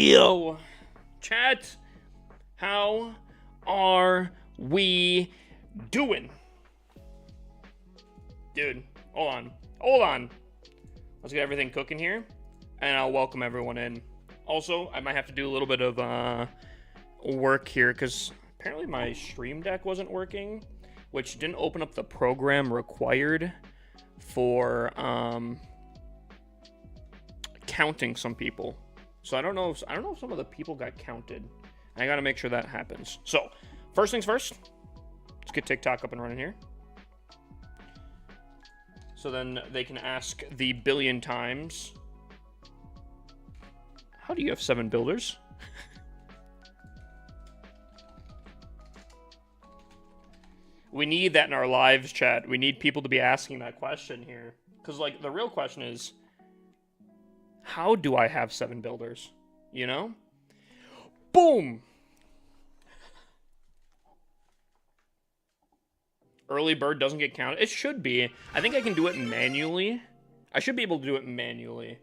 Yo, chat, how are we doing? Dude, hold on. Let's get everything cooking here, and I'll welcome everyone in. Also, I might have to do a little bit of work here, because apparently my stream deck wasn't working, which didn't open up the program required for counting some people. So I don't know if some of the people got counted. I gotta make sure that happens. So first things first, let's get TikTok up and running here. So then they can ask the billion times, how do you have 7 builders? We need that in our lives, chat. We need people to be asking that question here. Because, like, the real question is, how do I have 7 builders? You know? Boom! Early bird doesn't get counted. It should be. I think I can do it manually. I should be able to do it manually.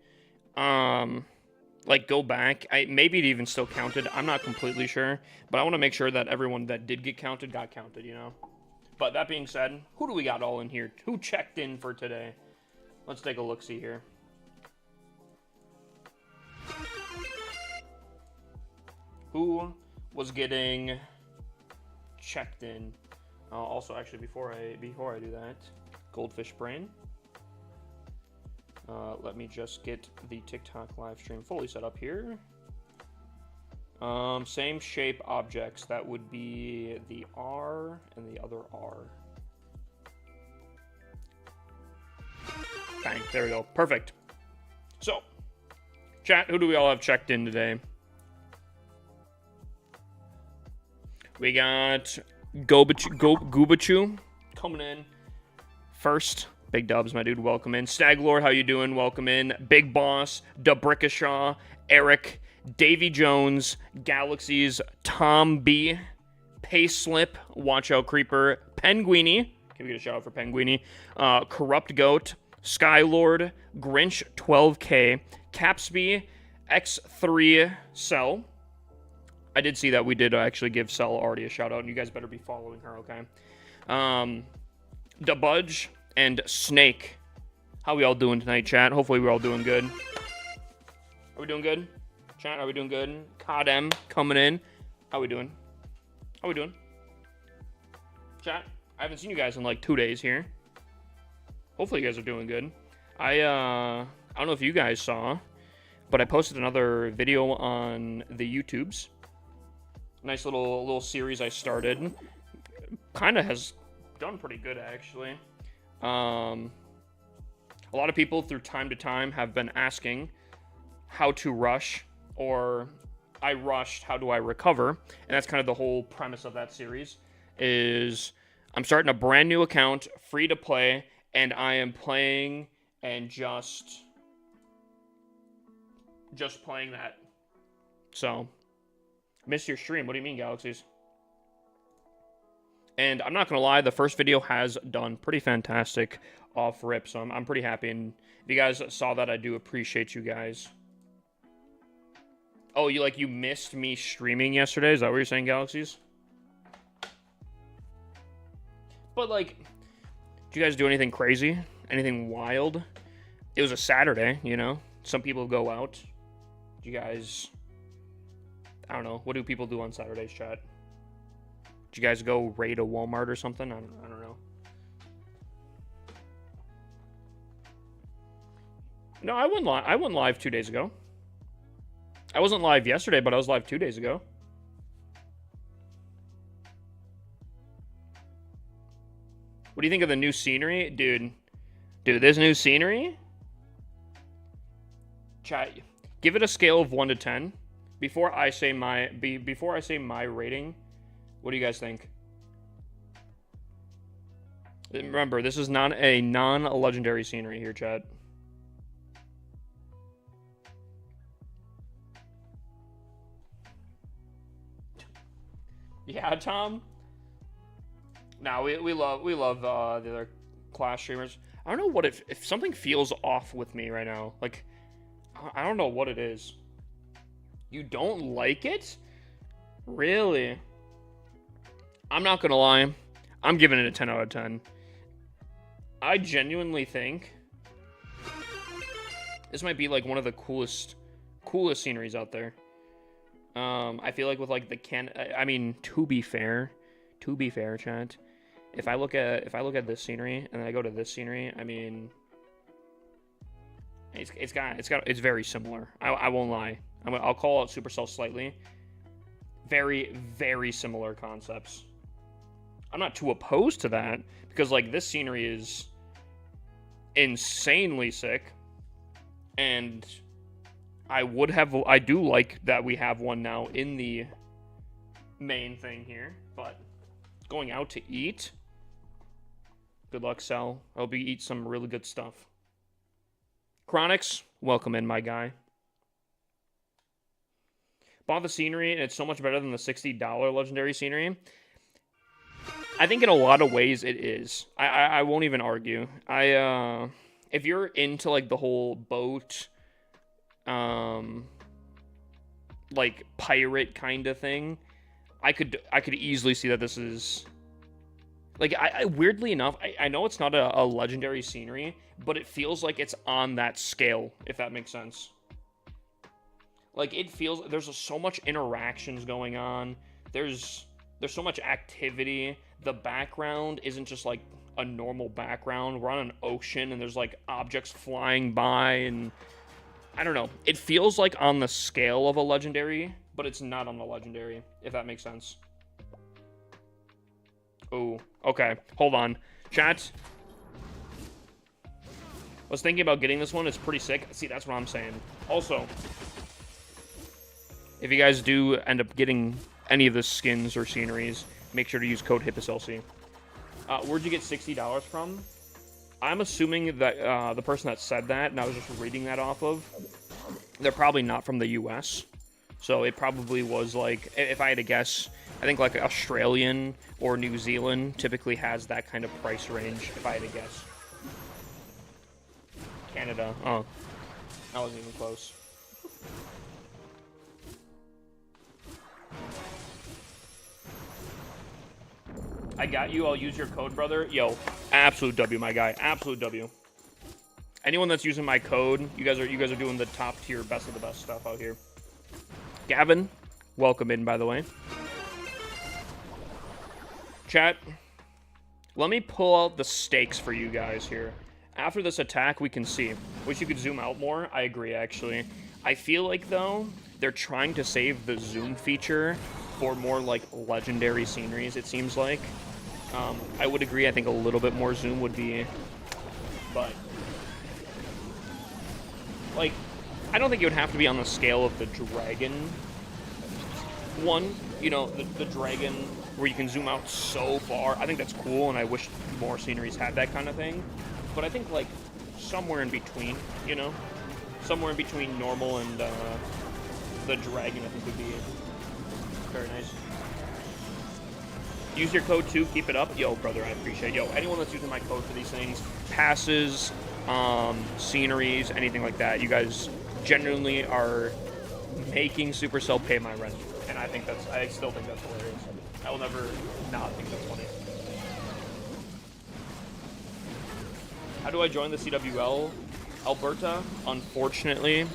Like, go back. Maybe it even still counted. I'm not completely sure. But I want to make sure that everyone that did get counted, you know? But that being said, who do we got all in here? Who checked in for today? Let's take a look-see here. Who was getting checked in? Also, actually, before I do that, Goldfish Brain. Let me just get the TikTok live stream fully set up here. Same shape objects. That would be the R and the other R. Bang, there we go. Perfect. So, chat, who do we all have checked in today? We got Goobachu coming in first. Big dubs, my dude. Welcome in. Staglord, how you doing? Welcome in. Big Boss, Dabrickashaw, Eric, Davy Jones, Galaxies, Tom B, Payslip, Watch Out Creeper, Penguini. Can we get a shout out for Penguini? Corrupt Goat, Skylord, Grinch 12K, Capsby, X3 Cell. I did see that we did actually give Cell already a shout out, and you guys better be following her, okay? DeBudge and Snake. How we all doing tonight, chat? Hopefully we're all doing good. Are we doing good? Chat, are we doing good? Codem coming in. How we doing? How we doing? Chat, I haven't seen you guys in like 2 days here. Hopefully you guys are doing good. I don't know if you guys saw, but I posted another video on the YouTubes. Nice little series I started. Kind of has done pretty good, actually. A lot of people through time to time have been asking how to rush, or I rushed, how do I recover? And that's kind of the whole premise of that series, is I'm starting a brand new account, free to play, and I am playing and just playing that. So, missed your stream. What do you mean, Galaxies? And I'm not going to lie, the first video has done pretty fantastic off rip, so I'm pretty happy. And if you guys saw that, I do appreciate you guys. Oh, you missed me streaming yesterday? Is that what you're saying, Galaxies? But like, did you guys do anything crazy? Anything wild? It was a Saturday, you know? Some people go out. You guys, I don't know. What do people do on Saturdays, chat? Did you guys go raid a Walmart or something? I don't know. No, I went live 2 days ago. I wasn't live yesterday, but I was live 2 days ago. What do you think of the new scenery? Dude, this new scenery? Chat, give it a scale of 1 to 10. Before I say my rating, what do you guys think? Remember, this is not a non-legendary scenery here, chat. Yeah, Tom? No, we love the other Clash streamers. I don't know what if something feels off with me right now. Like, I don't know what it is. You don't like it? Really? I'm not gonna lie. I'm giving it a 10 out of 10. I genuinely think this might be like one of the coolest sceneries out there. I feel like with like I mean, to be fair, chat. If I look at this scenery and then I go to this scenery, I mean, it's very similar. I won't lie. I'll call out Supercell slightly. Very, very similar concepts. I'm not too opposed to that because like this scenery is insanely sick, and I do like that we have one now in the main thing here, but going out to eat, good luck, Sal. I hope you eat some really good stuff. Chronix, welcome in, my guy. Bought the scenery, and it's so much better than the $60 legendary scenery. I think in a lot of ways it is. I won't even argue. If you're into like the whole boat, like pirate kind of thing, I could easily see that this is like I weirdly enough, I know it's not a legendary scenery, but it feels like it's on that scale, if that makes sense. Like it feels there's so much interactions going on. There's so much activity. The background isn't just like a normal background. We're on an ocean and there's like objects flying by, and I don't know. It feels like on the scale of a legendary, but it's not on the legendary, if that makes sense. Oh, okay. Hold on. Chat. I was thinking about getting this one. It's pretty sick. See, that's what I'm saying. Also, if you guys do end up getting any of the skins or sceneries, make sure to use code HIPPOSLC. Where'd you get $60 from? I'm assuming that the person that said that, and I was just reading that off of, they're probably not from the US. So it probably was like, if I had to guess, I think like Australian or New Zealand typically has that kind of price range, if I had to guess. Canada. Oh, that wasn't even close. I got you. I'll use your code, brother. Yo, absolute W, my guy. Absolute W. Anyone that's using my code, you guys are doing the top tier, best of the best stuff out here. Gavin, welcome in, by the way. Chat, let me pull out the stakes for you guys here. After this attack, we can see. Wish you could zoom out more. I agree, actually. I feel like, though, they're trying to save the zoom feature for more, like, legendary sceneries, it seems like. I would agree. I think a little bit more zoom would be... But... like, I don't think it would have to be on the scale of the dragon one. You know, the dragon where you can zoom out so far. I think that's cool, and I wish more sceneries had that kind of thing. But I think, like, somewhere in between, you know? Somewhere in between normal and the dragon, I think would be very nice. Use your code too. Keep it up. Yo, brother, I appreciate it. Yo, anyone that's using my code for these things, passes, sceneries, anything like that, you guys genuinely are making Supercell pay my rent. And I still think that's hilarious. I will never not think that's funny. How do I join the CWL? Alberta, unfortunately,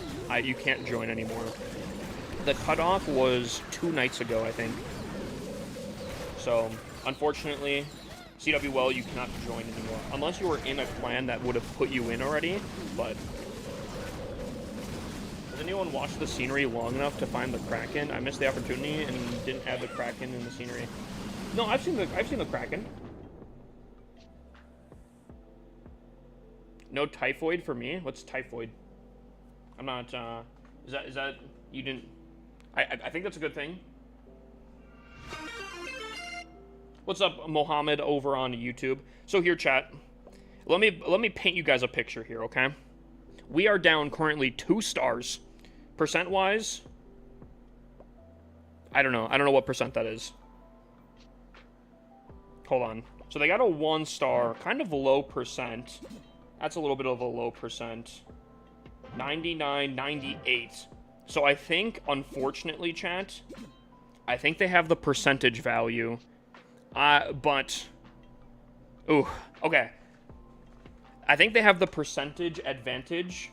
you can't join anymore. The cutoff was 2 nights ago, I think. So, unfortunately, CWL, you cannot join anymore. Unless you were in a clan that would have put you in already, but... Has anyone watched the scenery long enough to find the Kraken? I missed the opportunity and didn't have the Kraken in the scenery. No, I've seen the Kraken. No typhoid for me? What's typhoid? I'm not, is that, you didn't... I think that's a good thing. What's up, Mohammed, over on YouTube? So here, chat. Let me paint you guys a picture here, okay? We are down currently 2 stars. Percent-wise, I don't know. I don't know what percent that is. Hold on. So they got a 1 star, kind of low percent. That's a little bit of a low percent. 99, 98. So I think, unfortunately, chat, I think they have the percentage value. But... Ooh, okay. I think they have the percentage advantage,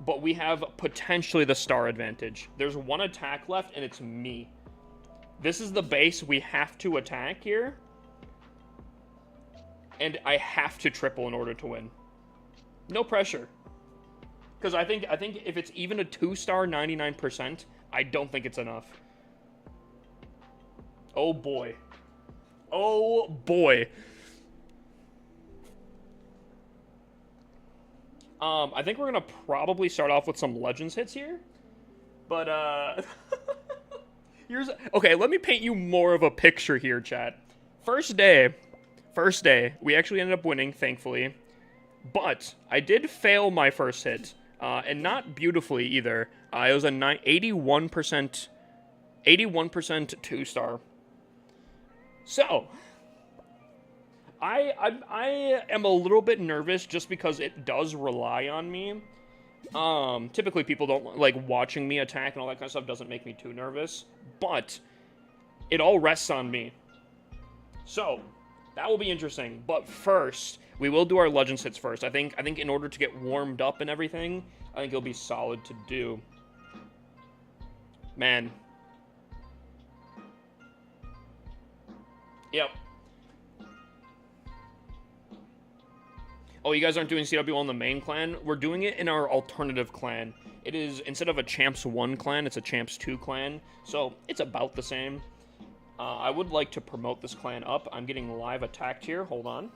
but we have potentially the star advantage. There's 1 attack left, and it's me. This is the base we have to attack here. And I have to triple in order to win. No pressure. Because I think if it's even a 2-star 99%, I don't think it's enough. Oh boy. Oh boy. I think we're gonna probably start off with some Legends hits here. But okay, let me paint you more of a picture here, chat. First day, we actually ended up winning, thankfully. But I did fail my first hit. And not beautifully either. It was a 81% 2-star. So, I am a little bit nervous just because it does rely on me. Typically people don't like watching me attack and all that kind of stuff doesn't make me too nervous. But it all rests on me. So, that will be interesting. But first, we will do our Legends hits first. I think in order to get warmed up and everything, I think it'll be solid to do. Man. Yep. Oh, you guys aren't doing CWL in the main clan? We're doing it in our alternative clan. It is, instead of a Champs 1 clan, it's a Champs 2 clan. So, it's about the same. I would like to promote this clan up. I'm getting live attacked here. Hold on.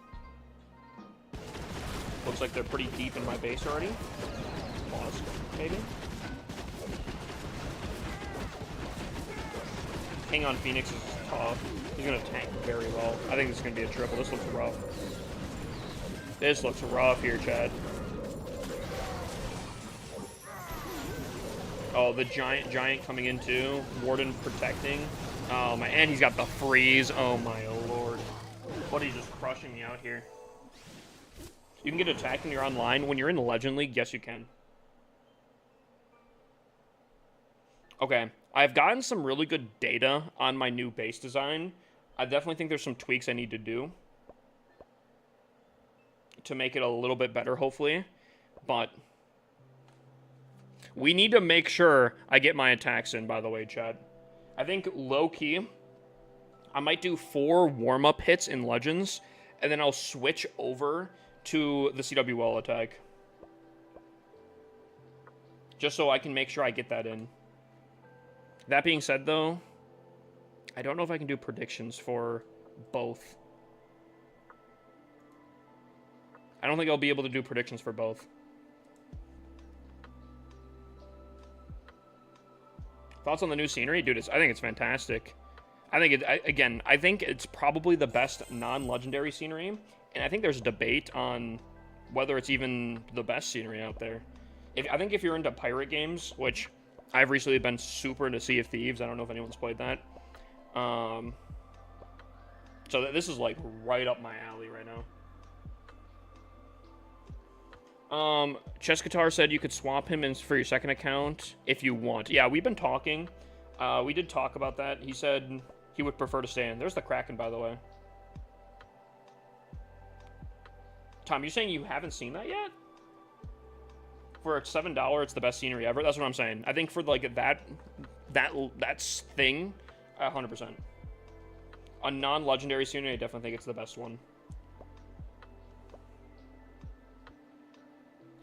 Looks like they're pretty deep in my base already. Pause, maybe. King on Phoenix is tough. He's going to tank very well. I think this is going to be a triple. This looks rough. This looks rough here, Chad. Oh, the giant coming in too. Warden protecting. Oh my, and he's got the freeze. Oh my lord. What, he's just crushing me out here. You can get attacked when you're online. When you're in the Legend League, yes you can. Okay, I've gotten some really good data on my new base design. I definitely think there's some tweaks I need to do to make it a little bit better, hopefully. But we need to make sure I get my attacks in, by the way, Chad. I think low-key, I might do 4 warm-up hits in Legends, and then I'll switch over to the CWL attack. Just so I can make sure I get that in. That being said, though, I don't know if I can do predictions for both. I don't think I'll be able to do predictions for both. Thoughts on the new scenery? Dude, I think it's fantastic. I think I think it's probably the best non-legendary scenery, and I think there's a debate on whether it's even the best scenery out there. I think if you're into pirate games, which I've recently been super into Sea of Thieves, I don't know if anyone's played that. So this is like right up my alley right now. Chess Guitar said you could swap him in for your second account if you want. Yeah, we've been talking. We did talk about that. He said he would prefer to stay in. There's the Kraken, by the way. Tom, you're saying you haven't seen that yet? For $7, it's the best scenery ever. That's what I'm saying. I think for like that thing, 100%. A non-legendary scenery, I definitely think it's the best one.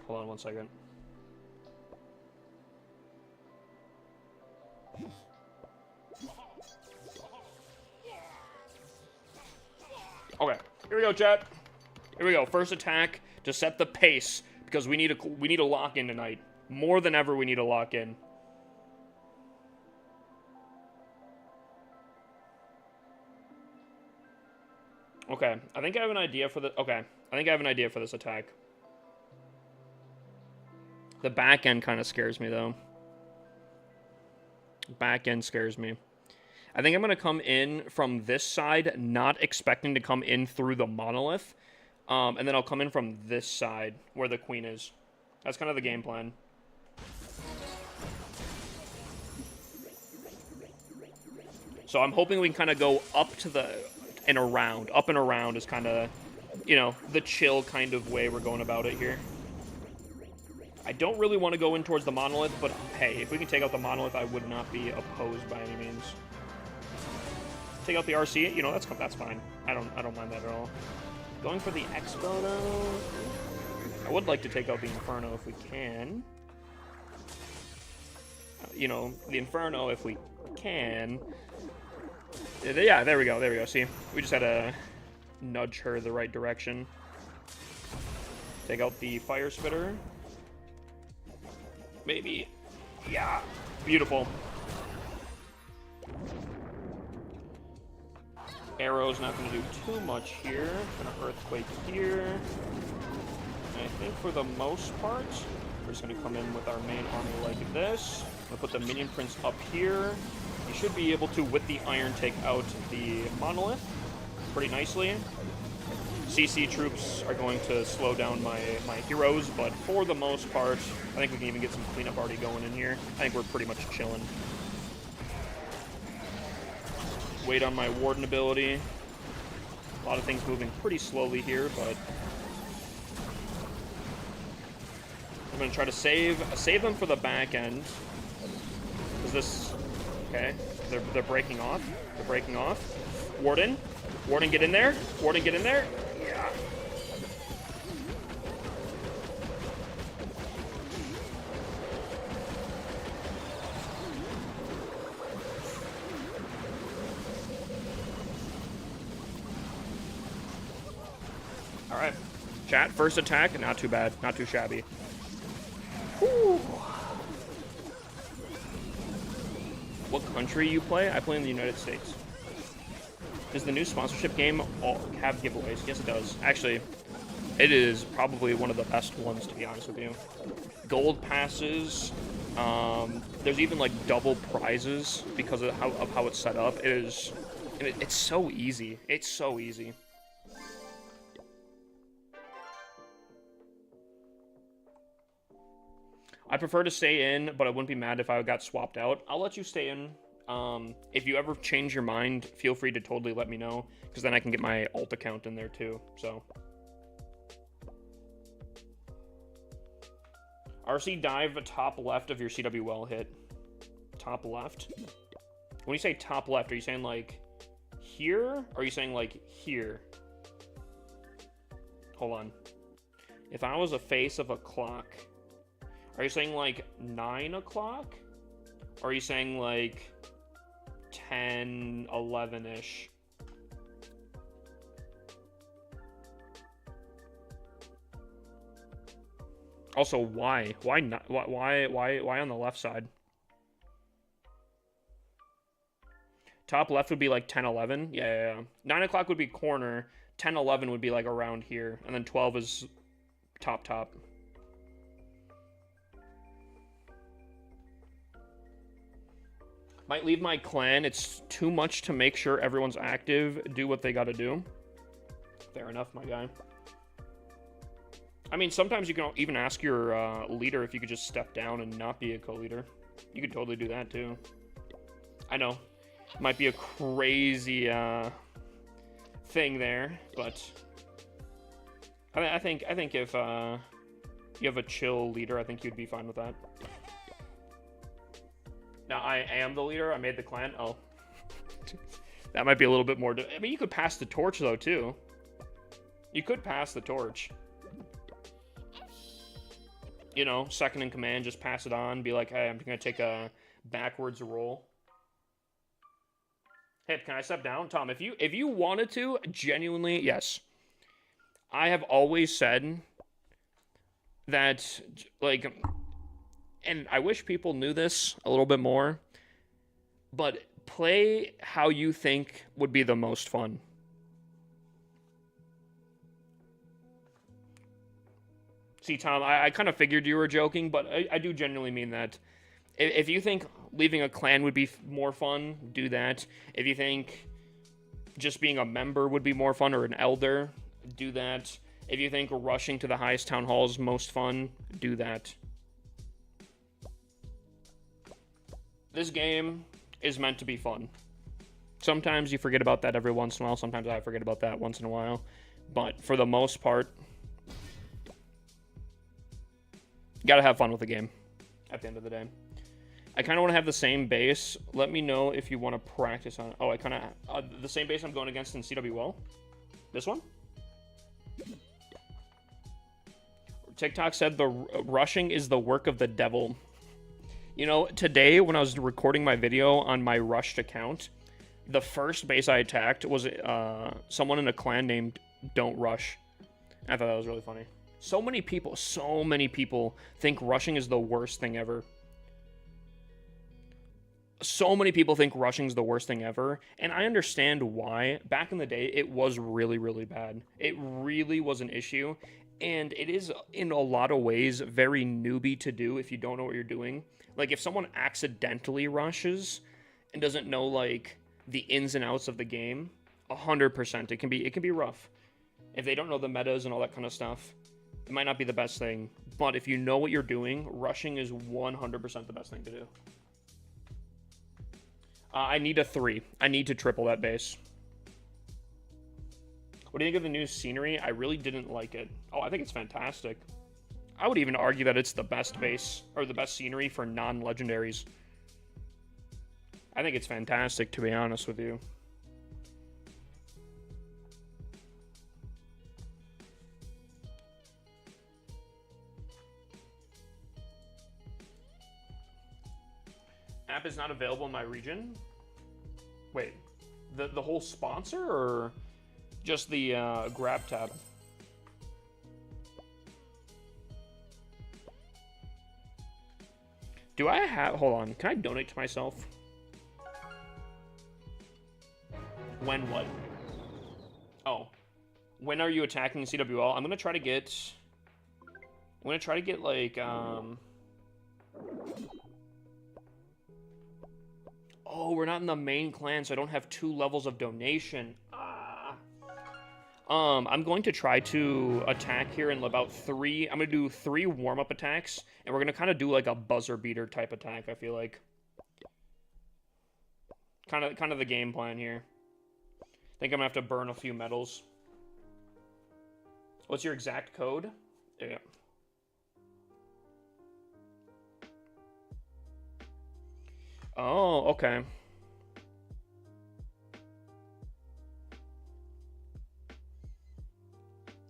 Hold on one second. Okay, here we go, chat. Here we go. First attack to set the pace because we need a lock in tonight. More than ever, we need a lock in. Okay, I think I have an idea for the. Okay, I think I have an idea for this attack. The back end kind of scares me though. Back end scares me. I think I'm going to come in from this side, not expecting to come in through the monolith. And then I'll come in from this side, where the queen is. That's kind of the game plan. So I'm hoping we can kind of go up to the... and around. Up and around is kind of, you know, the chill kind of way we're going about it here. I don't really want to go in towards the monolith, but hey, if we can take out the monolith, I would not be opposed by any means. Take out the RC, you know, that's fine. I don't mind that at all. Going for the Expo though. I would like to take out the Inferno if we can. You know, the Inferno if we can. Yeah, there we go. There we go. See, we just had to nudge her the right direction. Take out the Fire Spitter. Maybe. Yeah. Beautiful. Arrow's not going to do too much here. Gonna Earthquake here. And I think for the most part, we're just going to come in with our main army like this. I'm going to put the Minion Prince up here. You should be able to, with the Iron, take out the Monolith pretty nicely. CC troops are going to slow down my heroes, but for the most part, I think we can even get some cleanup already going in here. I think we're pretty much chilling. Wait on my Warden ability. A lot of things moving pretty slowly here, but I'm going to try to save them for the back end. Is this... Okay, they're breaking off. They're breaking off. Warden, get in there. Warden, get in there. Yeah. All right, chat. First attack, not too bad, not too shabby. Whew. What country you play? I play in the United States. Does the new sponsorship game have giveaways? Yes, it does. Actually, it is probably one of the best ones, to be honest with you. Gold passes. There's even like double prizes because of how it's set up. It's so easy. It's so easy. I prefer to stay in, but I wouldn't be mad if I got swapped out. I'll let you stay in. If you ever change your mind, feel free to totally let me know, because then I can get my alt account in there too, so. RC dive top left of your CWL hit. Top left? When you say top left, are you saying like here? Or are you saying like here? Hold on. If I was a face of a clock, are you saying like 9 o'clock? Or are you saying like 10, 11-ish? Also, why? Why not? Why on the left side? Top left would be like 10, 11. Yeah. 9 o'clock would be corner. 10, 11 would be like around here. And then 12 is top. Might leave my clan. It's too much to make sure everyone's active, do what they gotta do. Fair enough, my guy. I mean, sometimes you can even ask your leader if you could just step down and not be a co-leader. You could totally do that too. I know, might be a crazy thing there, but I think if you have a chill leader, I think you'd be fine with that. Now I am the leader. I made the clan. Oh, that might be a little bit more. I mean, you could pass the torch though too. You could pass the torch. You know, second in command, just pass it on. Be like, hey, I'm gonna take a backwards roll. Hey, can I step down, Tom? If you wanted to, genuinely, yes. I have always said that, like, and I wish people knew this a little bit more, but play how you think would be the most fun. See, Tom, I kind of figured you were joking, but I do genuinely mean that. If you think leaving a clan would be more fun, do that. If you think just being a member would be more fun, or an elder, do that. If you think rushing to the highest town hall is most fun, do that. This game is meant to be fun. Sometimes you forget about that every once in a while. Sometimes I forget about that once in a while. But for the most part, you gotta have fun with the game at the end of the day. I kind of want to have the same base. Let me know if you want to practice on it. Oh, I kind of... the same base I'm going against in CWL? This one? TikTok said the rushing is the work of the devil. You know, today when I was recording my video on my rushed account, the first base I attacked was someone in a clan named Don't Rush. I thought that was really funny. So many people think rushing is the worst thing ever. So many people think rushing is the worst thing ever, and I understand why. Back in the day, it was really, really bad. It really was an issue, and it is, in a lot of ways, very newbie to do if you don't know what you're doing. Like, if someone accidentally rushes and doesn't know, like, the ins and outs of the game, 100%, it can be rough. If they don't know the metas and all that kind of stuff, it might not be the best thing. But if you know what you're doing, rushing is 100% the best thing to do. I need a 3. I need to triple that base. What do you think of the new scenery? I really didn't like it. Oh, I think it's fantastic. I would even argue that it's the best base, or the best scenery for non-legendaries. I think it's fantastic, to be honest with you. App is not available in my region. Wait, the whole sponsor, or just the grab tab? Do I have... Hold on. Can I donate to myself? When what? Oh. When are you attacking CWL? I'm gonna try to get... like, Oh, we're not in the main clan, so I don't have 2 levels of donation. I'm going to try to attack here in about 3... I'm going to do 3 warm-up attacks, and we're going to kind of do like a buzzer beater type attack, I feel like. Kind of the game plan here. I think I'm going to have to burn a few medals. What's your exact code? Yeah. Oh, okay.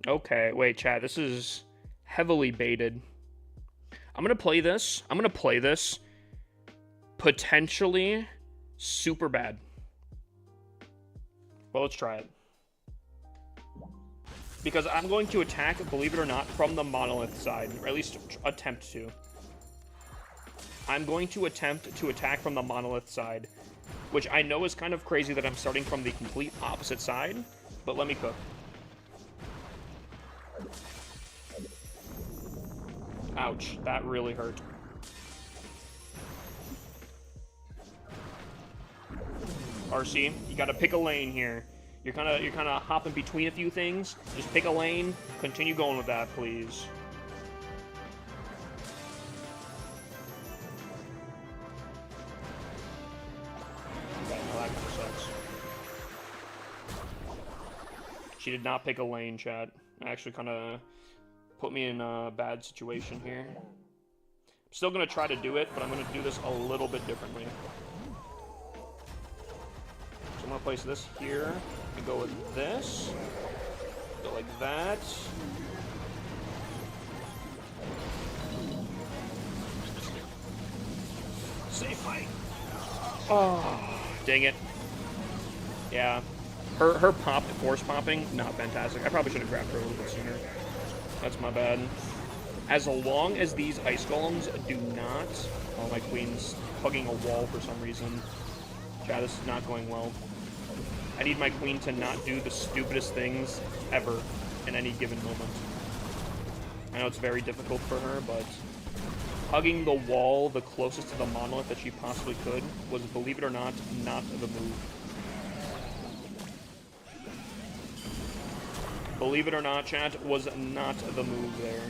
Okay, wait, chat. This is heavily baited. I'm gonna play this. Potentially super bad. Well, let's try it. Because I'm going to attack, believe it or not, from the monolith side. Or at least attempt to. I'm going to attempt to attack from the monolith side, which I know is kind of crazy that I'm starting from the complete opposite side, but let me cook. Ouch, that really hurt. RC, you gotta pick a lane here. You're kind of hopping between a few things. Just pick a lane. Continue going with that, please. Okay, well, that kind of sucks. She did not pick a lane, chat. Actually, kind of put me in a bad situation here. I'm still gonna try to do it, but I'm gonna do this a little bit differently. So I'm gonna place this here. And go with this. Go like that. Safe fight. Oh, dang it. Yeah. Her force popping, not fantastic. I probably should have grabbed her a little bit sooner. That's my bad. As long as these ice golems do not... Oh, my queen's hugging a wall for some reason. Yeah, this is not going well. I need my queen to not do the stupidest things ever in any given moment. I know it's very difficult for her, but hugging the wall the closest to the monolith that she possibly could was, believe it or not the move. Believe it or not, chat, was not the move there.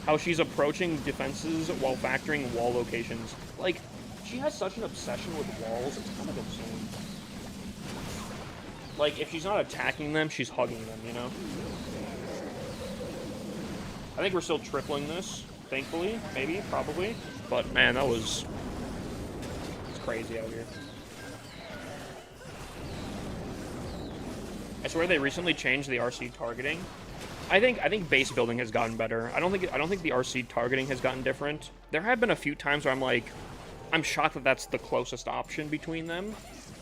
How she's approaching defenses while factoring wall locations. Like, she has such an obsession with walls, it's kind of insane. Like, if she's not attacking them, she's hugging them, you know? I think we're still tripling this, thankfully. Maybe, probably. But, man, that was... It's crazy out here. I swear they recently changed the RC targeting. I think base building has gotten better. I don't think the RC targeting has gotten different. There have been a few times where I'm like, I'm shocked that that's the closest option between them.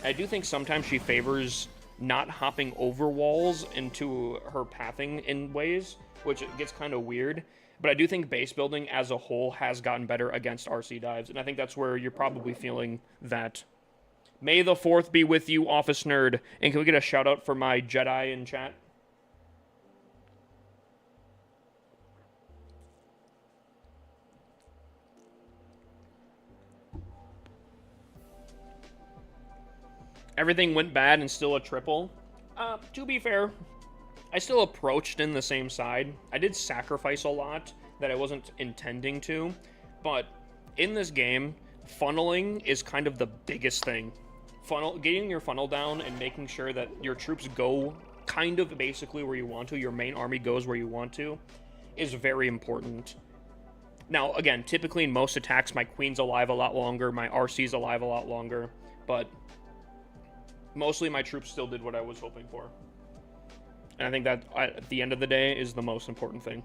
I do think sometimes she favors not hopping over walls into her pathing in ways, which gets kind of weird. But I do think base building as a whole has gotten better against RC dives, and I think that's where you're probably feeling that. May the 4th be with you, Office Nerd. And can we get a shout out for my Jedi in chat? Everything went bad and still a triple. To be fair, I still approached in the same side. I did sacrifice a lot that I wasn't intending to, but in this game, funneling is kind of the biggest thing. Getting your funnel down and making sure that your troops go kind of basically where you want to, your main army goes where you want to, is very important. Now, again, typically in most attacks, my queen's alive a lot longer, my RC's alive a lot longer, but mostly my troops still did what I was hoping for. And I think that, at the end of the day, is the most important thing.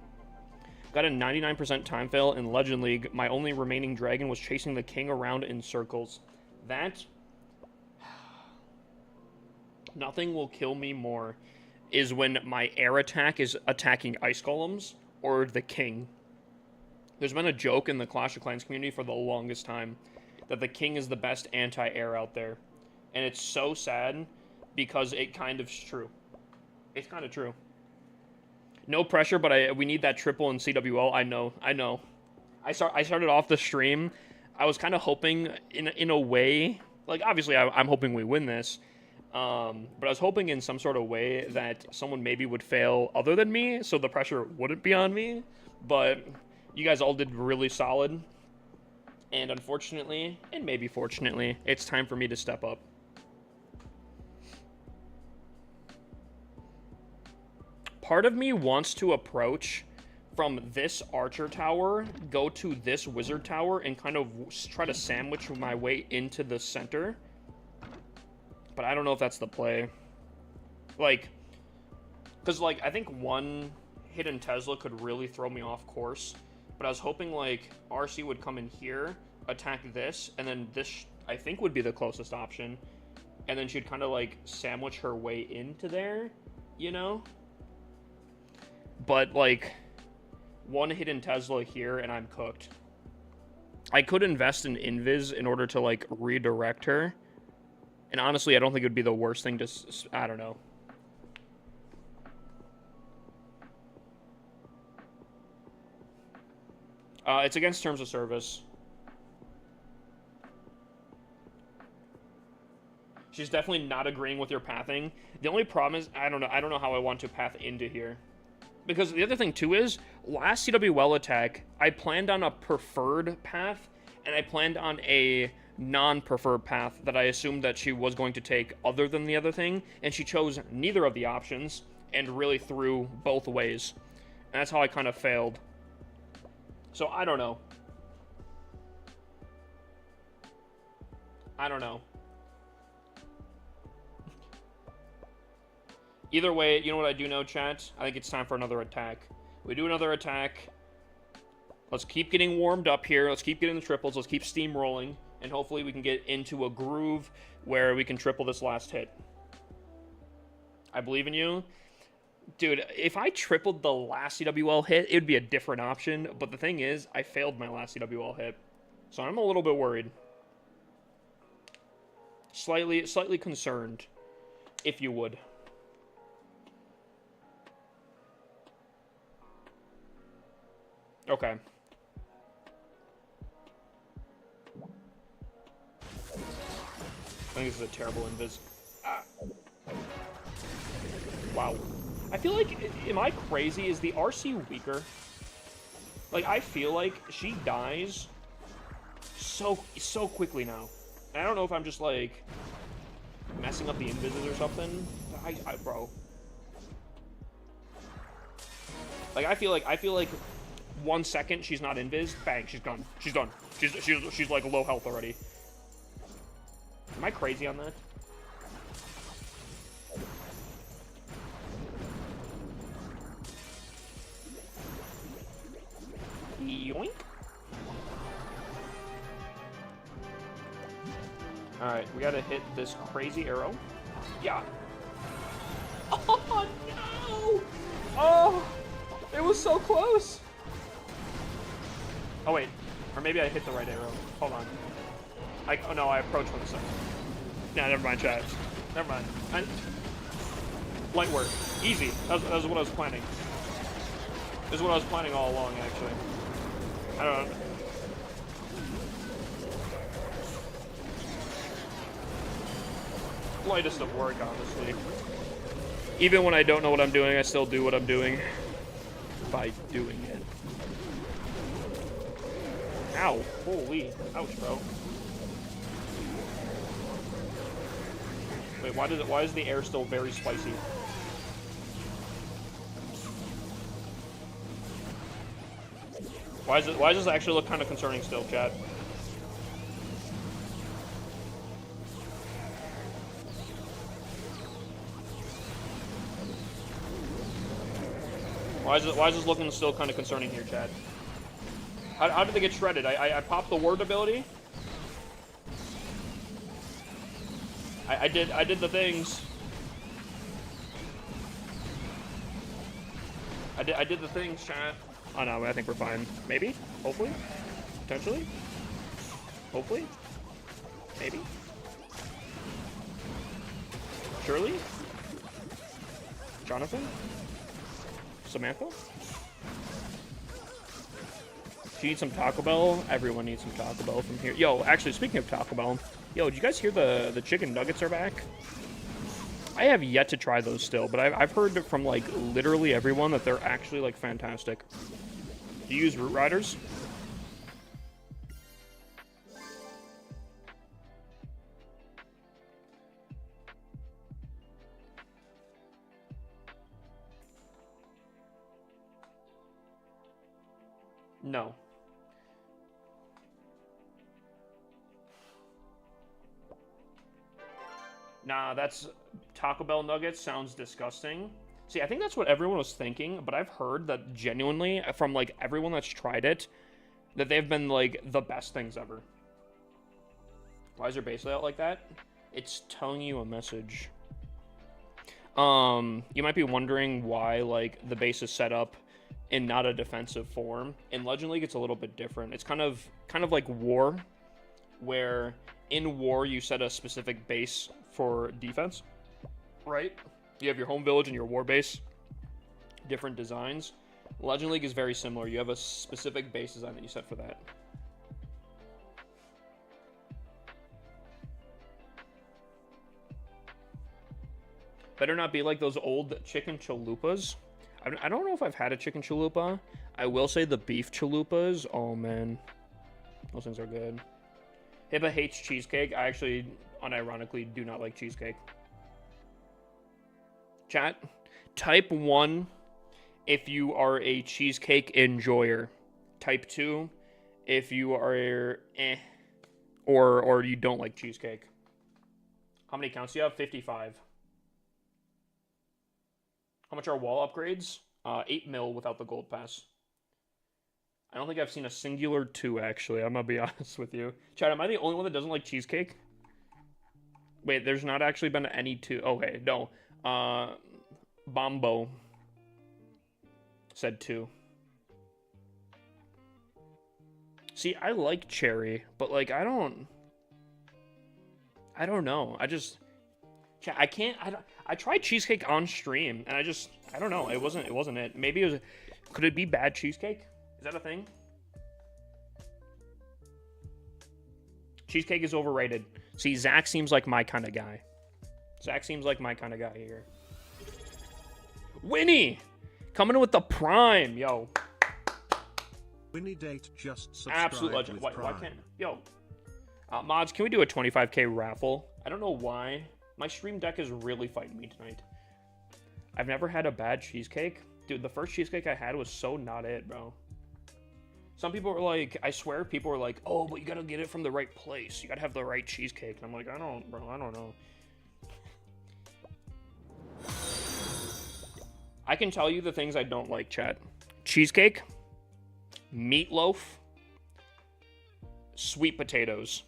Got a 99% time fail in Legend League. My only remaining dragon was chasing the king around in circles. That... Nothing will kill me more is when my air attack is attacking ice golems or the king. There's been a joke in the Clash of Clans community for the longest time that the king is the best anti-air out there. And it's so sad because it kind of is true. It's kind of true. No pressure, but we need that triple in CWL. I know. I started off the stream. I was kind of hoping in a way, like obviously I'm hoping we win this. But I was hoping in some sort of way that someone maybe would fail other than me, so the pressure wouldn't be on me. But you guys all did really solid. And unfortunately, and maybe fortunately, it's time for me to step up. Part of me wants to approach from this archer tower, go to this wizard tower, and kind of try to sandwich my way into the center. But I don't know if that's the play. Like, because, like, I think one hidden Tesla could really throw me off course. But I was hoping, like, RC would come in here, attack this, and then this, I think, would be the closest option. And then she'd kind of, like, sandwich her way into there, you know? But, like, one hidden Tesla here, and I'm cooked. I could invest in Invis in order to, like, redirect her. And honestly, I don't think it would be the worst thing to... I don't know. It's against terms of service. She's definitely not agreeing with your pathing. The only problem is, I don't know how I want to path into here. Because the other thing, too, is, last CWL attack, I planned on a preferred path, and I planned on a non-preferred path that I assumed that she was going to take other than the other thing, and she chose neither of the options, and really threw both ways. And that's how I kind of failed. So, I don't know. I don't know. Either way, you know what I do know, chat? I think it's time for another attack. We do another attack. Let's keep getting warmed up here. Let's keep getting the triples. Let's keep steamrolling. And hopefully we can get into a groove where we can triple this last hit. I believe in you. Dude, if I tripled the last CWL hit, it would be a different option. But the thing is, I failed my last CWL hit. So I'm a little bit worried. Slightly concerned, if you would. Okay. I think this is a terrible invis. Ah. Wow. I feel like, am I crazy? Is the RC weaker? Like, I feel like she dies so quickly now. And I don't know if I'm just, like, messing up the invises or something. Bro. Like, I feel like 1 second she's not invis, bang, she's gone. She's done. She's like low health already. Am I crazy on that? Yoink. Alright, we gotta hit this crazy arrow. Yeah. Oh no! Oh! It was so close! Oh wait, or maybe I hit the right arrow. Hold on. Oh no, I approached from the side. Nah, never mind, chat. Never mind. Light work. Easy. That was what I was planning. This is what I was planning all along, actually. I don't know. Lightest of work, honestly. Even when I don't know what I'm doing, I still do what I'm doing. By doing it. Ow. Holy. Ouch, bro. Wait, why is the air still very spicy? Why does this actually look kind of concerning still, chat? Why is this looking still kind of concerning here, chat? How did they get shredded? I popped the word ability. I did the things. I did the things, chat. Oh no, I think we're fine. Maybe? Hopefully? Potentially? Hopefully? Maybe? Shirley? Jonathan? Samantha? Do you need some Taco Bell? Everyone needs some Taco Bell from here. Yo, actually, speaking of Taco Bell, yo, did you guys hear the chicken nuggets are back? I have yet to try those still, but I've heard from, like, literally everyone that they're actually, like, fantastic. Do you use Root Riders? No. Nah, that's Taco Bell nuggets sounds disgusting. See, I think that's what everyone was thinking, but I've heard that genuinely from like everyone that's tried it, that they've been like the best things ever. Why is your base layout like that? It's telling you a message. You might be wondering why like the base is set up in not a defensive form. In Legend League, it's a little bit different. It's kind of like War, where in War you set a specific base for defense, right? You have your home village and your war base, different designs. Legend League is very similar. You have a specific base design that you set for that. Better not be like those old chicken chalupas. I don't know if I've had a chicken chalupa. I will say the beef chalupas. Oh, man. Those things are good. Hibba hates cheesecake. I actually, unironically, do not like cheesecake. Chat, type 1 if you are a cheesecake enjoyer. Type 2 if you are or you don't like cheesecake. How many counts do you have? 55. How much are wall upgrades? 8 mil without the gold pass. I don't think I've seen a singular 2, actually. I'm gonna be honest with you. Chat, am I the only one that doesn't like cheesecake? Wait, there's not actually been any 2. Okay, no. Bombo said 2. See, I like cherry, but like I don't know. I tried cheesecake on stream and I don't know. It wasn't it. Maybe it was. Could it be bad cheesecake? Is that a thing? Cheesecake is overrated. See, Zach seems like my kind of guy. Zach seems like my kind of guy here. Winnie! Coming in with the prime, yo. Winnie date just subscribed. Absolute legend. Why can't... Yo. Mods, can we do a 25k raffle? I don't know why. My stream deck is really fighting me tonight. I've never had a bad cheesecake. Dude, the first cheesecake I had was so not it, bro. Some people were like, I swear people were like, oh, but you gotta get it from the right place. You gotta have the right cheesecake. And I'm like, I don't know. I can tell you the things I don't like, chat. Cheesecake, meatloaf, sweet potatoes.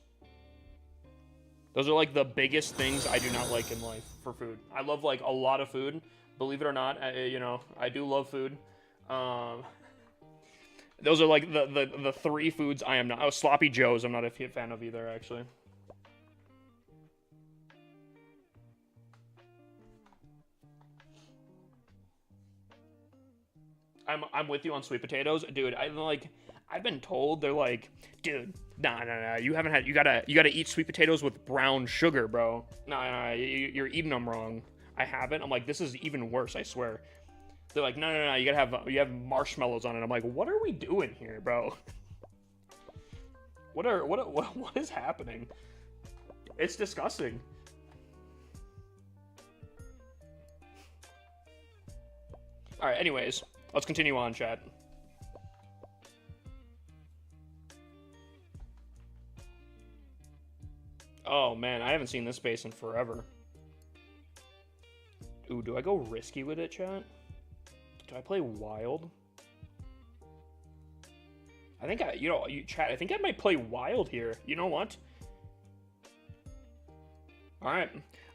Those are like the biggest things I do not like in life for food. I love like a lot of food. Believe it or not, you know, I do love food. Those are like the 3 foods I am not. Oh, Sloppy Joes, I'm not a fan of either, actually. I'm with you on sweet potatoes, dude. I've been told they're like, dude, nah. You gotta eat sweet potatoes with brown sugar, bro. Nah, you're eating them wrong. I haven't. I'm like, this is even worse. I swear. They're like, no. You have marshmallows on it. I'm like, what are we doing here, bro? What is happening? It's disgusting. All right. Anyways, let's continue on, chat. Oh man, I haven't seen this space in forever. Ooh, do I go risky with it, chat? Do I play wild? I think chat, I think I might play wild here. You know what? Alright.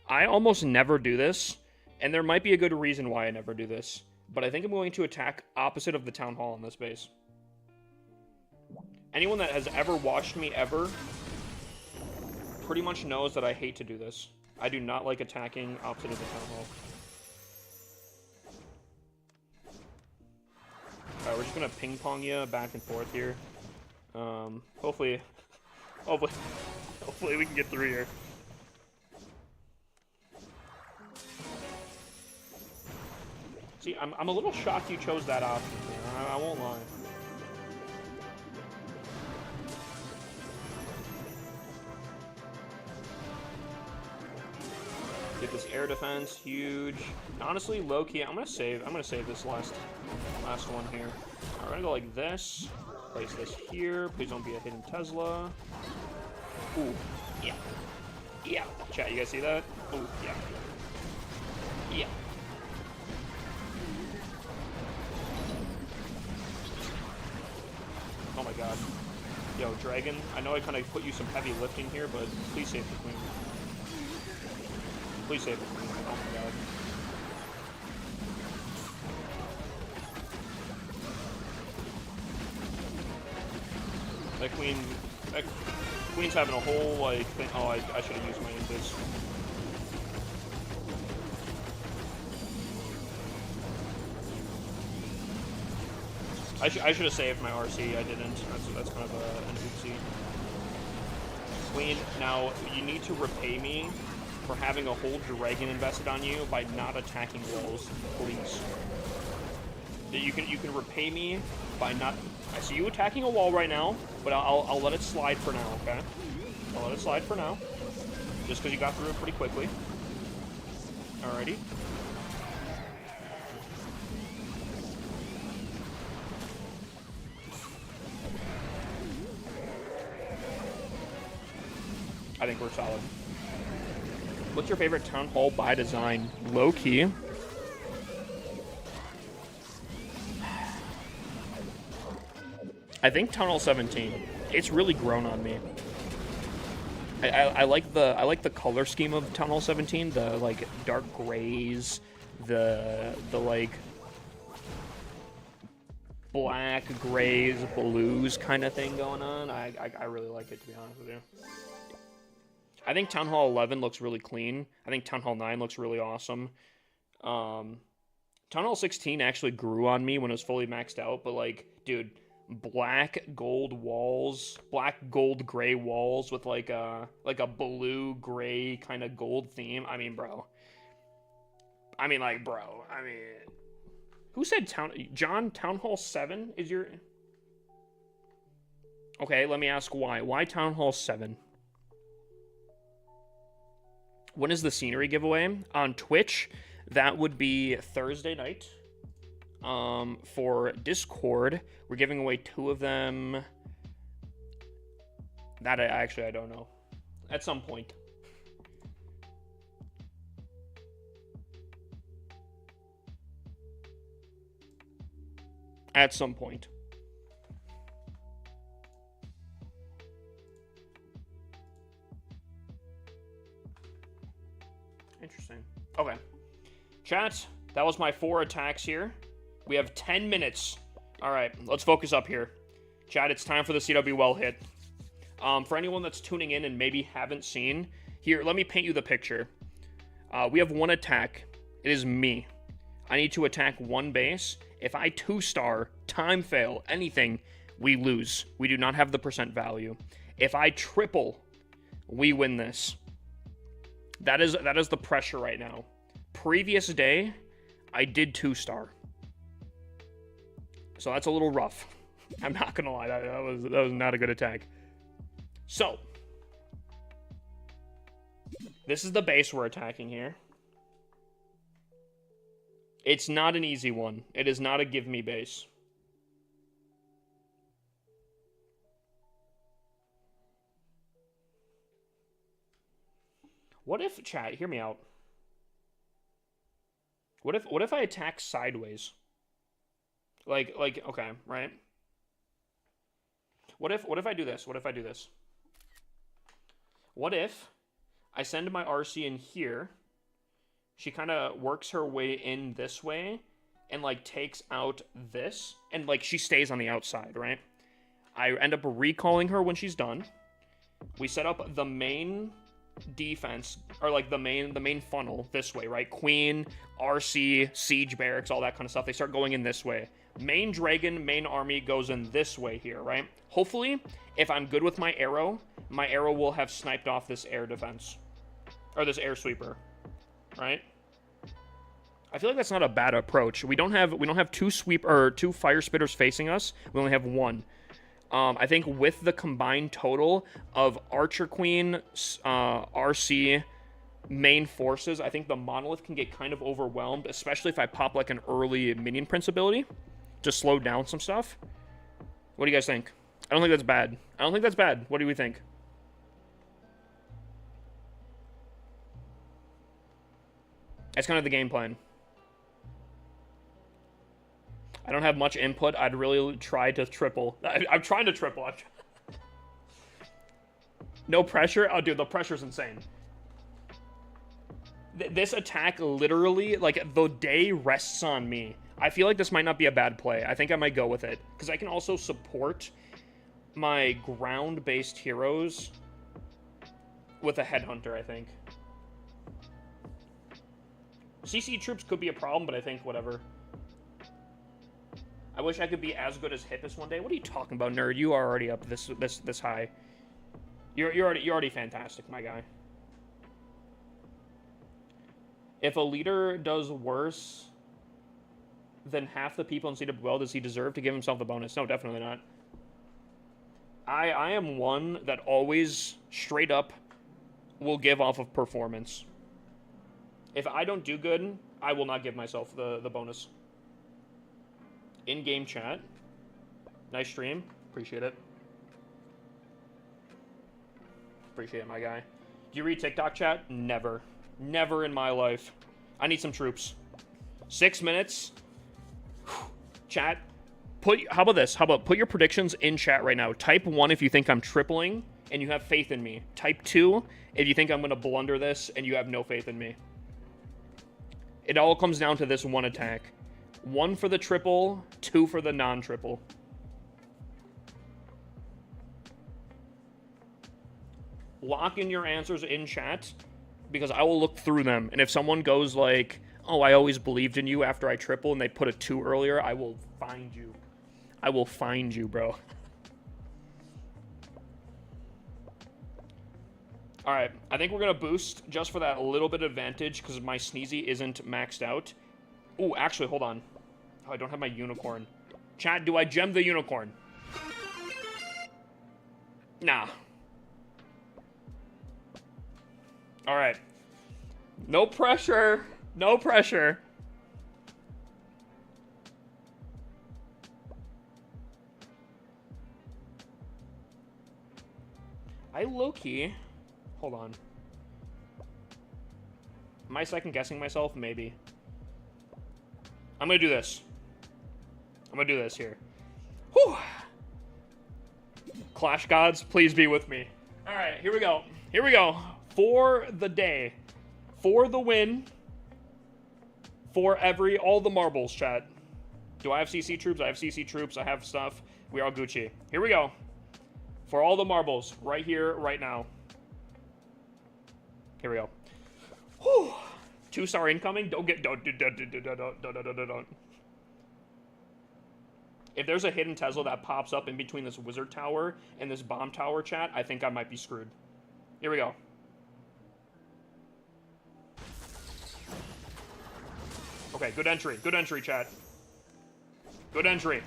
I almost never do this, and there might be a good reason why I never do this, but I think I'm going to attack opposite of the town hall in this base. Anyone that has ever watched me ever pretty much knows that I hate to do this. I do not like attacking opposite of the town hall. Alright, we're just gonna ping pong you back and forth here. Hopefully we can get through here. See, I'm a little shocked you chose that option. I won't lie. Get this air defense, huge. Honestly, low key, I'm gonna save this last one here. Alright, we're gonna go like this. Place this here. Please don't be a hidden Tesla. Ooh, yeah. Yeah. Chat, you guys see that? Ooh, yeah. Yeah. Oh my god. Yo, Dragon, I know I kind of put you some heavy lifting here, but please save the queen. Please save the queen. Oh my god. That queen's having a whole, like, thing. Oh, I should have used my invis. I should have saved my RC. I didn't. That's kind of an oopsie. Queen, now you need to repay me for having a whole dragon invested on you by not attacking walls, please. You can repay me by not. I see you attacking a wall right now, but I'll let it slide for now. Okay, I'll let it slide for now, just because you got through it pretty quickly. Alrighty. I think we're solid. What's your favorite Town Hall by design? Low key. I think Town Hall 17. It's really grown on me. I like the color scheme of Town Hall 17. The like dark grays, the like black grays, blues kind of thing going on. I really like it, to be honest with you. I think Town Hall 11 looks really clean. I think Town Hall 9 looks really awesome. Town Hall 16 actually grew on me when it was fully maxed out, but like, dude, black gold walls, black gold gray walls with like a blue gray kind of gold theme. I mean, bro. I mean, who said Town Hall 7 is your... Okay, let me ask why. Why Town Hall 7? When is the scenery giveaway? On Twitch, that would be Thursday night. For Discord, we're giving away 2 of them. That I don't know. At some point. At some point. Interesting. Okay. Chat, that was my 4 attacks here. We have 10 minutes. All right, let's focus up here. Chat, it's time for the CWL hit. For anyone that's tuning in and maybe haven't seen, here, let me paint you the picture. We have 1 attack. It is me. I need to attack 1 base. If I 2-star, time fail, anything, we lose. We do not have the percent value. If I triple, we win this. That is the pressure right now. Previous day, I did 2-star. So that's a little rough. I'm not gonna lie, that was not a good attack. So, this is the base we're attacking here. It's not an easy one. It is not a give me base. What if, chat, hear me out. What if I attack sideways? Like, okay, right? What if I do this? What if I do this? What if I send my RC in here? She kind of works her way in this way and, like, takes out this. And, like, she stays on the outside, right? I end up recalling her when she's done. We set up the main defense, or, like, the main funnel this way, right? Queen, RC, siege barracks, all that kind of stuff. They start going in this way. Main dragon, main army goes in this way here, right? Hopefully, if I'm good with my arrow will have sniped off this air defense. Or this air sweeper. Right? I feel like that's not a bad approach. We don't have 2 fire spitters facing us. We only have 1. I think with the combined total of Archer Queen, RC, main forces, I think the Monolith can get kind of overwhelmed, especially if I pop like an early minion prince ability to slow down some stuff. What do you guys think? I don't think that's bad. I don't think that's bad. What do we think? That's kind of the game plan. I don't have much input. I'd really try to triple. I'm trying to triple. No pressure? Oh, dude, the pressure's insane. This attack literally, like, the day rests on me. I feel like this might not be a bad play. I think I might go with it. Because I can also support my ground-based heroes with a headhunter, I think. CC troops could be a problem, but I think whatever. I wish I could be as good as Hippus one day. What are you talking about, nerd? You are already up this high. You're already fantastic, my guy. If a leader does worse than half the people in CWL, does he deserve to give himself the bonus? No, definitely not. I am one that always straight up will give off of performance. If I don't do good, I will not give myself the bonus. In-game chat. Nice stream. Appreciate it. Appreciate it, my guy. Do you read TikTok chat? Never. Never in my life. I need some troops. 6 minutes. Chat. How about this? How about put your predictions in chat right now? Type 1 if you think I'm tripling and you have faith in me. Type 2 if you think I'm going to blunder this and you have no faith in me. It all comes down to this one attack. 1 for the triple, 2 for the non-triple. Lock in your answers in chat because I will look through them. And if someone goes like, oh, I always believed in you after I triple and they put a 2 earlier, I will find you. I will find you, bro. All right, I think we're going to boost just for that little bit of advantage because my Sneezy isn't maxed out. Ooh, actually, hold on. Oh, I don't have my unicorn. Chat, do I gem the unicorn? Nah. All right. No pressure. No pressure. I low-key... Hold on. Am I second guessing myself? Maybe. I'm gonna do this. I'm gonna do this here. Whew. Clash gods, please be with me. All right, here we go. Here we go. For the day. For the win. For all the marbles, chat. Do I have CC troops? I have CC troops. I have stuff. We are Gucci. Here we go. For all the marbles. Right here, right now. Here we go. Whew. 2-star incoming. Don't. If there's a hidden Tesla that pops up in between this wizard tower and this bomb tower, chat, I think I might be screwed. Here we go. Okay, good entry. Good entry, chat. Good entry.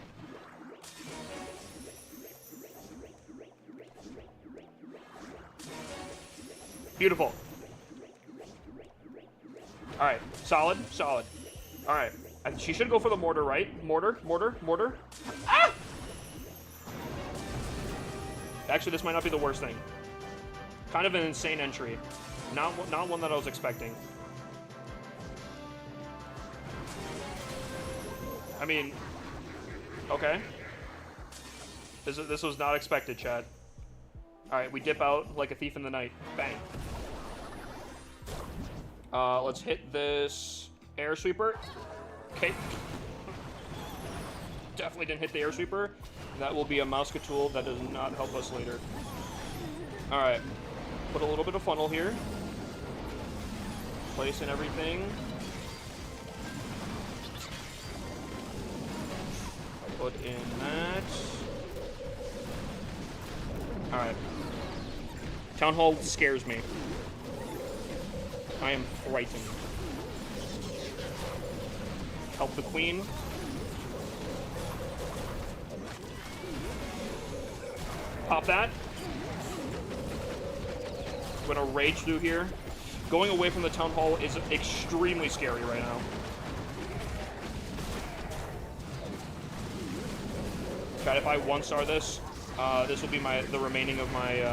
Beautiful. All right, solid, solid. All right, she should go for the mortar, right? Mortar. Ah! Actually, this might not be the worst thing. Kind of an insane entry. Not one that I was expecting. I mean, okay. This was not expected, chat. All right, we dip out like a thief in the night. Bang. Let's hit this air sweeper. Okay. Definitely didn't hit the air sweeper. That will be a Mouscatool that does not help us later. All right. Put a little bit of funnel here. Place in everything. Put in that. All right. Town Hall scares me. I am frightened. Help the queen. Pop that. I'm gonna rage through here. Going away from the Town Hall is extremely scary right now. Chat, if I 1-star this, this will be the remaining of my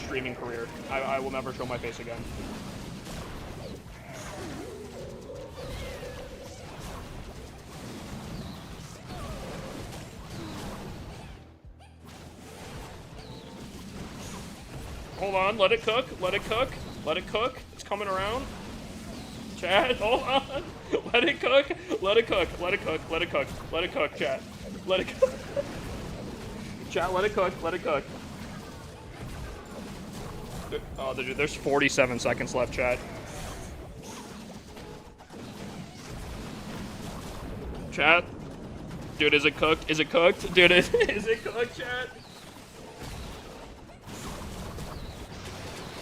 streaming career. I will never show my face again. Hold on, let it cook, let it cook, let it cook. It's coming around. Chat, hold on. Let it cook, let it cook, let it cook, let it cook, let it cook, chat. Let it cook. Chat, let it cook, let it cook. Oh, there's 47 seconds left, chat. Chat. Dude, is it cooked? Is it cooked? Dude, is it cooked, chat?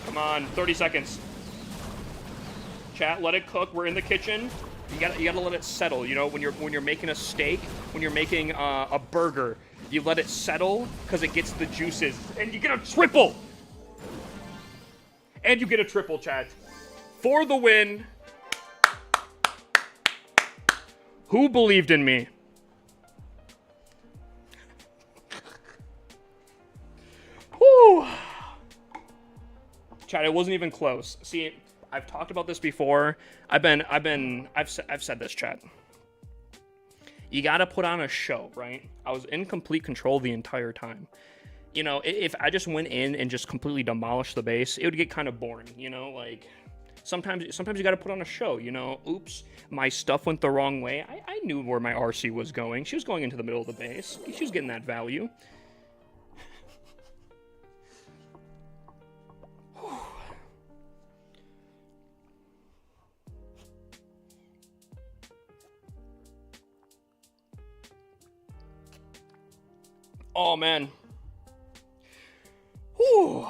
Come on, 30 seconds. Chat, let it cook. We're in the kitchen. You gotta let it settle. You know, when you're making a steak, when you're making a burger, you let it settle because it gets the juices, and you get a triple. And you get a triple, chat. For the win. Who believed in me? Whew. Chat, it wasn't even close. See, I've talked about this before. I've said this, chat. You gotta put on a show, right? I was in complete control the entire time. You know, if I just went in and just completely demolished the base, it would get kind of boring, you know? Like, sometimes you gotta put on a show, you know? Oops, my stuff went the wrong way. I knew where my RC was going. She was going into the middle of the base. She was getting that value. Oh, man. Whew.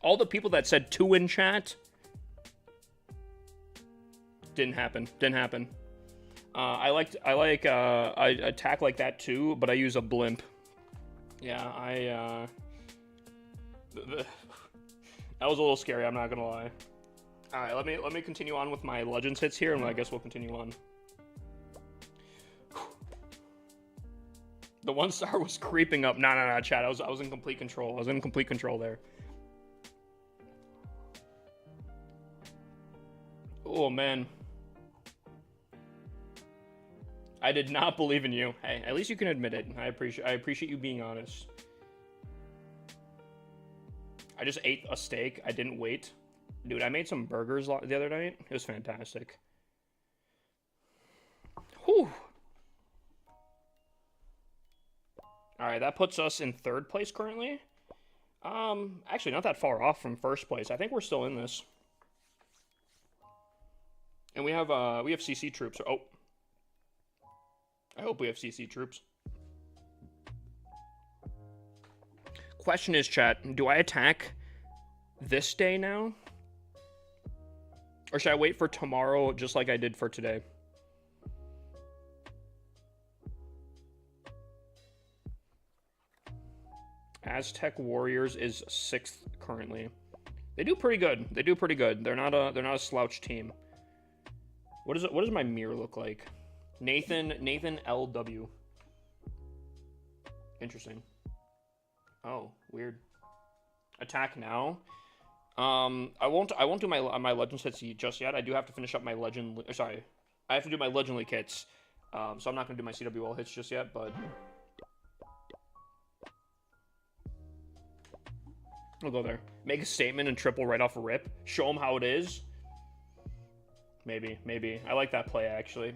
All the people that said 2 in chat, didn't happen. Didn't happen. I attack like that too, but I use a blimp. Yeah, that was a little scary. I'm not gonna lie. All right, let me continue on with my Legends hits here, and I guess we'll continue on. The 1 star was creeping up. No, chat. I was in complete control. I was in complete control there. Oh, man. I did not believe in you. Hey, at least you can admit it. I appreciate you being honest. I just ate a steak. I didn't wait. Dude, I made some burgers the other night. It was fantastic. Whew. Alright, that puts us in 3rd place currently. Actually, not that far off from 1st place. I think we're still in this. And we have CC troops. Oh. I hope we have CC troops. Question is, chat, do I attack this day now? Or should I wait for tomorrow just like I did for today? Aztec Warriors is 6th currently. They do pretty good. They do pretty good. They're not a slouch team. What does my mirror look like? Nathan LW. Interesting. Oh, weird. Attack now. I won't do my Legends hits just yet. I do have to finish up my Legend. Sorry, I have to do my Legendly kits. So I'm not gonna do my CWL hits just yet, but I'll go there. Make a statement and triple right off a rip. Show them how it is. Maybe. I like that play, actually.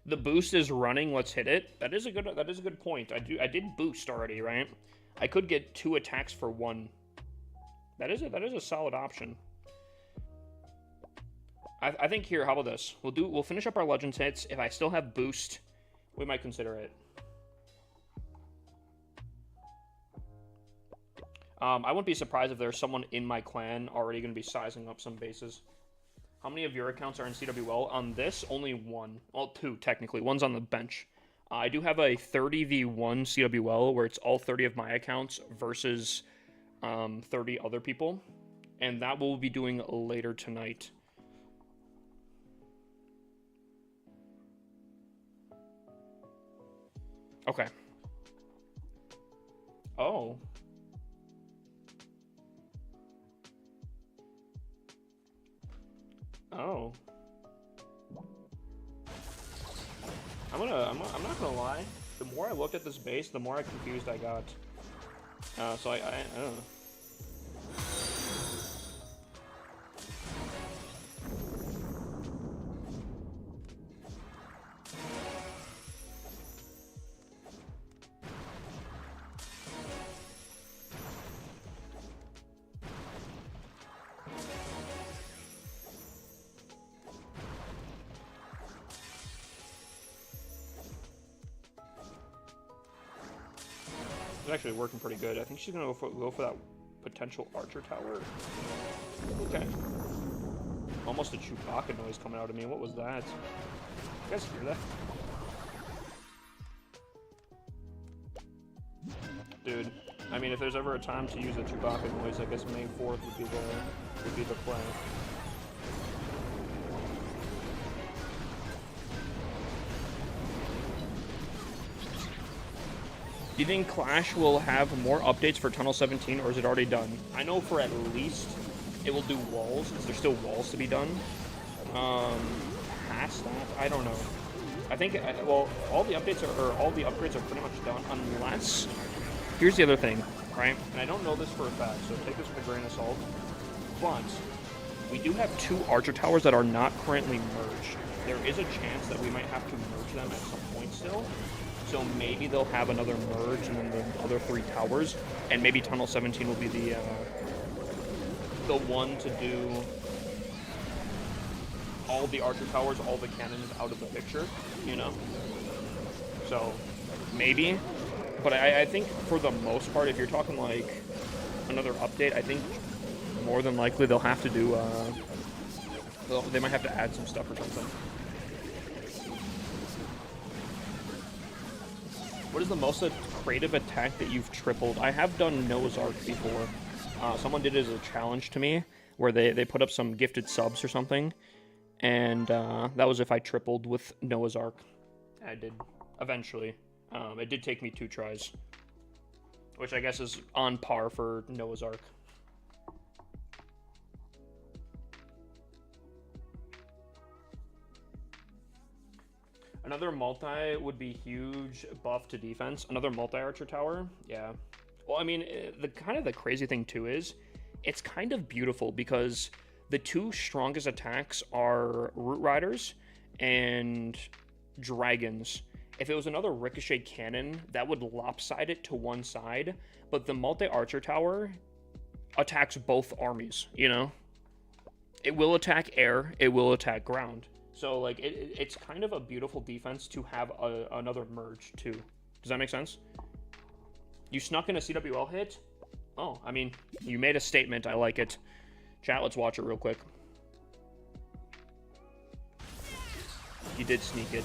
The boost is running. Let's hit it. That is a good point. I did boost already, right? I could get 2 attacks for 1. That is a solid option. I think here, how about this? We'll finish up our Legends hits. If I still have boost, we might consider it. I wouldn't be surprised if there's someone in my clan already going to be sizing up some bases. How many of your accounts are in CWL? On this, only 1. Well, 2, technically. 1's on the bench. I do have a 30v1 CWL where it's all 30 of my accounts versus 30 other people. And that we'll be doing later tonight. Okay. Oh. Oh. I'm not gonna lie. The more I looked at this base, the more confused I got. So I don't know. actually working pretty good. I think she's gonna go for that potential archer tower. Okay. Almost a Chewbacca noise coming out of me. What was that? You guys hear that? Dude, I mean, if there's ever a time to use a Chewbacca noise, I guess May 4th would be the play. Do you think Clash will have more updates for Tunnel 17, or is it already done? I know for at least it will do walls, because there's still walls to be done. Past that, I don't know. I think, well, all the updates all the upgrades are pretty much done, unless... Here's the other thing, right? And I don't know this for a fact, so take this with a grain of salt. But we do have 2 archer towers that are not currently merged. There is a chance that we might have to merge them at some point still. So maybe they'll have another merge and then the other 3 towers, and maybe Tunnel 17 will be the one to do all the archer towers, all the cannons out of the picture, you know? So, maybe. But I think for the most part, if you're talking like another update, I think more than likely they'll have to do, they might have to add some stuff or something. What is the most creative attack that you've tripled? I have done Noah's Ark before. Someone did it as a challenge to me, where they put up some gifted subs or something, and that was if I tripled with Noah's Ark. I did, eventually. It did take me 2 tries, which I guess is on par for Noah's Ark. Another multi would be huge buff to defense. Another multi-archer tower, yeah. Well, I mean, the crazy thing too is, it's kind of beautiful because the 2 strongest attacks are Root Riders and Dragons. If it was another Ricochet cannon, that would lopside it to one side, but the multi-archer tower attacks both armies, you know? It will attack air, it will attack ground. So, like, it's kind of a beautiful defense to have another merge, too. Does that make sense? You snuck in a CWL hit? Oh, I mean, you made a statement. I like it. Chat, let's watch it real quick. You did sneak it.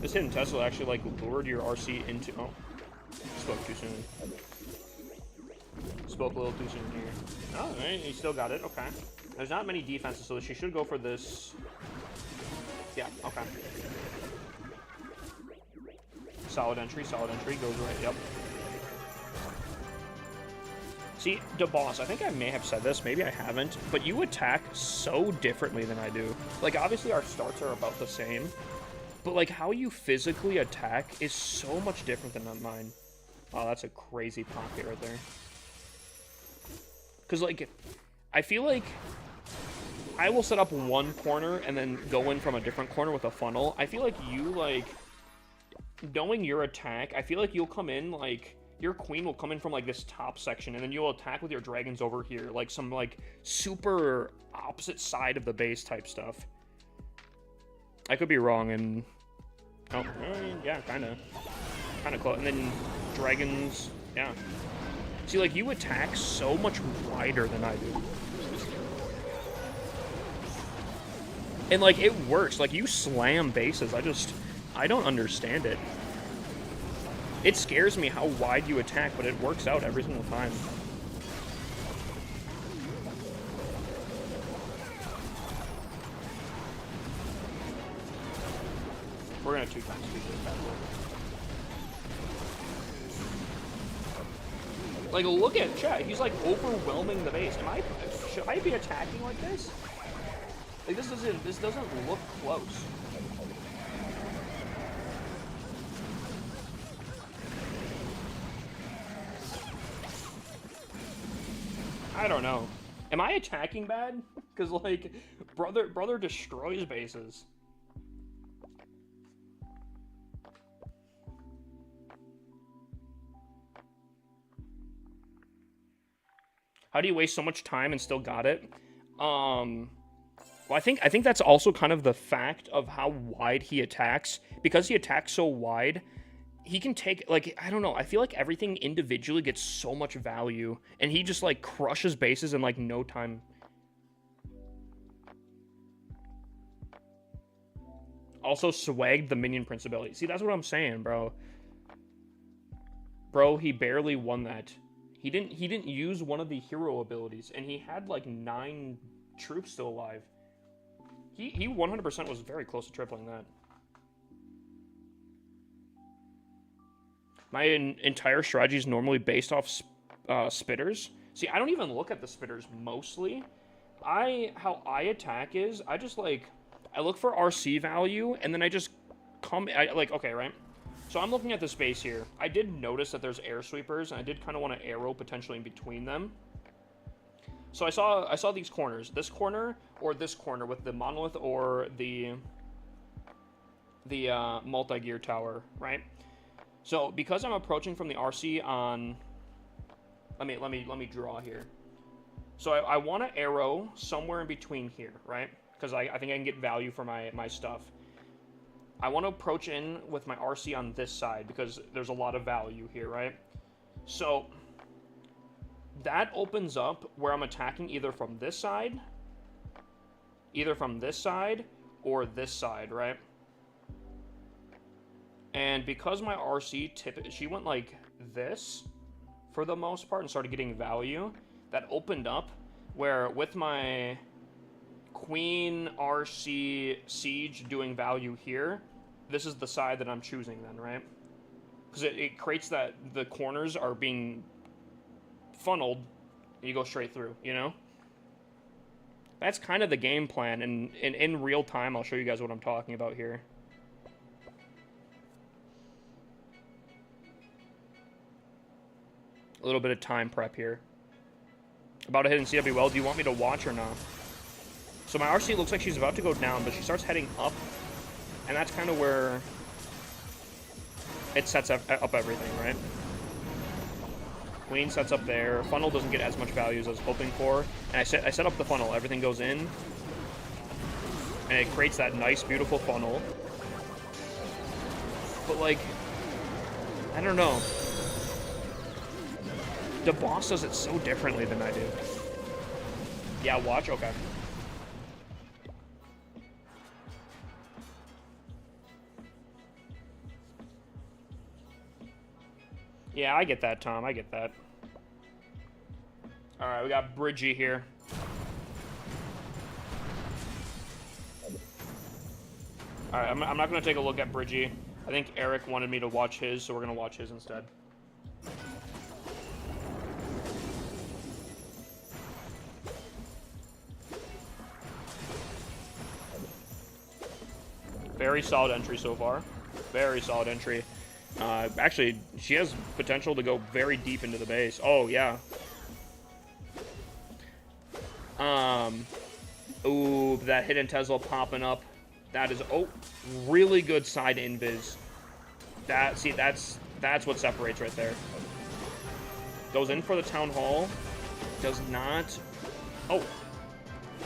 This hidden Tesla actually, like, lured your RC into... Oh, spoke too soon. Spoke a little too soon here. Oh, right, you still got it. Okay. There's not many defenses, so she should go for this. Yeah, okay. Solid entry, goes right, yep. See, DeBoss, I think I may have said this, maybe I haven't, but you attack so differently than I do. Like, obviously our starts are about the same, but, like, how you physically attack is so much different than mine. Oh, that's a crazy pocket right there. Because, like, I feel like I will set up one corner and then go in from a different corner with a funnel. I feel like you, like, knowing your attack, I feel like you'll come in, like, your queen will come in from, like, this top section, and then you'll attack with your dragons over here. Like, some, like, super opposite side of the base type stuff. I could be wrong, and... Oh, yeah, kind of close. And then dragons, yeah. See, like, you attack so much wider than I do. And, like, it works. Like, you slam bases. I don't understand it. It scares me how wide you attack, but it works out every single time. We're gonna 2 times speed this bad boy. Like, look at chat. He's, like, overwhelming the base. Should I be attacking like this? Like, this doesn't look close. I don't know. Am I attacking bad? Because, like, brother destroys bases. How do you waste so much time and still got it? Well, I think that's also kind of the fact of how wide he attacks. Because he attacks so wide, he can take, like, I don't know, I feel like everything individually gets so much value, and he just, like, crushes bases in, like, no time. Also swagged the minion prince ability. See, that's what I'm saying, bro. Bro, he barely won that. He didn't use one of the hero abilities, and he had, like, 9 troops still alive. He 100% was very close to tripling that. My entire strategy is normally based off spitters. See, I don't even look at the spitters mostly. How I attack is, I just, like, I look for RC value, and then I just okay, right? So I'm looking at the space here. I did notice that there's air sweepers, and I did kind of want to arrow potentially in between them. So I saw these corners. This corner or this corner with the monolith or the multi-gear tower, right? So because I'm approaching from the RC on, let me draw here. So I want to arrow somewhere in between here, right? Because I think I can get value for my stuff. I want to approach in with my RC on this side because there's a lot of value here, right? So that opens up where I'm attacking either from this side, or this side, right? And because my RC she went like this for the most part and started getting value, that opened up where with my Queen RC Siege doing value here, this is the side that I'm choosing then, right? Because it creates that the corners are being funneled and you go straight through, you know? That's kind of the game plan, and in real time I'll show you guys what I'm talking about here. A little bit of time prep here. About to hit in CWL. Do you want me to watch or not? So my RC looks like she's about to go down, but she starts heading up, and that's kind of where it sets up everything, right? Queen sets up there. Funnel doesn't get as much value as I was hoping for, and I set up the funnel. Everything goes in, and it creates that nice, beautiful funnel. But, like, I don't know. The boss does it so differently than I do. Yeah, watch? Okay. Yeah, I get that, Tom. I get that. Alright, we got Bridgie here. Alright, I'm not going to take a look at Bridgie. I think Eric wanted me to watch his, so we're going to watch his instead. Very solid entry so far. Very solid entry. Actually, she has potential to go very deep into the base. Oh, yeah. Ooh, that hidden Tesla popping up. That is, oh, really good side invis. See, that's what separates right there. Goes in for the Town Hall. Does not, oh,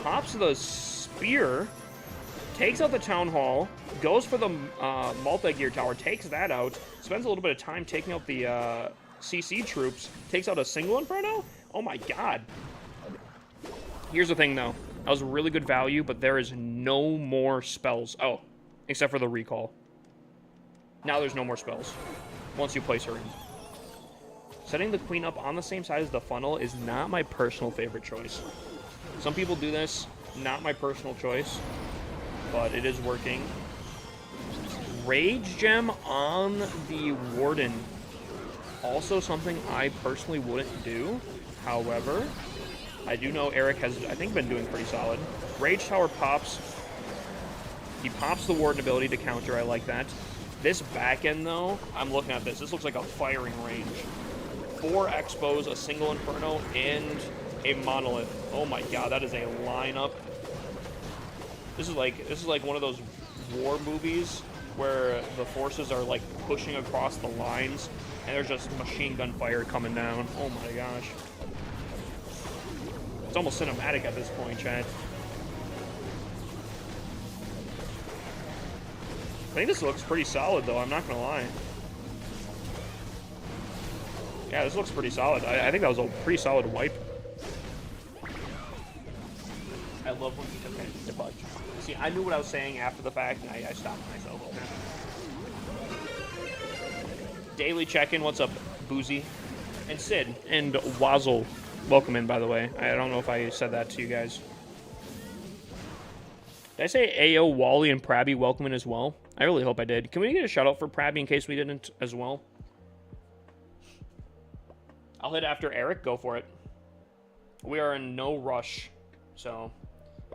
pops the spear. Takes out the Town Hall, goes for the multi-gear tower, takes that out, spends a little bit of time taking out the CC troops, takes out a single Inferno? Oh my god. Here's the thing, though. That was really good value, but there is no more spells. Oh, except for the recall. Now there's no more spells once you place her in. Setting the Queen up on the same side as the funnel is not my personal favorite choice. Some people do this, not my personal choice. But it is working. Rage Gem on the Warden. Also something I personally wouldn't do. However, I do know Eric has, I think, been doing pretty solid. Rage Tower pops. He pops the Warden ability to counter. I like that. This back end, though, I'm looking at this. This looks like a firing range. 4 Expos, a single Inferno, and a Monolith. Oh my god, that is a lineup. This is like one of those war movies where the forces are like pushing across the lines and there's just machine gun fire coming down. Oh my gosh. It's almost cinematic at this point, Chad. I think this looks pretty solid, though. I'm not going to lie. Yeah, this looks pretty solid. I think that was a pretty solid wipe. I love when you okay, debug. See, I knew what I was saying after the fact, and I stopped myself. Okay. Daily check-in. What's up, Boozy? And Sid. And Wazzle. Welcome in, by the way. I don't know if I said that to you guys. Did I say AO, Wally, and Prabby welcome in as well? I really hope I did. Can we get a shout-out for Prabby in case we didn't as well? I'll hit after Eric. Go for it. We are in no rush, so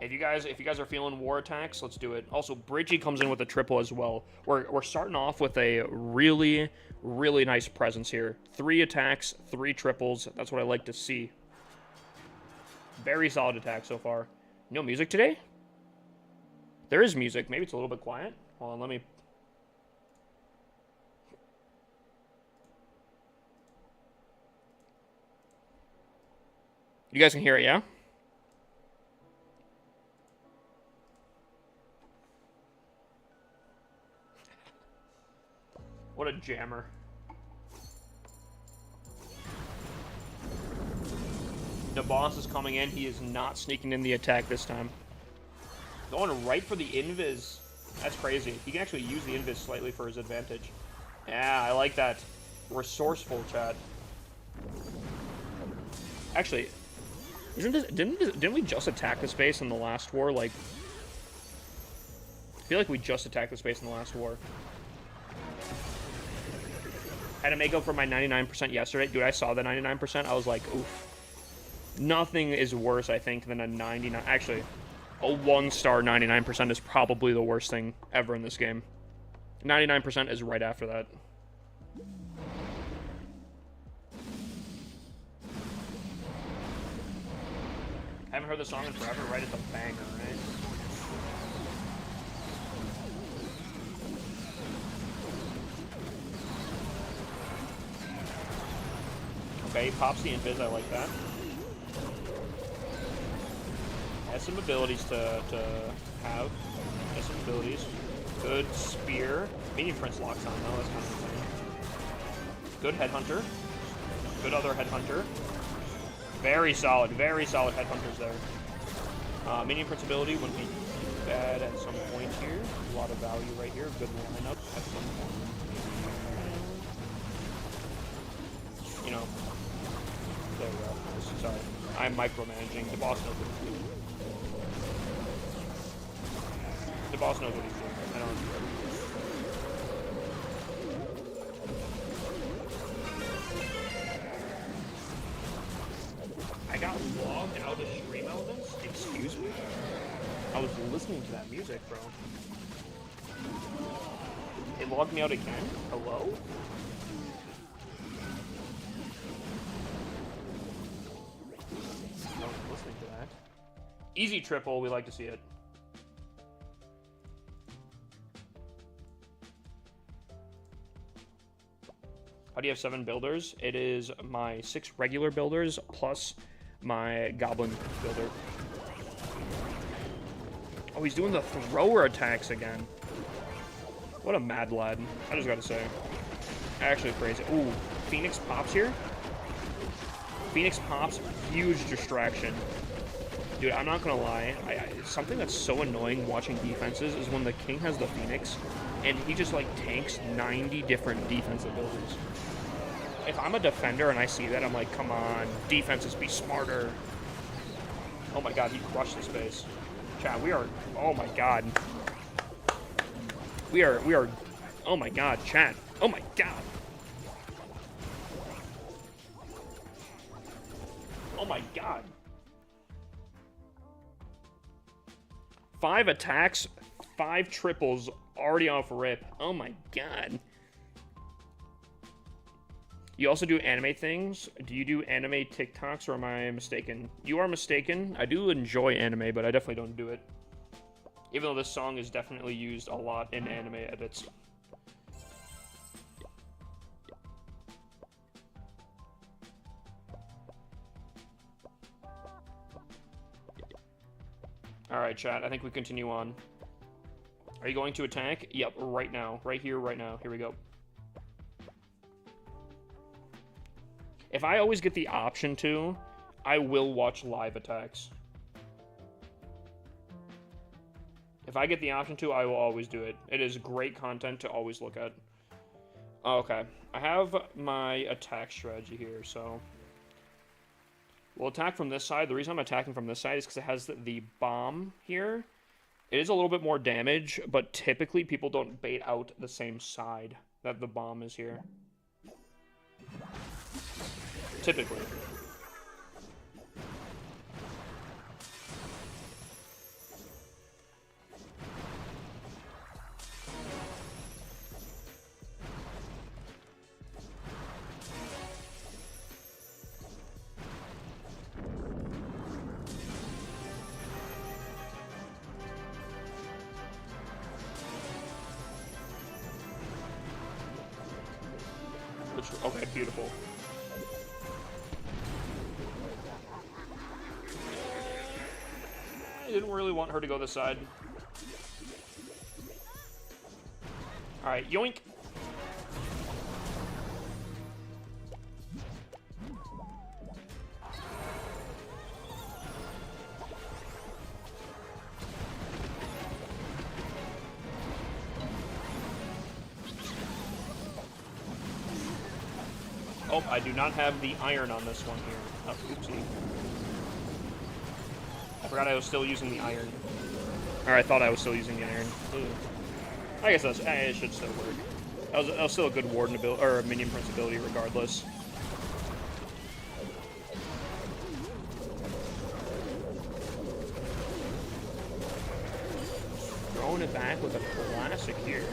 if you guys are feeling war attacks, let's do it. Also, Bridgie comes in with a triple as well. We're starting off with a really nice presence here. 3 attacks, 3 triples. That's what I like to see. Very solid attack so far. No music today? There is music. Maybe it's a little bit quiet. Hold on, let me. You guys can hear it, yeah? What a jammer. The boss is coming in. He is not sneaking in the attack this time. Going right for the invis. That's crazy. He can actually use the invis slightly for his advantage. Yeah, I like that. Resourceful, chat. Actually, didn't we just attack the space in the last war? Like, I feel like we just attacked the space in the last war. Had to make up for my 99% yesterday. Dude, I saw the 99%. I was like, oof. Nothing is worse, I think, than a 99. Actually, a 1-star 99% is probably the worst thing ever in this game. 99% is right after that. Haven't heard the song in forever. Right at the banger, right? Okay, pops the invis. I like that. Has some abilities to have. Has some abilities. Good spear. Minion Prince locks on though. That's kind of insane. Good headhunter. Good other headhunter. Very solid headhunters there. Minion Prince ability wouldn't be bad at some point here. A lot of value right here. Good lineup at some point. You know. There we go. Sorry. I'm micromanaging. The boss knows what he's doing. The boss knows what he's doing. I don't know. I got logged out of Stream Elements? Excuse me? I was listening to that music, bro. It logged me out again? Hello? I was listening to that. Easy triple, we like to see it. How do you have 7 builders? It is my 6 regular builders plus my goblin builder. Oh, he's doing the thrower attacks again. What a mad lad. I just gotta say. Actually crazy. Ooh, Phoenix pops here. Phoenix pops, huge distraction. Dude, I'm not gonna lie. Something that's so annoying watching defenses is when the king has the Phoenix and he just like tanks 90 different defense abilities. If I'm a defender and I see that, I'm like, come on, defenses, be smarter. Oh my god, he crushed the space. Chat, we are, oh my god. We are, oh my god, chat. Oh my god. Oh my god. 5 attacks, 5 triples, already off rip. Oh my god. You also do anime things? Do you do anime TikToks, or am I mistaken? You are mistaken. I do enjoy anime, but I definitely don't do it. Even though this song is definitely used a lot in anime edits. Alright, chat. I think we continue on. Are you going to attack? Yep, right now. Right here, right now. Here we go. If I always get the option to, I will watch live attacks. If I get the option to, I will always do it. It is great content to always look at. Okay, I have my attack strategy here, so... We'll attack from this side. The reason I'm attacking from this side is because it has the bomb here. It is a little bit more damage, but typically people don't bait out the same side that the bomb is here. Typically. Okay, beautiful. I didn't really want her to go this side. Alright, yoink! Oh, I do not have the iron on this one here. Oh, oopsie. I forgot I was still using the iron. Or I thought I was still using the iron. Ooh. I guess that's, it should still work. That was still a good warden ability, or a minion prince ability regardless. Throwing it back with a classic here.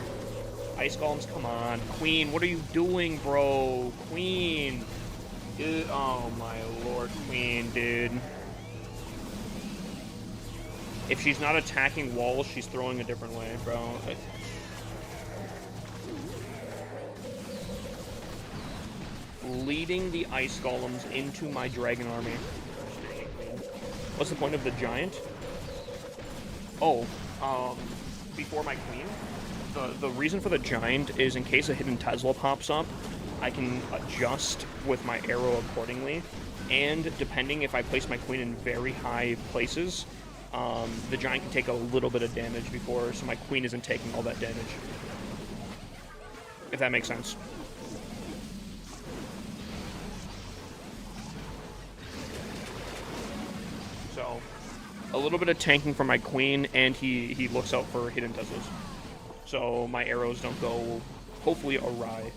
Ice Golems, come on. Queen, what are you doing, bro? Queen. Dude, oh my lord, Queen, dude. If she's not attacking walls, she's throwing a different way, bro. Leading the Ice Golems into my Dragon Army. What's the point of the Giant? Oh, before my Queen? The reason for the Giant is in case a hidden Tesla pops up, I can adjust with my arrow accordingly, and depending if I place my Queen in very high places, the Giant can take a little bit of damage before, so my Queen isn't taking all that damage. If that makes sense. So, a little bit of tanking for my Queen, and he looks out for hidden Teslas. So my arrows don't go, hopefully, awry.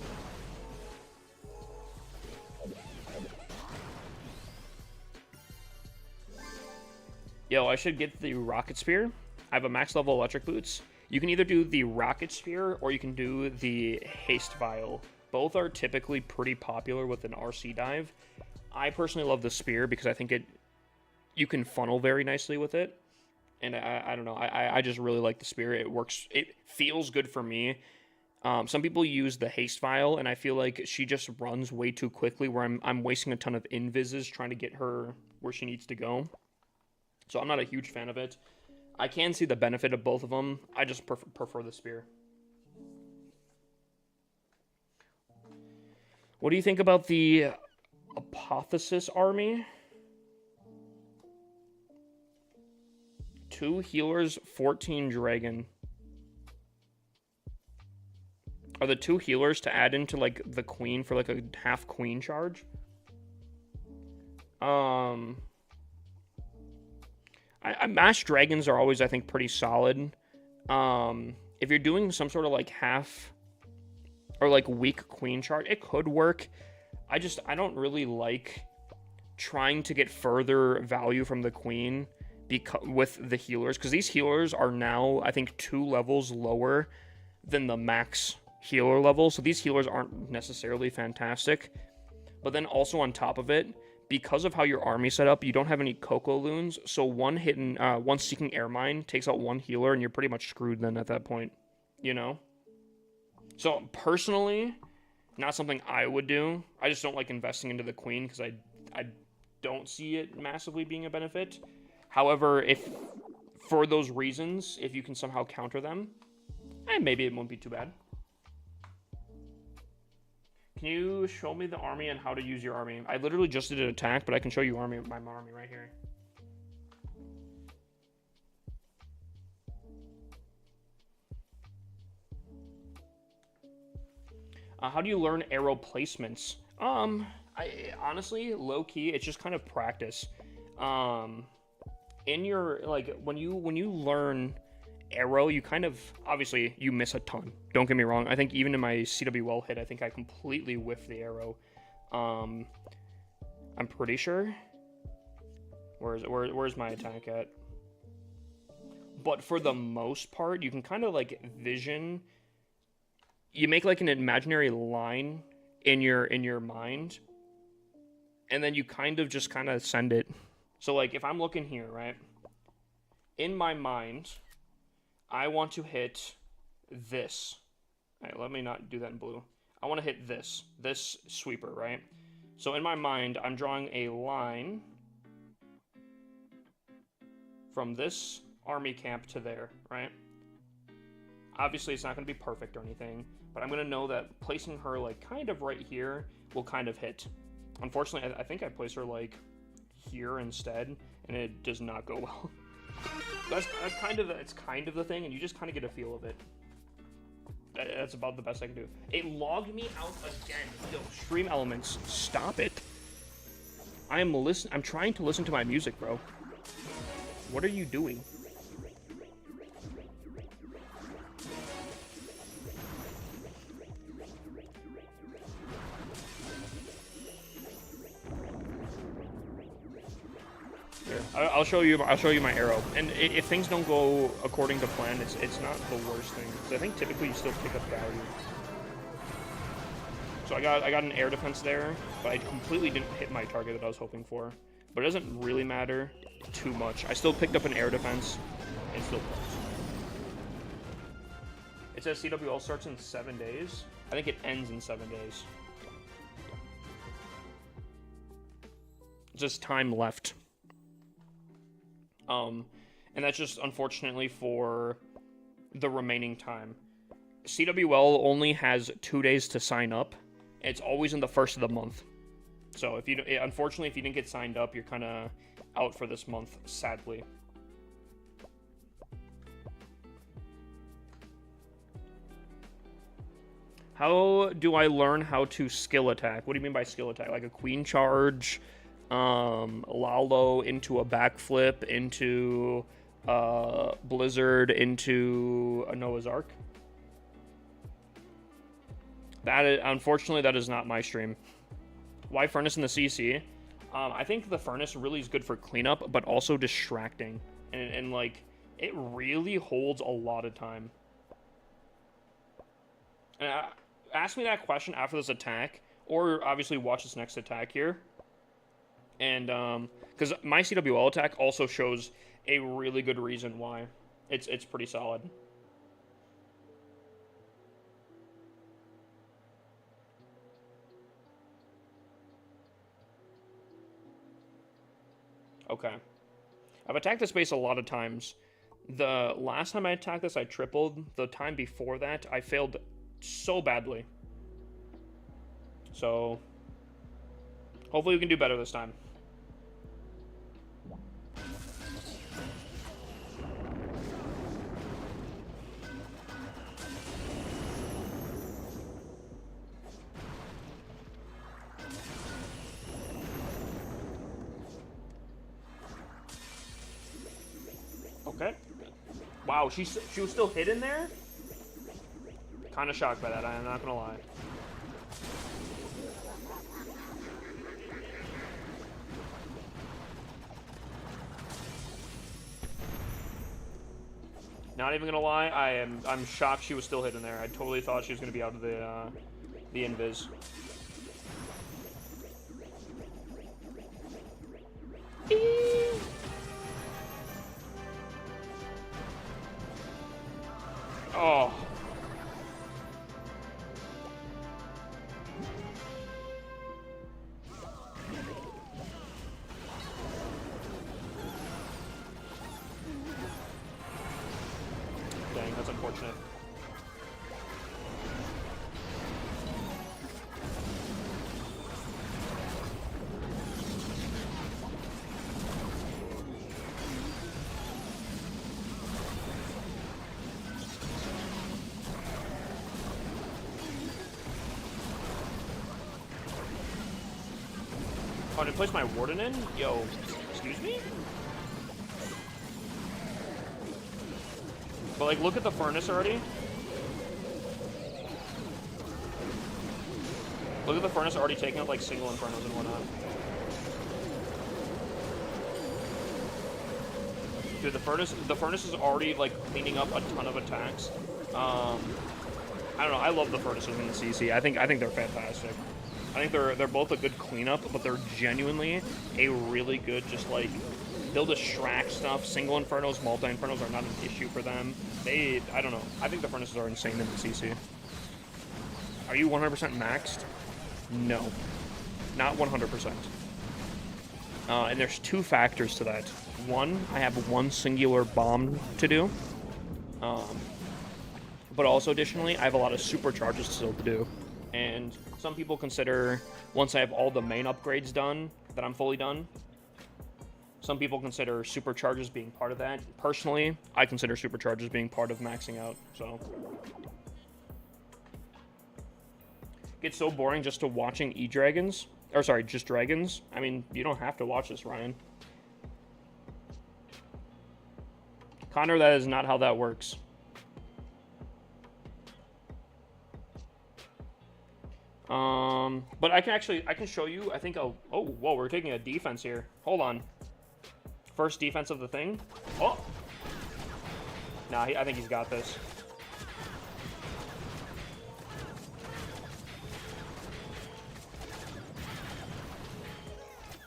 Yo, I should get the Rocket Spear. I have a max level electric boots. You can either do the Rocket Spear or you can do the Haste Vial. Both are typically pretty popular with an RC dive. I personally love the Spear because I think you can funnel very nicely with it. And I don't know, I just really like the Spear. It works, it feels good for me. Some people use the Haste Vial, and I feel like she just runs way too quickly, where I'm wasting a ton of invises trying to get her where she needs to go. So I'm not a huge fan of it. I can see the benefit of both of them. I just prefer the Spear. What do you think about the Apotheosis army? 2 healers, 14 dragon. Are the 2 healers to add into, like, the queen for, like, a half queen charge? Mash dragons are always, I think, pretty solid. If you're doing some sort of, like, half or, like, weak queen charge, it could work. I don't really like trying to get further value from the queen with the healers, because these healers are now, I think, 2 levels lower than the max healer level, so these healers aren't necessarily fantastic. But then also on top of it, because of how your army's set up, you don't have any Coco Loons, so one Seeking Air Mine takes out 1 healer, and you're pretty much screwed then at that point, you know? So, personally, not something I would do. I just don't like investing into the queen, because I don't see it massively being a benefit. However, if for those reasons, if you can somehow counter them, maybe it won't be too bad. Can you show me the army and how to use your army? I literally just did an attack, but I can show you my army right here. How do you learn arrow placements? I honestly, low key, it's just kind of practice. In your when you learn arrow, you kind of obviously you miss a ton. Don't get me wrong. I think even in my CWL hit, I think I completely whiffed the arrow. I'm pretty sure. Where's my attack at? But for the most part, you can kind of like vision. You make like an imaginary line in your mind, and then you kind of send it. So like if I'm looking here, right? In my mind, I want to hit this. All right, let me not do that in blue. I want to hit this sweeper, right? So in my mind, I'm drawing a line from this army camp to there, right? Obviously, it's not going to be perfect or anything, but I'm going to know that placing her, like, kind of right here will kind of hit. Unfortunately, I think I placed her, like, here instead, and it does not go well. That's kind of the thing, and you just kind of get a feel of it. That's about the best I can do. It logged me out again. Yo, Stream Elements, stop it. I'm trying to listen to my music, bro. What are you doing? Here, I'll show you my arrow. And if things don't go according to plan, it's not the worst thing. So I think typically you still pick up value. So I got an air defense there, but I completely didn't hit my target that I was hoping for. But it doesn't really matter too much. I still picked up an air defense and still close. It says CWL starts in 7 days. I think it ends in 7 days. Just time left. And that's just unfortunately for the remaining time. CWL only has 2 days to sign up. It's always in the first of the month. So unfortunately, if you didn't get signed up, you're kind of out for this month, sadly. How do I learn how to skill attack? What do you mean by skill attack? Like a queen charge, Lalo into a backflip, into Blizzard, into a Noah's Ark? Unfortunately, that is not my stream. Why Furnace in the CC? I think the Furnace really is good for cleanup, but also distracting. And like, it really holds a lot of time. And ask me that question after this attack, or obviously watch this next attack here. And, because my CWL attack also shows a really good reason why. It's pretty solid. Okay. I've attacked this base a lot of times. The last time I attacked this, I tripled. The time before that, I failed so badly. So, hopefully we can do better this time. Okay. Wow, she was still hidden there? Kind of shocked by that, I'm not gonna lie. Not even gonna lie, I'm shocked she was still hidden there. I totally thought she was gonna be out of the invis. Oh. Dang, that's unfortunate. Oh, did I place my Warden in? Yo, excuse me? But, like, look at the furnace already. Look at the furnace already taking out, like, single Infernos and whatnot. Dude, the furnace is already, like, cleaning up a ton of attacks. I don't know, I love the furnaces in the CC. I think they're fantastic. I think they're both a good cleanup, but they're genuinely a really good, just, like, they'll distract stuff. Single Infernos, multi-Infernos are not an issue for them. I don't know. I think the furnaces are insane in the CC. Are you 100% maxed? No. Not 100%. And there's two factors to that. One, I have one singular bomb to do. But also, additionally, I have a lot of supercharges still to do. And some people consider, once I have all the main upgrades done, that I'm fully done. Some people consider supercharges being part of that. Personally, I consider supercharges being part of maxing out, so. Gets so boring just to watching E-Dragons. Or sorry, just Dragons. I mean, you don't have to watch this, Ryan. Connor, that is not how that works. But I can show you, I think, oh, whoa, we're taking a defense here. Hold on. First defense of the thing. Oh! Nah, I think he's got this.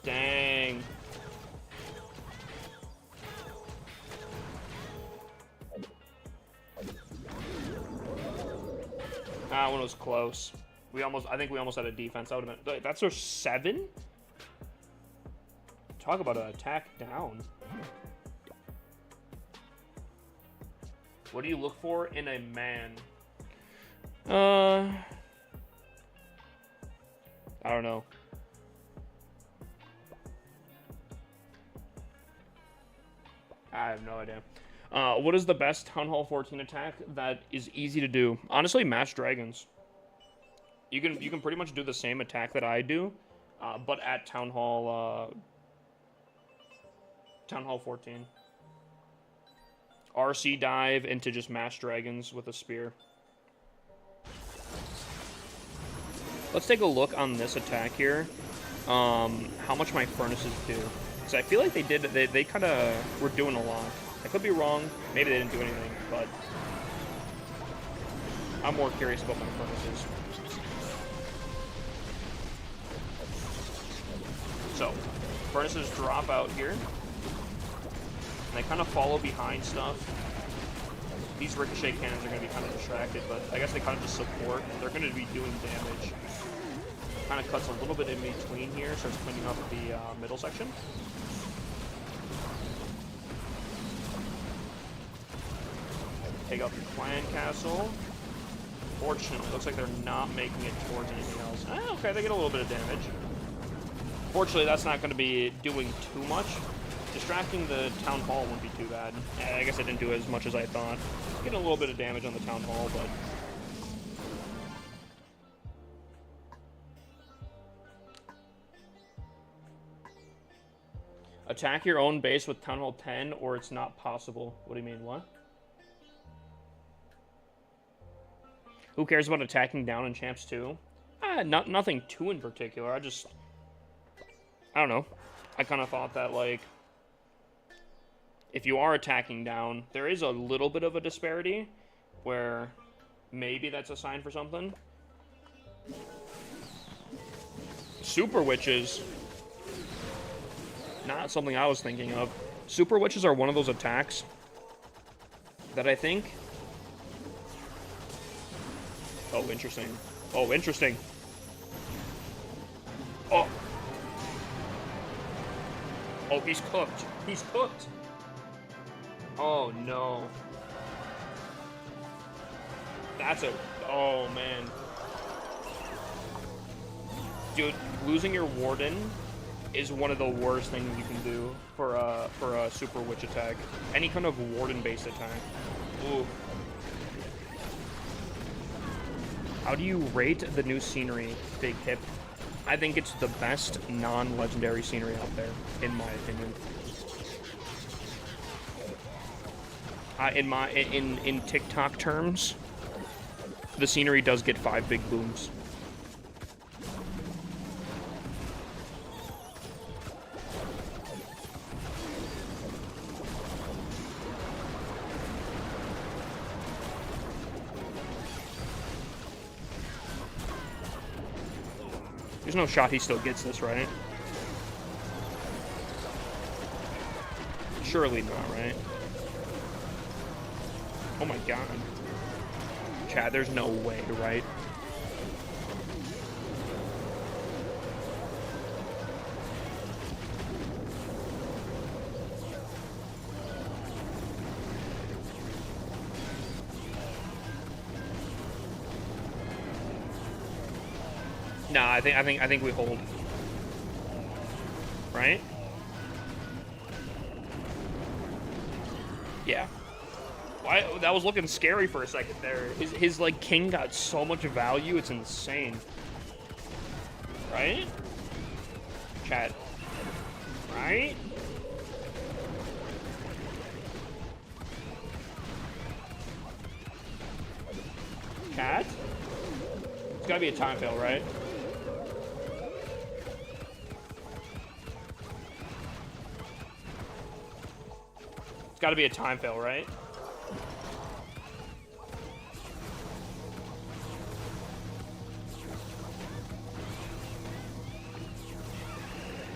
Dang. That one was close. I think we almost had a defense. That would have been, that's our 7? Talk about an attack down. What do you look for in a man? I don't know. I have no idea. What is the best Town Hall 14 attack that is easy to do? Honestly, Mass Dragons. You can pretty much do the same attack that I do, but at Town Hall 14. RC dive into just Mass Dragons with a spear. Let's take a look on this attack here. How much my furnaces do. Because I feel like they kind of were doing a lot. I could be wrong. Maybe they didn't do anything, but I'm more curious about my furnaces. So, furnaces drop out here. And they kind of follow behind stuff. These ricochet cannons are going to be kind of distracted, but I guess they kind of just support. They're going to be doing damage. Kind of cuts a little bit in between here, starts cleaning up the middle section. Take out the clan castle. Fortunately, looks like they're not making it towards anything else. Okay, they get a little bit of damage. Fortunately, that's not going to be doing too much. Distracting the town hall wouldn't be too bad. I guess I didn't do as much as I thought. Getting a little bit of damage on the town hall, but attack your own base with Town Hall 10 or it's not possible. What do you mean, what? Who cares about attacking down in Champs 2? Nothing too in particular. I don't know. I kind of thought that, like, if you are attacking down, there is a little bit of a disparity where maybe that's a sign for something. Super Witches. Not something I was thinking of. Super Witches are one of those attacks that I think... Oh, interesting. Oh, interesting. Oh. Oh, he's cooked. He's cooked. Oh, no. That's a... Oh, man. Dude, losing your Warden is one of the worst things you can do for a Super Witch attack. Any kind of Warden-based attack. Ooh. How do you rate the new scenery, Big Hip? I think it's the best non-legendary scenery out there, in my opinion. In TikTok terms, the scenery does get 5 big booms. There's no shot he still gets this, right? Surely not, right? Oh my god. Chad, there's no way, right? Nah, I think we hold. Right? Yeah. Why, that was looking scary for a second there. His like king got so much value, it's insane. Right? Chat. Right? Cat? It's gotta be a time fail, right? It's gotta be a time fail, right?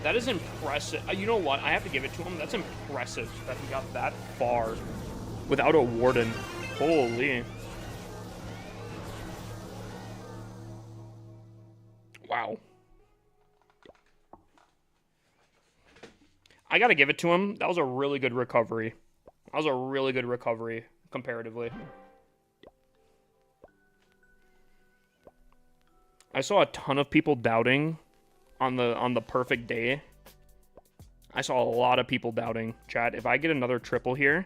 That is impressive. You know what? I have to give it to him. That's impressive that he got that far without a warden. Holy. Wow. I gotta give it to him. That was a really good recovery. That was a really good recovery, comparatively. I saw a ton of people doubting on the perfect day. I saw a lot of people doubting. Chat, if I get another triple here,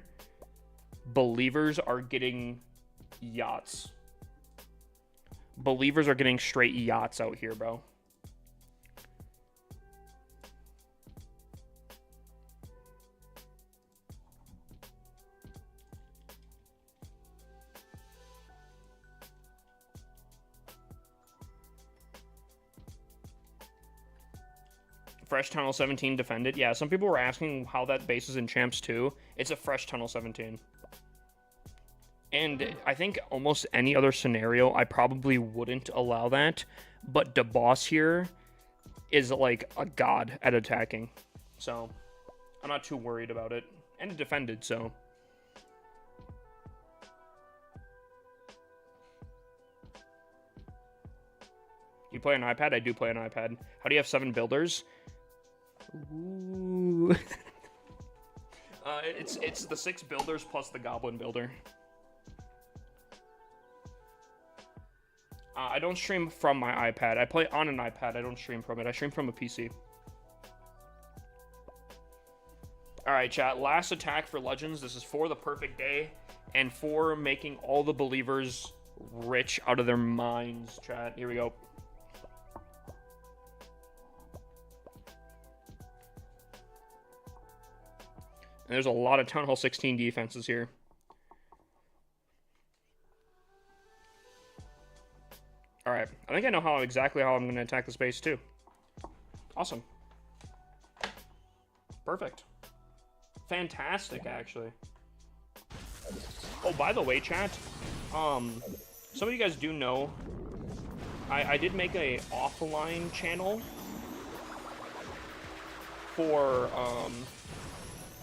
believers are getting yachts. Believers are getting straight yachts out here, bro. Fresh Tunnel 17 defended. Yeah, some people were asking how that base is in Champs 2. It's a Fresh Tunnel 17. And I think almost any other scenario, I probably wouldn't allow that. But DeBoss here is like a god at attacking. So, I'm not too worried about it. And it defended, so. You play an iPad? I do play an iPad. How do you have 7 builders? Ooh. It's the 6 builders plus the goblin builder. I don't stream from my iPad. I play on an iPad. I don't stream from it. I stream from a PC. Alright, chat. Last attack for Legends. This is for the perfect day. And for making all the believers rich out of their minds, chat. Here we go. And there's a lot of Town Hall 16 defenses here. Alright, I think I know exactly how I'm going to attack the space too. Awesome. Perfect. Fantastic, actually. Oh, by the way, chat, some of you guys do know, I did make a offline channel for,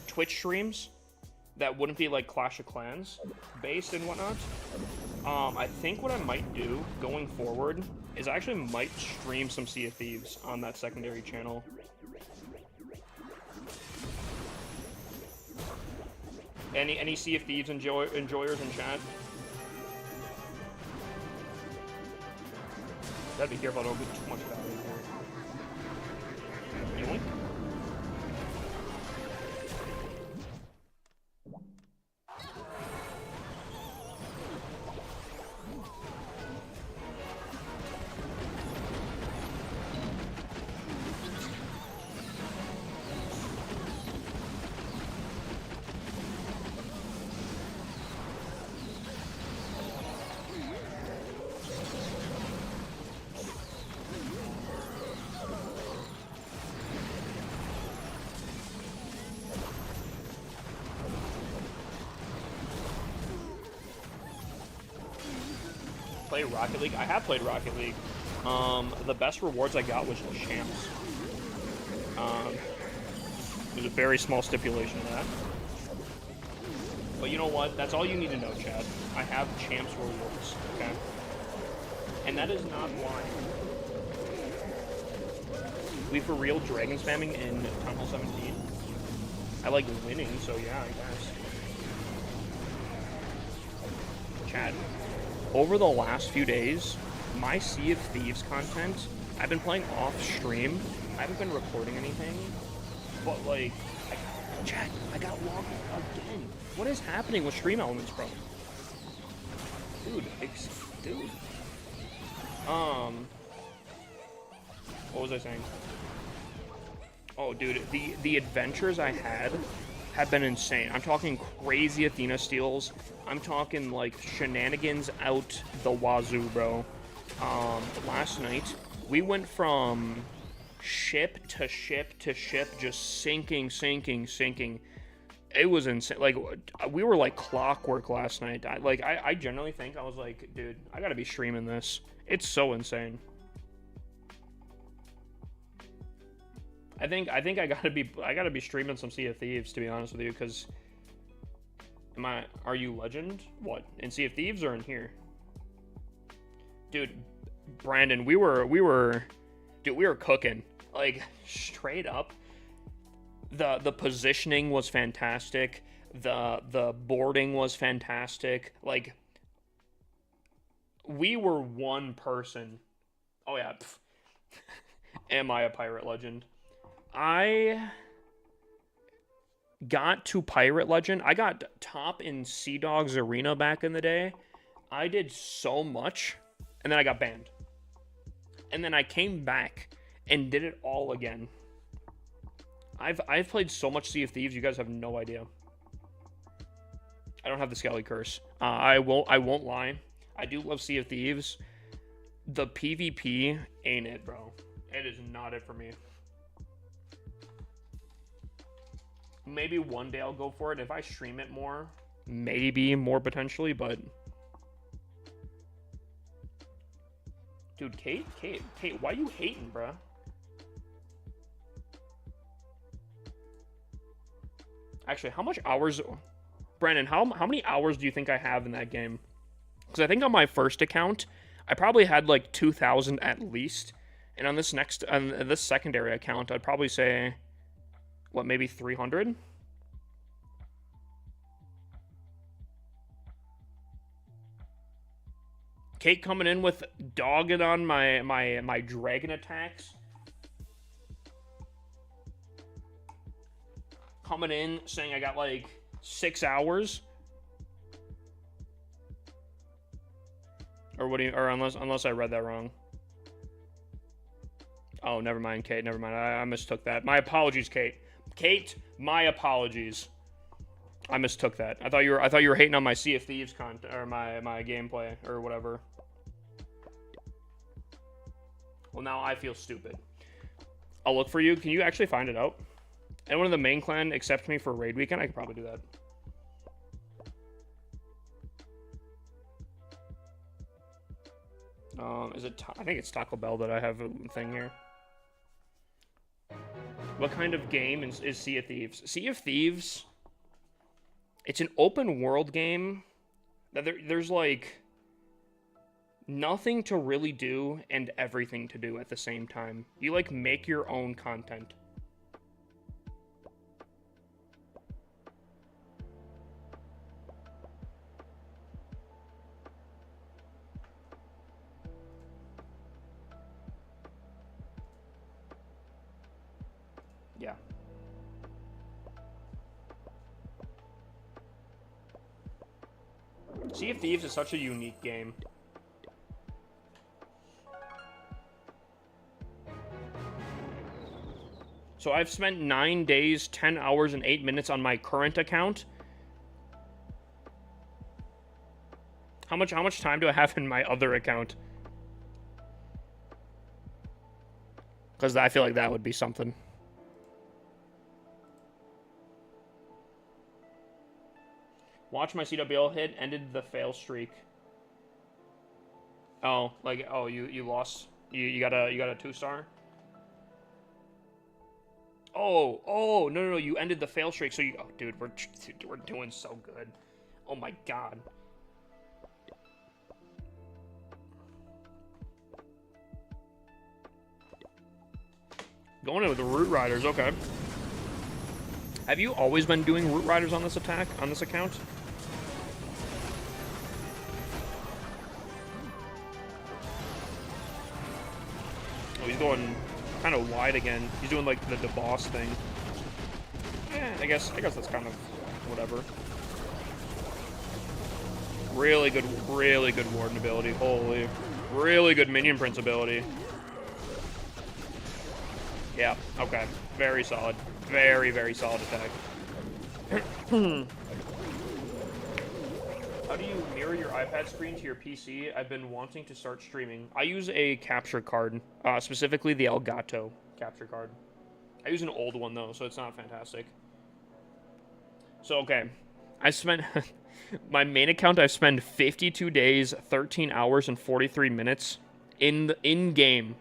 Twitch streams that wouldn't be like Clash of Clans based and whatnot. I think what I might do going forward is I actually might stream some Sea of Thieves on that secondary channel. Any Sea of Thieves enjoyers in chat? Gotta be careful I don't get too much value here. Yoink. play Rocket League? I have played Rocket League. The best rewards I got was champs. There's a very small stipulation to that. But you know what? That's all you need to know, Chad. I have champs rewards, okay? And that is not lying. We for real dragon spamming in Town Hall 17? I like winning, so yeah, I guess. Chad, over the last few days, my Sea of Thieves content, I've been playing off stream. I haven't been recording anything, but like, Chad, I got logged again. What is happening with stream elements, bro? Dude, dude. What was I saying? Oh, dude, the adventures I had have been insane. I'm talking crazy Athena steals. I'm talking like shenanigans out the wazoo, bro. Last night we went from ship to ship to ship, just sinking. It was insane. Like, we were like clockwork last night. I generally think, I was like, dude, I gotta be streaming this. It's so insane. I think I gotta be streaming some Sea of Thieves, to be honest with you, because are you legend? What, in Sea of Thieves or in here? Dude, Brandon, we were cooking. Like, straight up. The positioning was fantastic. The boarding was fantastic. Like, we were one person. Oh yeah. Am I a pirate legend? I got to pirate legend. I got top in Sea Dogs Arena back in the day. I did so much, and then I got banned. And then I came back and did it all again. I've played so much Sea of Thieves, you guys have no idea. I don't have the Skelly curse. I won't lie. I do love Sea of Thieves. The PvP ain't it, bro. It is not it for me. Maybe one day I'll go for it. If I stream it more, maybe more potentially, but... Dude, Kate, why you hating, bruh? Actually, how much hours... Brandon, how many hours do you think I have in that game? Because I think on my first account, I probably had like 2,000 at least. And on this secondary account, I'd probably say... What, maybe 300? Kate coming in with dogging on my dragon attacks. Coming in saying I got like 6 hours. Or what do you, or unless I read that wrong. Oh, never mind, Kate, never mind. I mistook that. My apologies, Kate. Kate, my apologies. I mistook that. I thought you were hating on my Sea of Thieves content or my gameplay or whatever. Well, now I feel stupid. I'll look for you. Can you actually find it out? Anyone in the main clan accept me for raid weekend? I could probably do that. Is it? I think it's Taco Bell that I have a thing here. What kind of game is Sea of Thieves? Sea of Thieves, it's an open world game that there's like nothing to really do and everything to do at the same time. You like make your own content. Yeah. Sea of Thieves is such a unique game. So I've spent 9 days, 10 hours, and 8 minutes on my current account. How much time do I have in my other account? Because I feel like that would be something. Watch my CWL hit, ended the fail streak. Oh, like, oh, you lost. You got a 2-star. Oh, no, you ended the fail streak. So you, oh, dude, we're doing so good. Oh my god. Going in with the Root Riders, okay. Have you always been doing Root Riders on this account? Oh, he's going kind of wide again. He's doing like the boss thing. I guess that's kind of whatever. Really good Warden ability. Holy. Really good Minion Prince ability. Yeah, okay. Very solid. Very, very solid attack. How do you mirror your iPad screen to your PC? I've been wanting to start streaming. I use a capture card, specifically the Elgato capture card. I use an old one, though, so it's not fantastic. So, okay. I spent... my main account, I've spent 52 days, 13 hours, and 43 minutes in-game.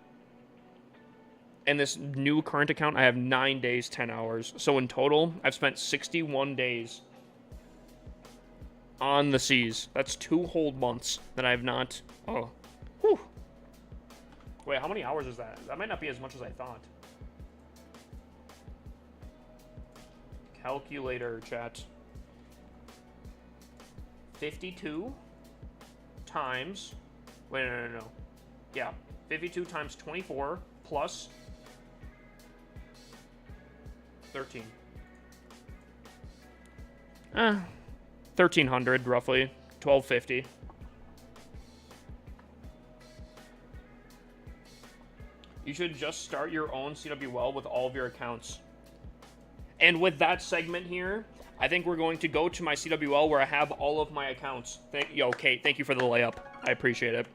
And this new current account, I have 9 days, 10 hours. So in total, I've spent 61 days on the seas. That's 2 whole months that I have not... Oh. Whew. Wait, how many hours is that? That might not be as much as I thought. Calculator, chat. 52 times... Wait, no. Yeah. 52 times 24 plus... 13. 1,300, roughly. 1,250. You should just start your own CWL with all of your accounts. And with that segment here, I think we're going to go to my CWL where I have all of my accounts. Yo, Kate, thank you for the layup. I appreciate it.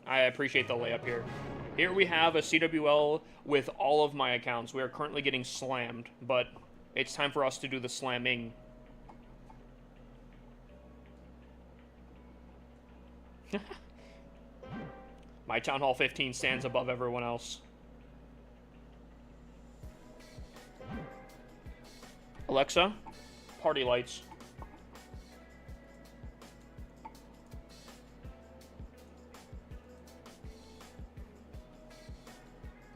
I appreciate the layup here. Here we have a CWL with all of my accounts. We are currently getting slammed, but it's time for us to do the slamming. My Town Hall 15 stands above everyone else. Alexa, party lights.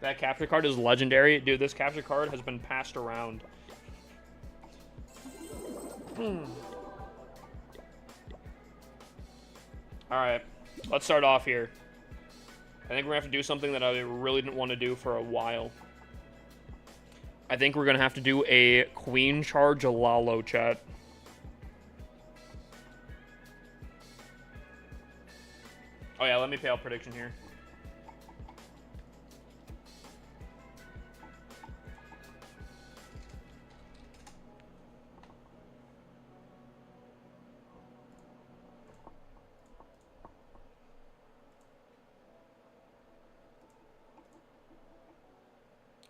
That capture card is legendary. Dude, this capture card has been passed around. Alright, let's start off here. I think we're going to have to do something that I really didn't want to do for a while. I think we're going to have to do a Queen Charge Lalo, chat. Oh yeah, let me pay out prediction here.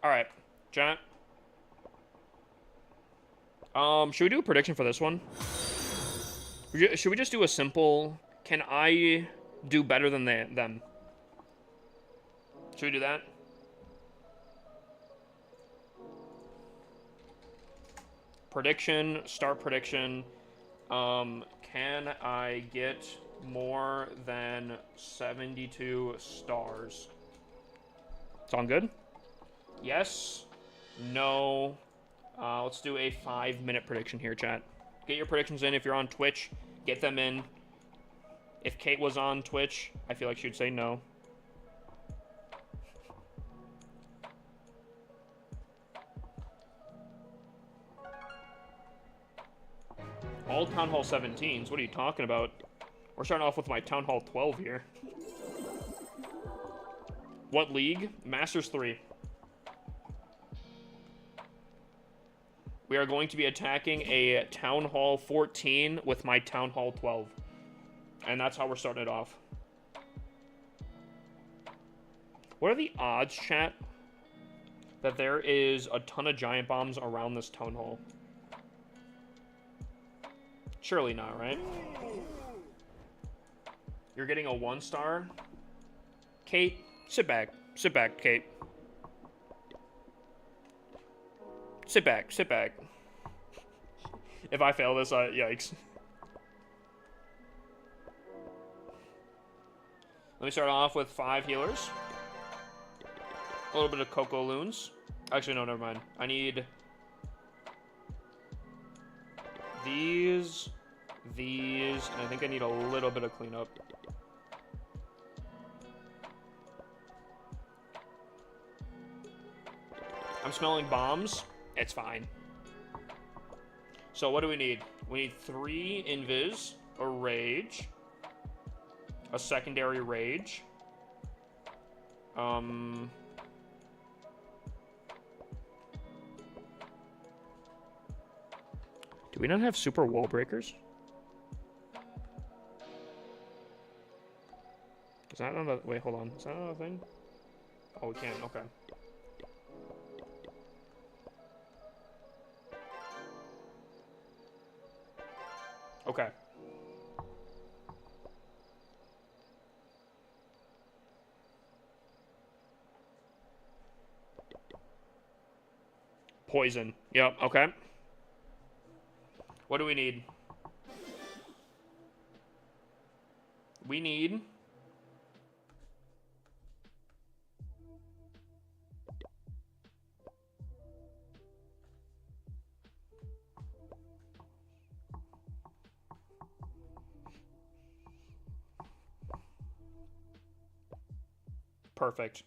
Alright, chat. Should we do a prediction for this one? Should we just do a simple, can I do better than them? Should we do that? Prediction, start prediction. Can I get more than 72 stars? Sound good? Yes. No. Let's do a 5-minute prediction here, chat. Get your predictions in. If you're on Twitch, get them in. If Kate was on Twitch, I feel like she'd say no. All Town Hall 17s? What are you talking about? We're starting off with my Town Hall 12 here. What league? Masters 3. We are going to be attacking a Town Hall 14 with my Town Hall 12. And that's how we're starting it off. What are the odds, chat, that there is a ton of giant bombs around this Town Hall? Surely not, right? You're getting a 1-star? Kate, sit back. Sit back, Kate. Sit back. Sit back. If I fail this, yikes. Let me start off with 5 healers. A little bit of Coco Loons. Actually, no, never mind. I need these, and I think I need a little bit of cleanup. I'm smelling bombs. It's fine. So what do we need? We need 3 invis, a rage, a secondary rage. Do we not have super wall breakers? Is that another? Wait, hold on. Is that another thing? Oh, we can. Okay. Okay. Poison. Yep. Okay. What do we need? We need... Perfect.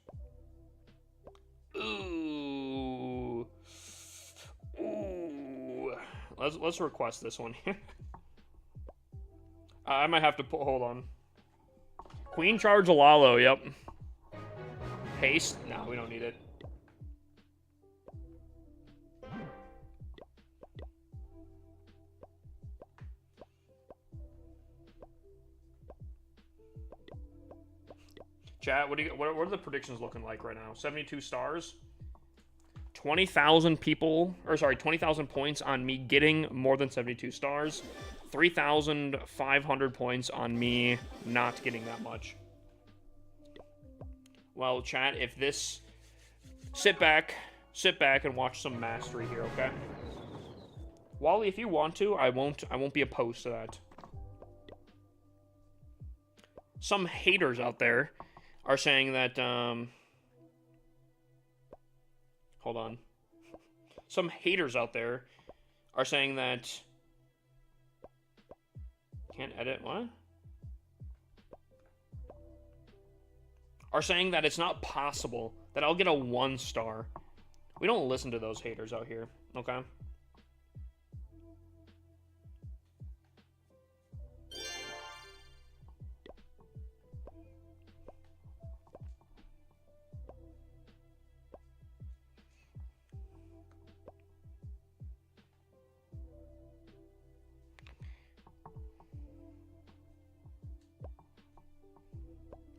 Ooh. Ooh. Let's request this one here. I might have to pull. Hold on. Queen charge Lalo. Yep. Haste. No, we don't need it. Chat, what are the predictions looking like right now? 72 stars. 20,000 people, or sorry, 20,000 points on me getting more than 72 stars. 3,500 points on me not getting that much. Well, chat, if this... Sit back and watch some mastery here, okay? Wally, if you want to, I won't be opposed to that. Some haters out there are saying that, hold on. Some haters out there are saying that... Can't edit, what? Are saying that it's not possible that I'll get a 1 star. We don't listen to those haters out here, okay?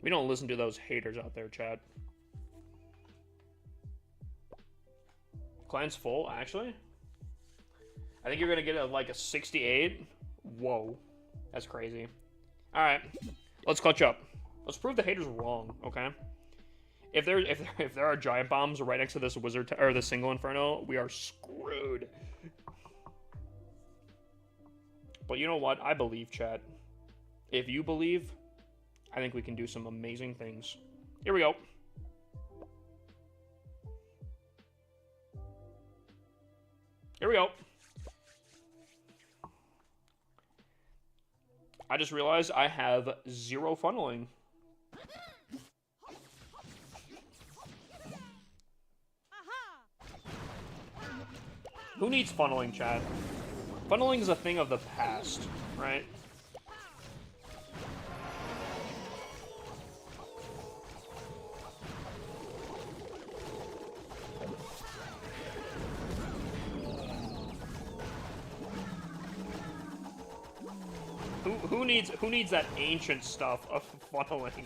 We don't listen to those haters out there, chat. Clan's full, actually? I think you're going to get like a 68. Whoa. That's crazy. Alright. Let's clutch up. Let's prove the haters wrong, okay? If there are giant bombs right next to this wizard or the single inferno, we are screwed. But you know what? I believe, chat. If you believe, I think we can do some amazing things. Here we go. Here we go. I just realized I have 0 funneling. Who needs funneling, chat? Funneling is a thing of the past, right? Who needs that ancient stuff of funneling?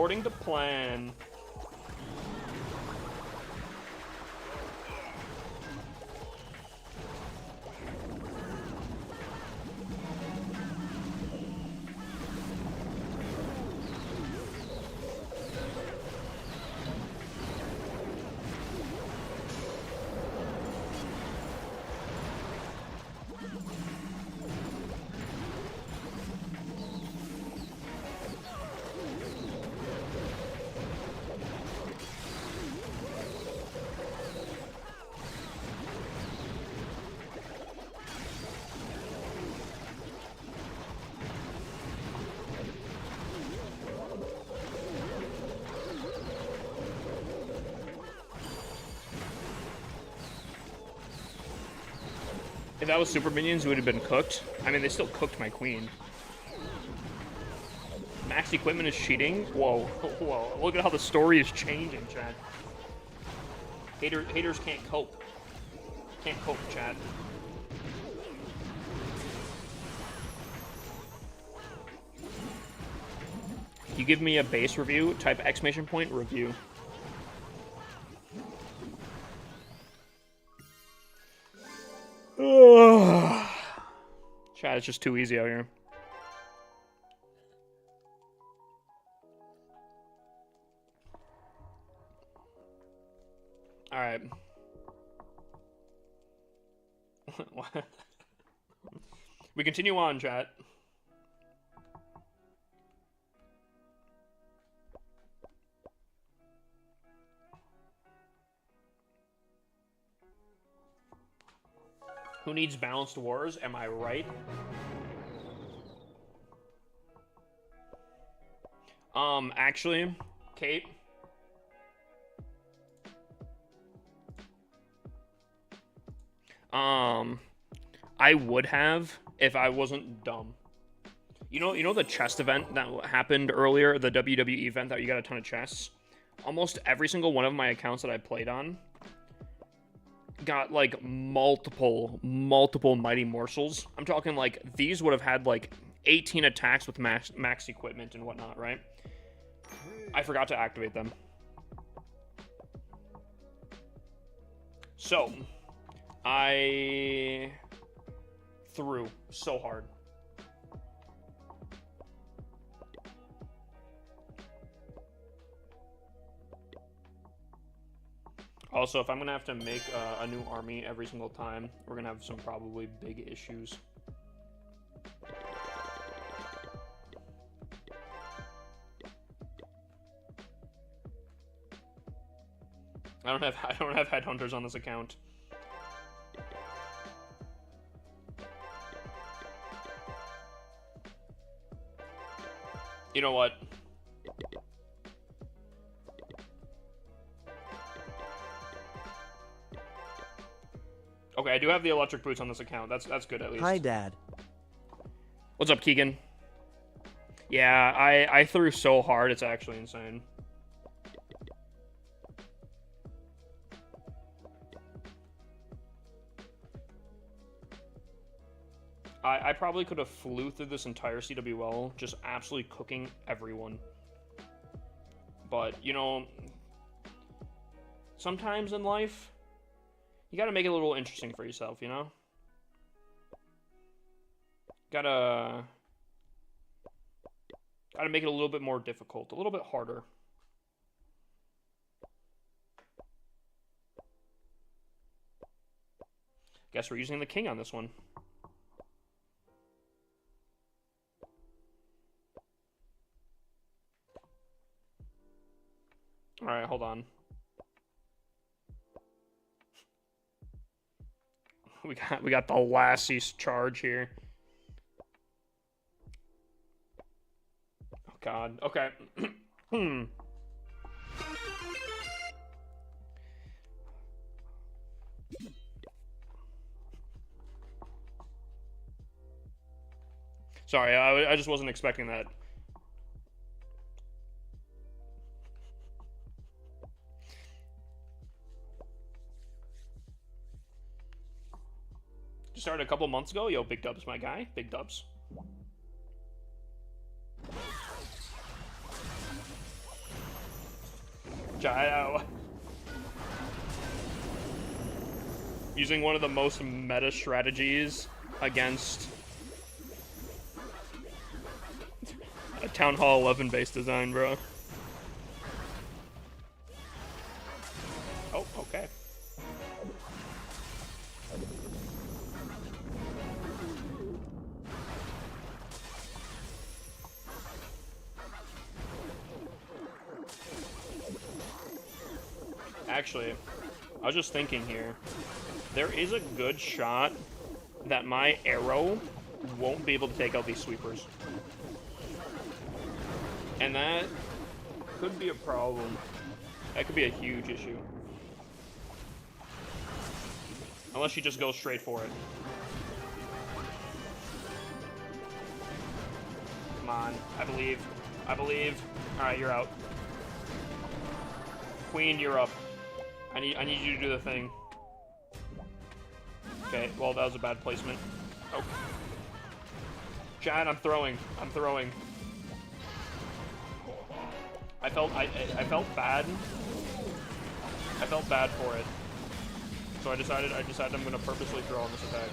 according to plan. If that was Super Minions, it would have been cooked. I mean, they still cooked my queen. Max equipment is cheating? Whoa. Whoa. Look at how the story is changing, Chad. Haters can't cope. Can't cope, Chad. You give me a base review, type exclamation point review. Chad, it's just too easy out here. All right. We continue on, chat. Who needs balanced wars? Am I right? Actually, Kate. I would have if I wasn't dumb. You know the chest event that happened earlier, the WWE event that you got a ton of chests? Almost every single one of my accounts that I played on got like multiple mighty morsels. I'm talking like these would have had like 18 attacks with max equipment and whatnot, right? I forgot to activate them. So, I threw so hard. Also, if I'm gonna have to make a new army every single time, we're gonna have some probably big issues. I don't have headhunters on this account. You know what? Okay, I do have the electric boots on this account. That's good at least. Hi, Dad. What's up, Keegan? Yeah, I threw so hard, it's actually insane. I probably could have flew through this entire CWL, just absolutely cooking everyone. But, you know, sometimes in life, you gotta make it a little interesting for yourself, you know? Gotta make it a little bit more difficult, a little bit harder. Guess we're using the king on this one. Alright, hold on. We got the Lassie's charge here. Oh god. Okay. Sorry, I just wasn't expecting that. Just started a couple months ago. Yo, big dubs, my guy. Big dubs. Using one of the most meta strategies against a Town Hall 11 base design, bro. Oh, okay. Actually, I was just thinking here. There is a good shot that my arrow won't be able to take out these sweepers. And that could be a problem. That could be a huge issue. Unless you just go straight for it. Come on. I believe. I believe. Alright, you're out. Queen, you're up. I need you to do the thing. Okay, well, that was a bad placement. Oh. Chad, I'm throwing. I'm throwing. I felt bad. I felt bad for it. So I decided I'm gonna purposely throw on this attack.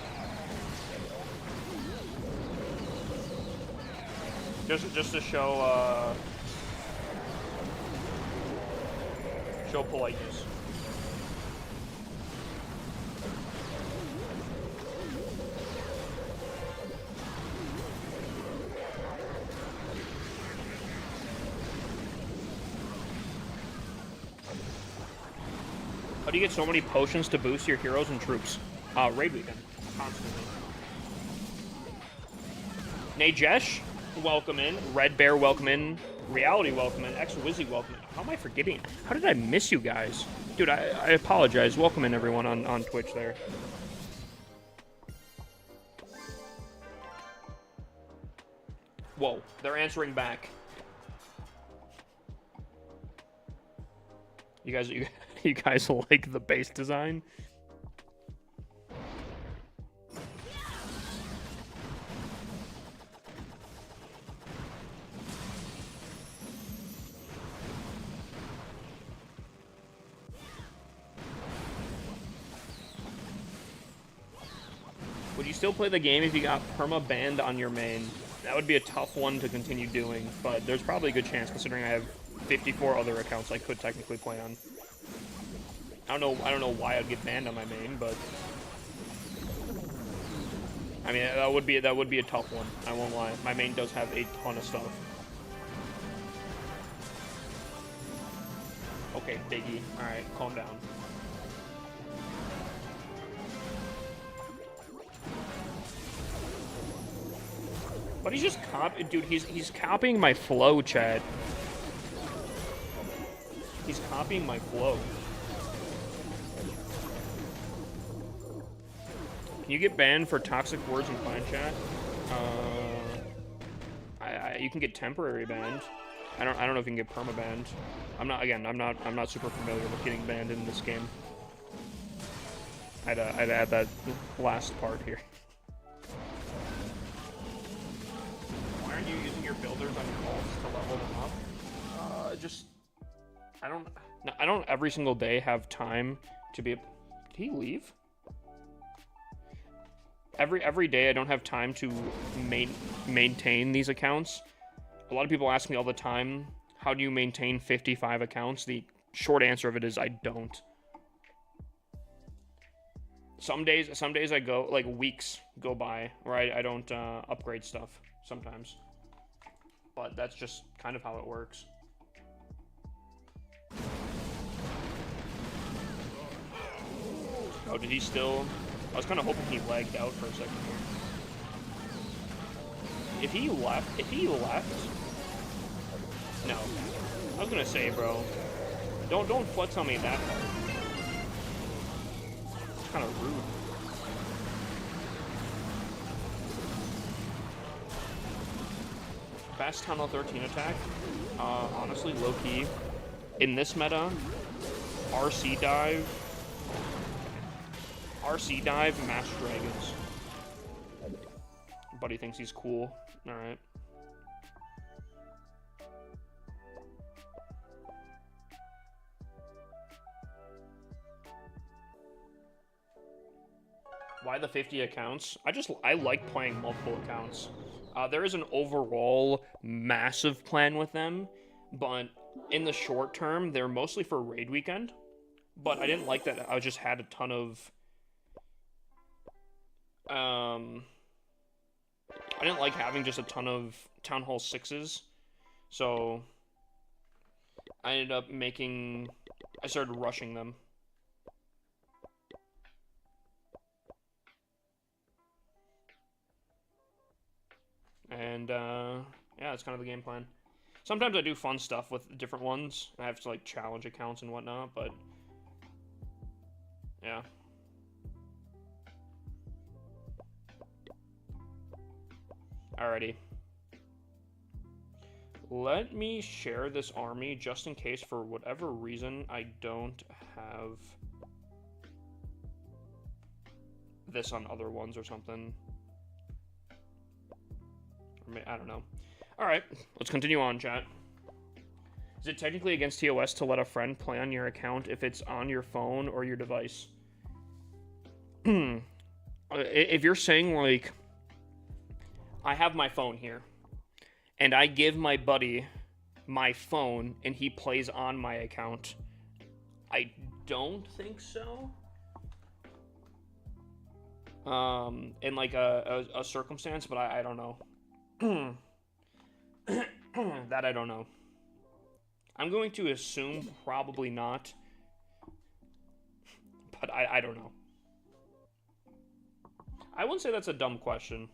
Just to show show politeness. How do you get so many potions to boost your heroes and troops? Raid weekend. Constantly. Najesh, welcome in. Red Bear, welcome in. Reality, welcome in. X-Wizzy, welcome in. How am I forgetting? How did I miss you guys? Dude, I apologize. Welcome in, everyone, on Twitch there. Whoa, they're answering back. You guys like the base design? Would you still play the game if you got perma banned on your main? That would be a tough one to continue doing, but there's probably a good chance considering I have 54 other accounts I could technically play on. I don't know why I'd get banned on my main, but I mean that would be a tough one. I won't lie. My main does have a ton of stuff. Okay, Biggie. All right, calm down. But he's just dude. He's copying my flow, Chad. He's copying my flow. Can you get banned for toxic words in clan chat? You can get temporary banned. I don't know if you can get perma banned. I'm not super familiar with getting banned in this game. I'd add that last part here. Why aren't you using your builders on your ults to level them up? I don't every single day have time to be. Did he leave? Every day I don't have time to maintain these accounts. A lot of people ask me all the time, how do you maintain 55 accounts? The short answer of it is I don't. Some days I go, like weeks go by where I don't upgrade stuff sometimes. But that's just kind of how it works. Oh, did he still? I was kind of hoping he lagged out for a second here. If he left, no. I was gonna say, bro, don't flex on me that hard. It's kind of rude. Fast Tunnel 13 attack. Honestly, low key. In this meta, RC dive, Mass Dragons. Buddy thinks he's cool. Alright. Why the 50 accounts? I like playing multiple accounts. There is an overall massive plan with them, but in the short term, they're mostly for raid weekend. But I didn't like that I just had a ton of I didn't like having just a ton of Town Hall 6s. So I ended up I started rushing them. And, yeah, that's kind of the game plan. Sometimes I do fun stuff with different ones. I have to, like, challenge accounts and whatnot, but... yeah. Alrighty. Let me share this army just in case, for whatever reason, I don't have this on other ones or something. I don't know. Alright, let's continue on, chat. Is it technically against TOS to let a friend play on your account if it's on your phone or your device? If you're saying, like, I have my phone here, and I give my buddy my phone, and he plays on my account, I don't think so. In, like, a circumstance, but I don't know. That I don't know. I'm going to assume probably not. But I don't know. I wouldn't say that's a dumb question.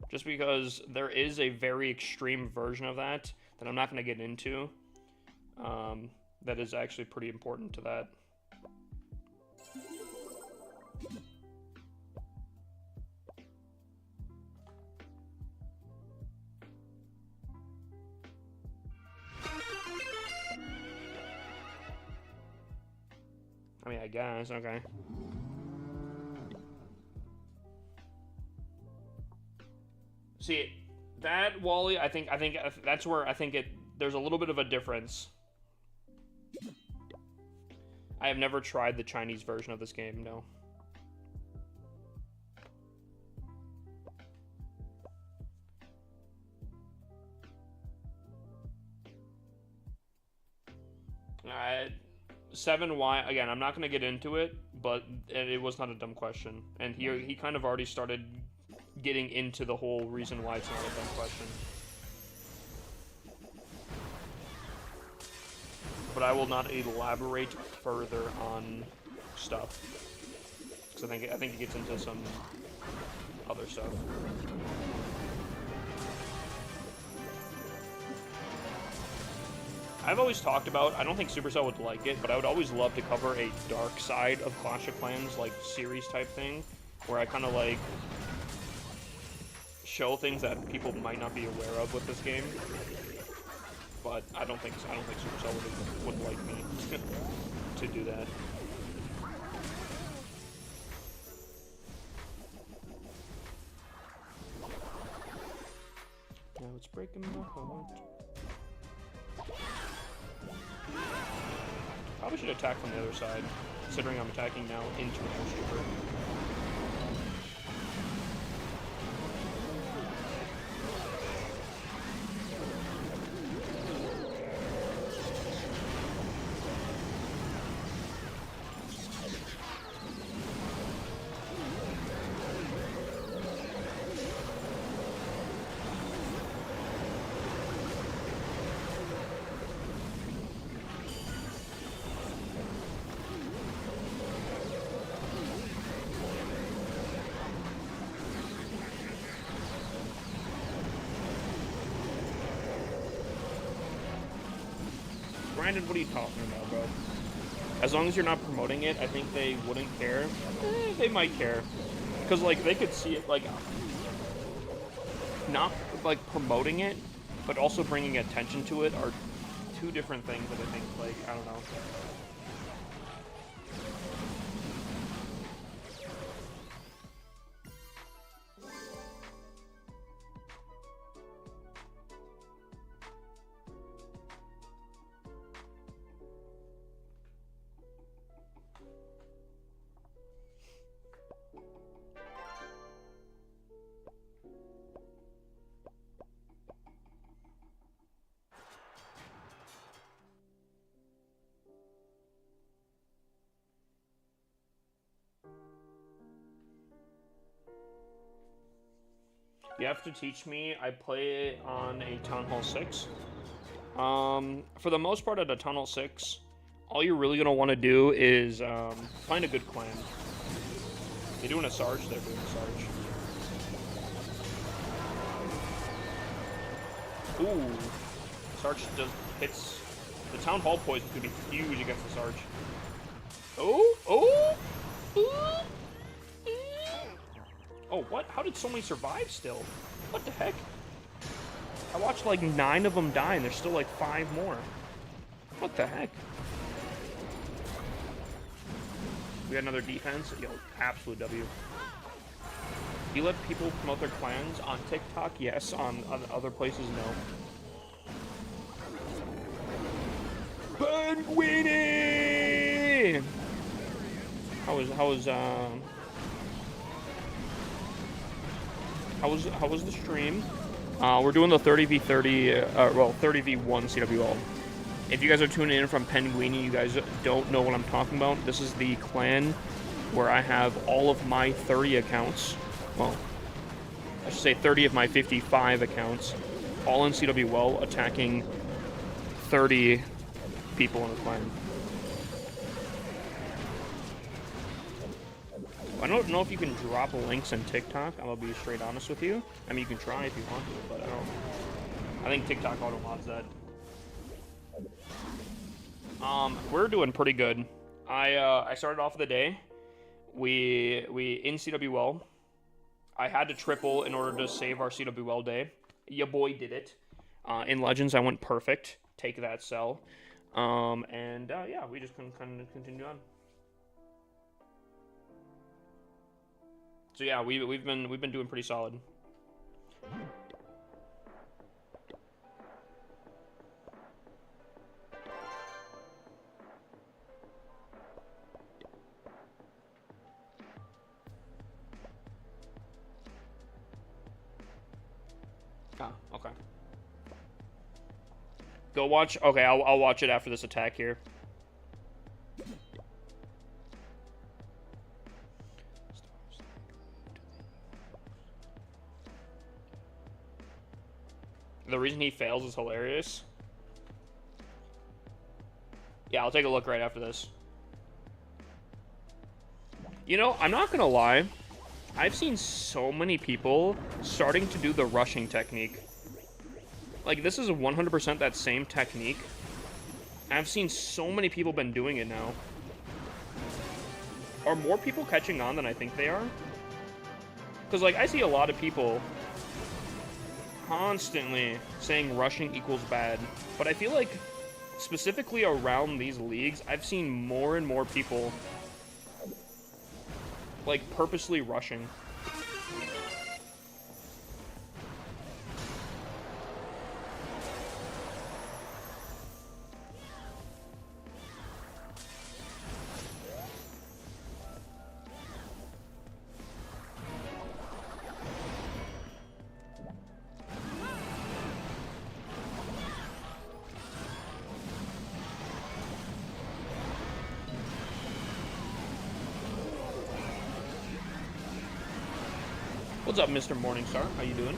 Just because there is a very extreme version of that I'm not going to get into. That is actually pretty important to that. I mean, I guess, okay. See, that Wally, I think that's where I think there's a little bit of a difference. I have never tried the Chinese version of this game, no. Alright. 7Y, again, I'm not going to get into it, but it was not a dumb question. And he kind of already started getting into the whole reason why it's not a dumb question. But I will not elaborate further on stuff. Because I think it gets into some other stuff. I've always talked about, I don't think Supercell would like it, but I would always love to cover a dark side of Clash of Clans, like, series type thing, where I kind of, like, show things that people might not be aware of with this game. But I don't think Supercell would like me to do that. Now it's breaking my heart. Probably should attack from the other side, considering I'm attacking now into an airshipper. Brandon, what are you talking about, bro? As long as you're not promoting it, I think they wouldn't care. They might care. Because, like, they could see it, like, not, like, promoting it, but also bringing attention to it are two different things that I think, like, I don't know. You have to teach me. I play on a Town Hall 6. For the most part at a Town Hall 6, all you're really going to want to do is find a good clan. They're doing a Sarge, they're doing a Sarge. Ooh. Sarge just hits... The Town Hall poison could be huge against the Sarge. Oh! Oh! Ooh. Oh, what? How did so many survive still? What the heck? I watched like 9 of them die and there's still like 5 more. What the heck? We got another defense. Yo, absolute W. Do you let people promote their clans on TikTok? Yes. On other places, no. Penguini! How was the stream? We're doing the 30v30, well, 30v1 CWL. If you guys are tuning in from Penguini, you guys don't know what I'm talking about. This is the clan where I have all of my 30 accounts. Well, I should say 30 of my 55 accounts, all in CWL, attacking 30 people in the clan. I don't know if you can drop links in TikTok. I'll be straight honest with you. I mean, you can try if you want to, but I don't. I think TikTok auto mods that. We're doing pretty good. I started off the day. We in CWL. I had to triple in order to save our CWL day. Ya boy did it. In Legends, I went perfect. Take that, Cell. Yeah, we just kind of continue on. So yeah, we've been doing pretty solid. Ah, okay. Go watch. Okay, I'll watch it after this attack here. The reason he fails is hilarious. Yeah, I'll take a look right after this. You know, I'm not gonna lie. I've seen so many people starting to do the rushing technique. Like, this is 100% that same technique. I've seen so many people been doing it now. Are more people catching on than I think they are? Because, like, I see a lot of people constantly saying rushing equals bad, but I feel like specifically around these leagues, I've seen more and more people like purposely rushing. What's up, Mr. Morningstar? How you doing?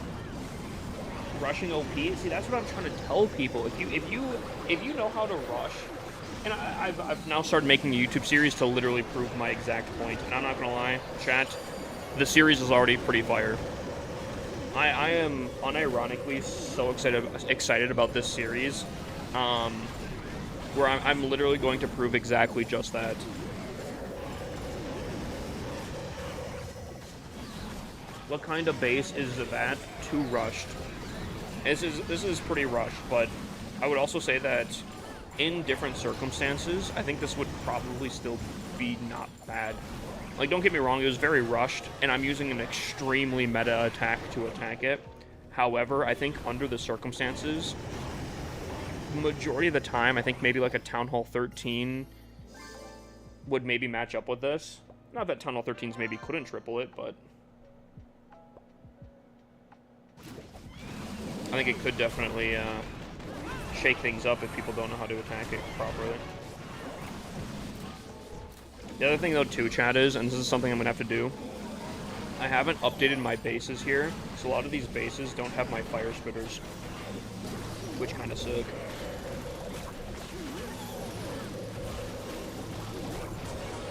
Rushing OP? See, that's what I'm trying to tell people. If you know how to rush, and I've now started making a YouTube series to literally prove my exact point. And I'm not gonna lie, chat, the series is already pretty fire. I am unironically so excited about this series, where I'm literally going to prove exactly just that. What kind of base is that? Too rushed. This is pretty rushed, but I would also say that in different circumstances, I think this would probably still be not bad. Like, don't get me wrong, it was very rushed, and I'm using an extremely meta attack to attack it. However, I think under the circumstances, majority of the time, I think maybe like a Town Hall 13 would maybe match up with this. Not that Town Hall 13s maybe couldn't triple it, but I think it could definitely shake things up if people don't know how to attack it properly. The other thing, though, too, chat, is, and this is something I'm going to have to do, I haven't updated my bases here, so a lot of these bases don't have my fire spitters, which kind of suck.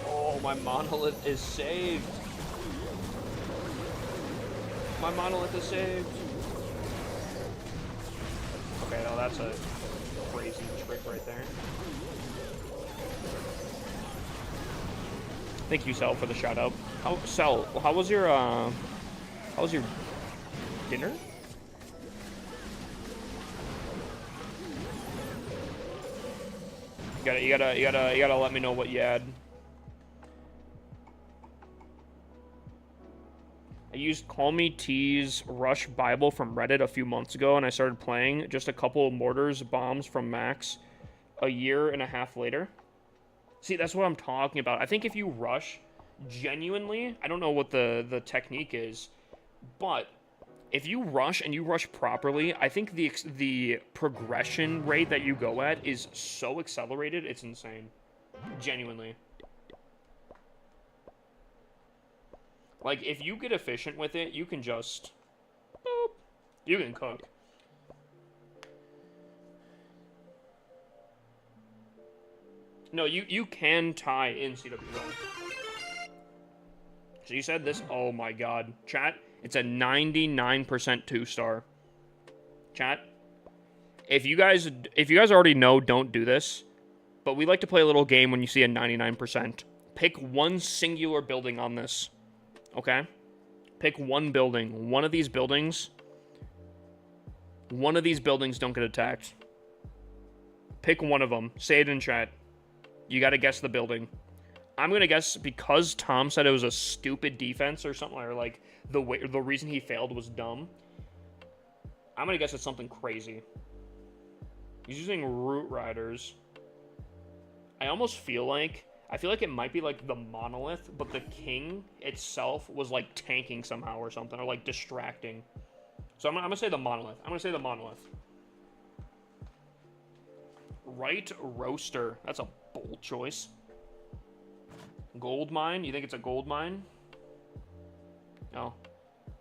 Oh, my monolith is saved. My monolith is saved. Okay, no, that's a crazy trick right there. Thank you, Sal, for the shout out. Sal, how was your dinner? You gotta let me know what you had. I used Call Me T's Rush Bible from Reddit a few months ago, and I started playing just a couple of mortars, bombs from Max a year and a half later. See, that's what I'm talking about. I think if you rush genuinely, I don't know what the technique is, but if you rush and you rush properly, I think the progression rate that you go at is so accelerated, it's insane. Genuinely. Like, if you get efficient with it, you can just... boop, you can cook. No, you can tie in CWL. So you said this? Oh my god. Chat, it's a 99% 2-star. Chat, if you guys already know, don't do this. But we like to play a little game when you see a 99%. Pick one singular building on this. Okay? Pick one building. One of these buildings don't get attacked. Pick one of them. Say it in chat. You gotta guess the building. I'm gonna guess because Tom said it was a stupid defense or something, or like the reason he failed was dumb. I'm gonna guess it's something crazy. He's using Root Riders. I feel like it might be like the monolith, but the king itself was like tanking somehow or something, or like distracting. So I'm gonna say the monolith. Right roaster. That's a bold choice. Gold mine? You think it's a gold mine? No.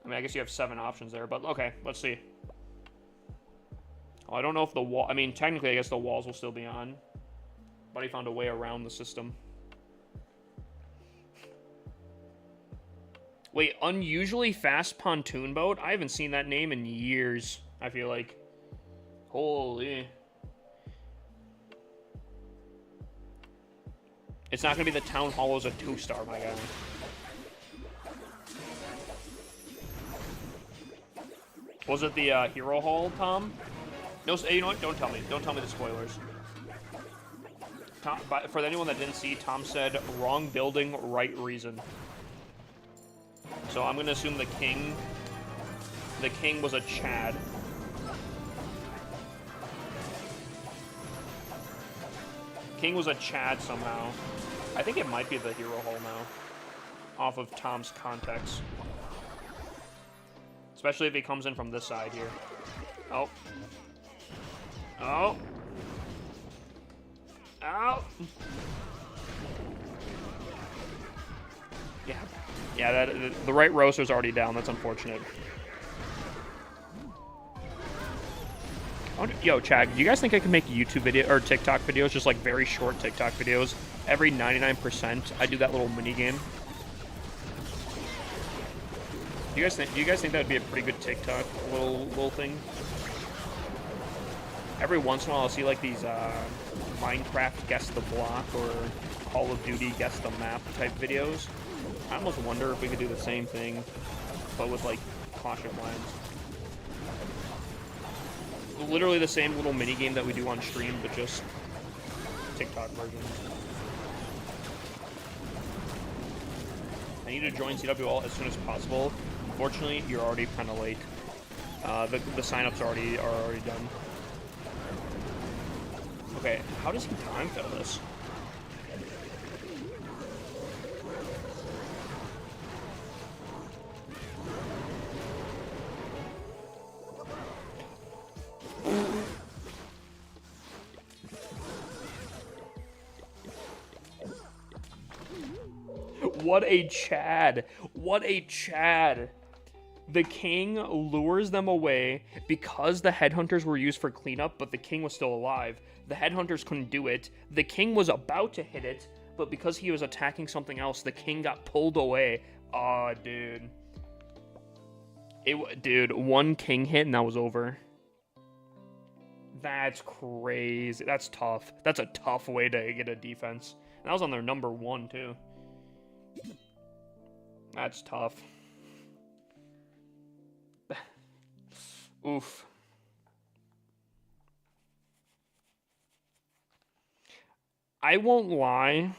I mean, I guess you have 7 options there, but okay, let's see. Oh, I don't know if the wall... I mean, technically, I guess the walls will still be on. But he found a way around the system. Wait, unusually fast pontoon boat? I haven't seen that name in years, I feel like. Holy... It's not going to be the Town Hall as a 2-star, my guy. Was it the Hero Hall, Tom? No, you know what? Don't tell me. Don't tell me the spoilers. Tom, for anyone that didn't see, Tom said, wrong building, right reason. So I'm going to assume the king was a Chad. King was a Chad somehow. I think it might be the Hero Hall now. Off of Tom's context. Especially if he comes in from this side here. Oh. Oh. Oh. Yeah. Yeah, the right roaster's already down. That's unfortunate. Yo, Chad, do you guys think I can make YouTube video or TikTok videos, just like very short TikTok videos? Every 99%, I do that little mini game. Do you guys think that would be a pretty good TikTok little thing? Every once in a while, I'll see like these Minecraft guess the block or Call of Duty guess the map type videos. I almost wonder if we could do the same thing, but with like Clash of Clans. Literally the same little mini game that we do on stream, but just TikTok version. I need to join CWL as soon as possible. Unfortunately, you're already kind of late. The sign-ups are already done. Okay, how does he time fill this? What a Chad. What a Chad. The king lures them away because the headhunters were used for cleanup, but the king was still alive. The headhunters couldn't do it. The king was about to hit it, but because he was attacking something else, the king got pulled away. Aw, dude. Dude, one king hit and that was over. That's crazy. That's tough. That's a tough way to get a defense. And that was on their number 1, too. That's tough. Oof. I won't lie.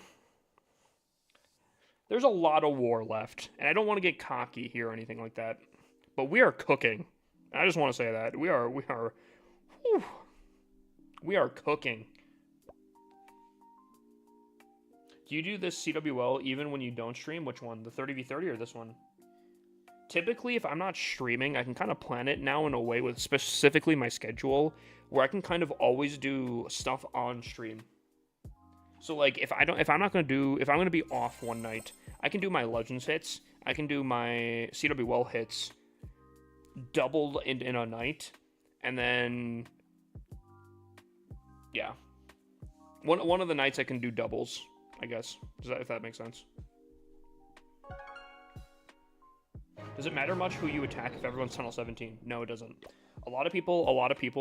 There's a lot of war left. And I don't want to get cocky here or anything like that. But we are cooking. I just want to say that. We are cooking. Do you do this CWL even when you don't stream? Which one? The 30v30 or this one? Typically, if I'm not streaming, I can kind of plan it now in a way with specifically my schedule where I can kind of always do stuff on stream. So like if I'm going to be off one night, I can do my Legends hits, I can do my CWL hits doubled in a night, and then yeah. One of the nights I can do doubles, I guess. If that makes sense. Does it matter much who you attack if everyone's Tunnel 17? No, it doesn't. A lot of people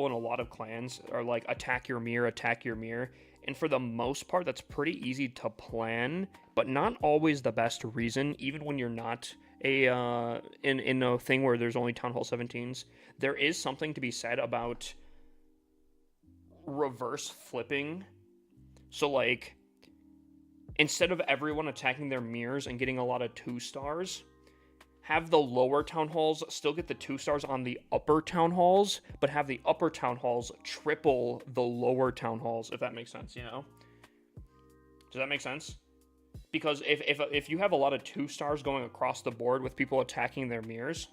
and a lot of clans are like, attack your mirror. And for the most part, that's pretty easy to plan, but not always the best reason, even when you're not in a thing where there's only Town Hall 17s. There is something to be said about reverse flipping. So like, instead of everyone attacking their mirrors and getting a lot of 2 stars, have the lower town halls still get the 2 stars on the upper town halls, but have the upper town halls triple the lower town halls, if that makes sense, you know? Does that make sense? Because if you have a lot of 2 stars going across the board with people attacking their mirrors,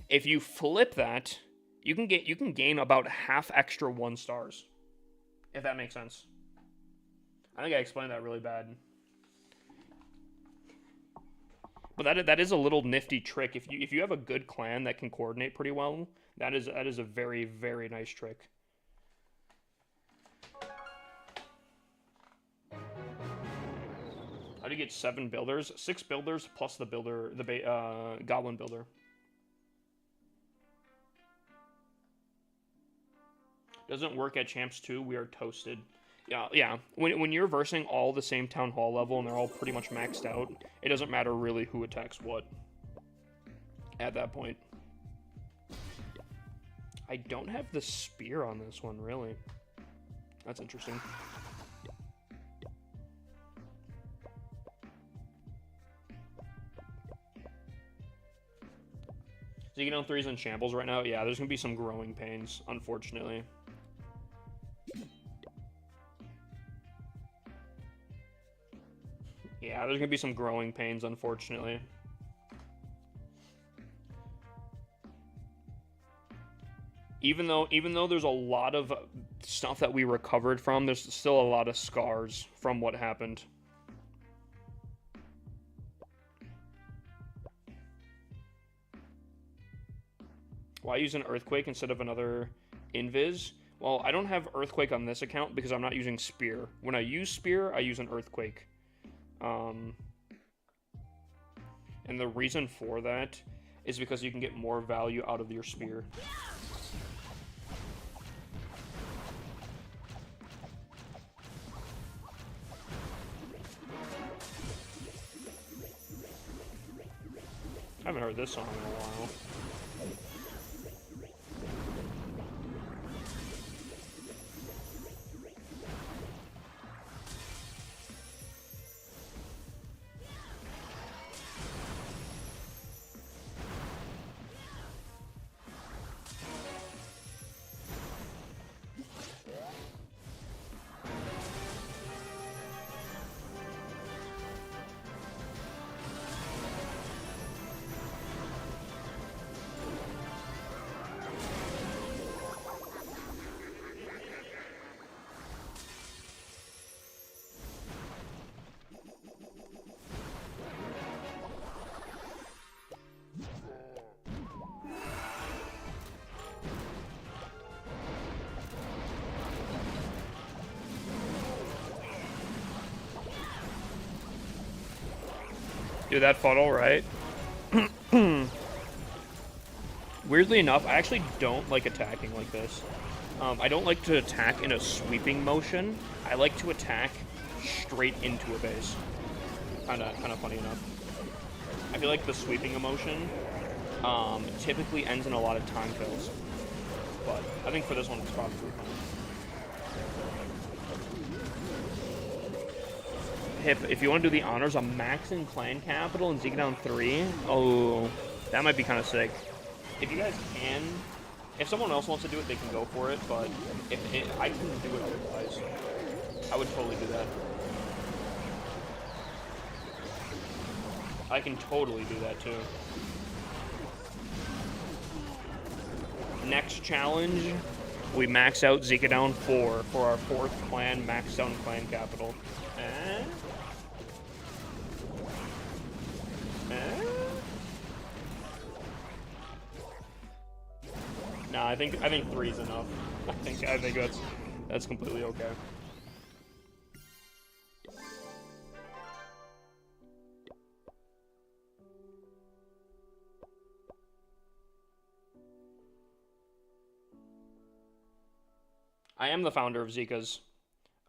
if you flip that, you can gain about half extra 1 stars. If that makes sense. I think I explained that really bad. But that is a little nifty trick. If you have a good clan that can coordinate pretty well, that is a very, very nice trick. How do you get 7 builders? 6 builders plus the builder, the goblin builder. Doesn't work at Champs 2. We are toasted. Yeah. When you're versing all the same town hall level and they're all pretty much maxed out, it doesn't matter really who attacks what at that point. I don't have the spear on this one, really. That's interesting. So you get on 3s in shambles right now? Yeah, there's going to be some growing pains, unfortunately. Yeah, there's gonna be some growing pains, unfortunately. Even though there's a lot of stuff that we recovered from, there's still a lot of scars from what happened. Why use an Earthquake instead of another Invis? Well, I don't have Earthquake on this account because I'm not using Spear. When I use Spear, I use an Earthquake. And the reason for that is because you can get more value out of your spear. I haven't heard this song in a while. Do that fuddle, right? Weirdly enough, I actually don't like attacking like this. I don't like to attack in a sweeping motion. I like to attack straight into a base. Kind of funny enough. I feel like the sweeping emotion typically ends in a lot of time kills. But I think for this one, it's probably fine. Hip, if you want to do the honors, I'm maxing clan capital and Zeke down 3. Oh, that might be kind of sick. If you guys can, if someone else wants to do it, they can go for it. But if I can do it otherwise, I would totally do that. I can totally do that too. Next challenge, we max out Zika down 4 for our 4th clan, max down clan capital. Nah, I think 3 is enough. I think that's completely okay. I am the founder of Zika's.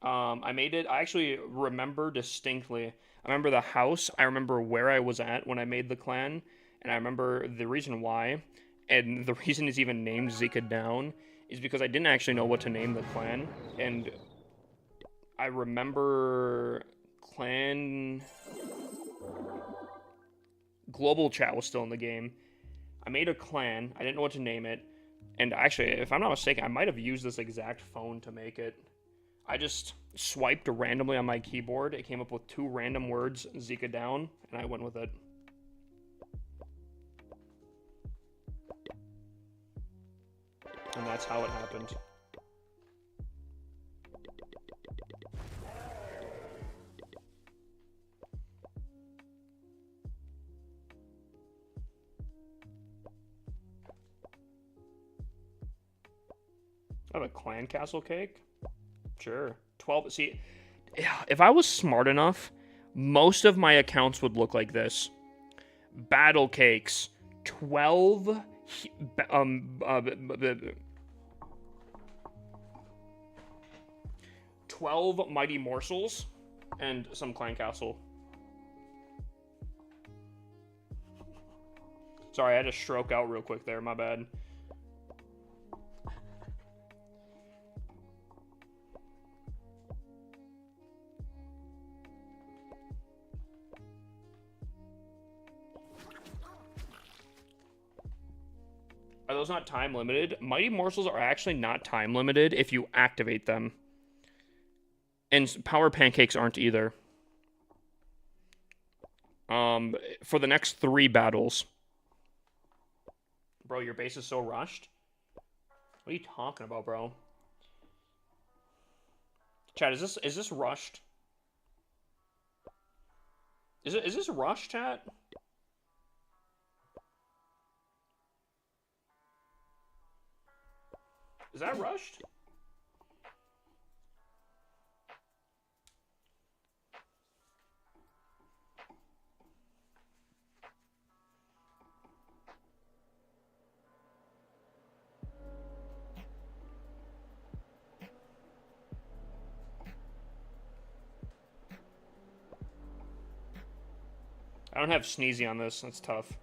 I made it. I actually remember distinctly. I remember the house. I remember where I was at when I made the clan, and I remember the reason why. And the reason it's even named Zika Down is because I didn't actually know what to name the clan, and I remember clan Global Chat was still in the game. I made a clan. I didn't know what to name it. And actually, if I'm not mistaken, I might have used this exact phone to make it. I just swiped randomly on my keyboard. It came up with 2 random words, Zika Down, and I went with it. And that's how it happened. I have a clan castle cake? Sure. 12. See, if I was smart enough, most of my accounts would look like this. Battle cakes. 12 12 mighty morsels and some clan castle. Sorry, I had to stroke out real quick there, my bad. Are those not time limited? Mighty morsels are actually not time limited if you activate them. And power pancakes aren't either. For the next 3 battles. Bro, your base is so rushed? What are you talking about, bro? Chat, is this rushed? Is this rushed, chat? Is that rushed? I don't have Sneezy on this. That's tough.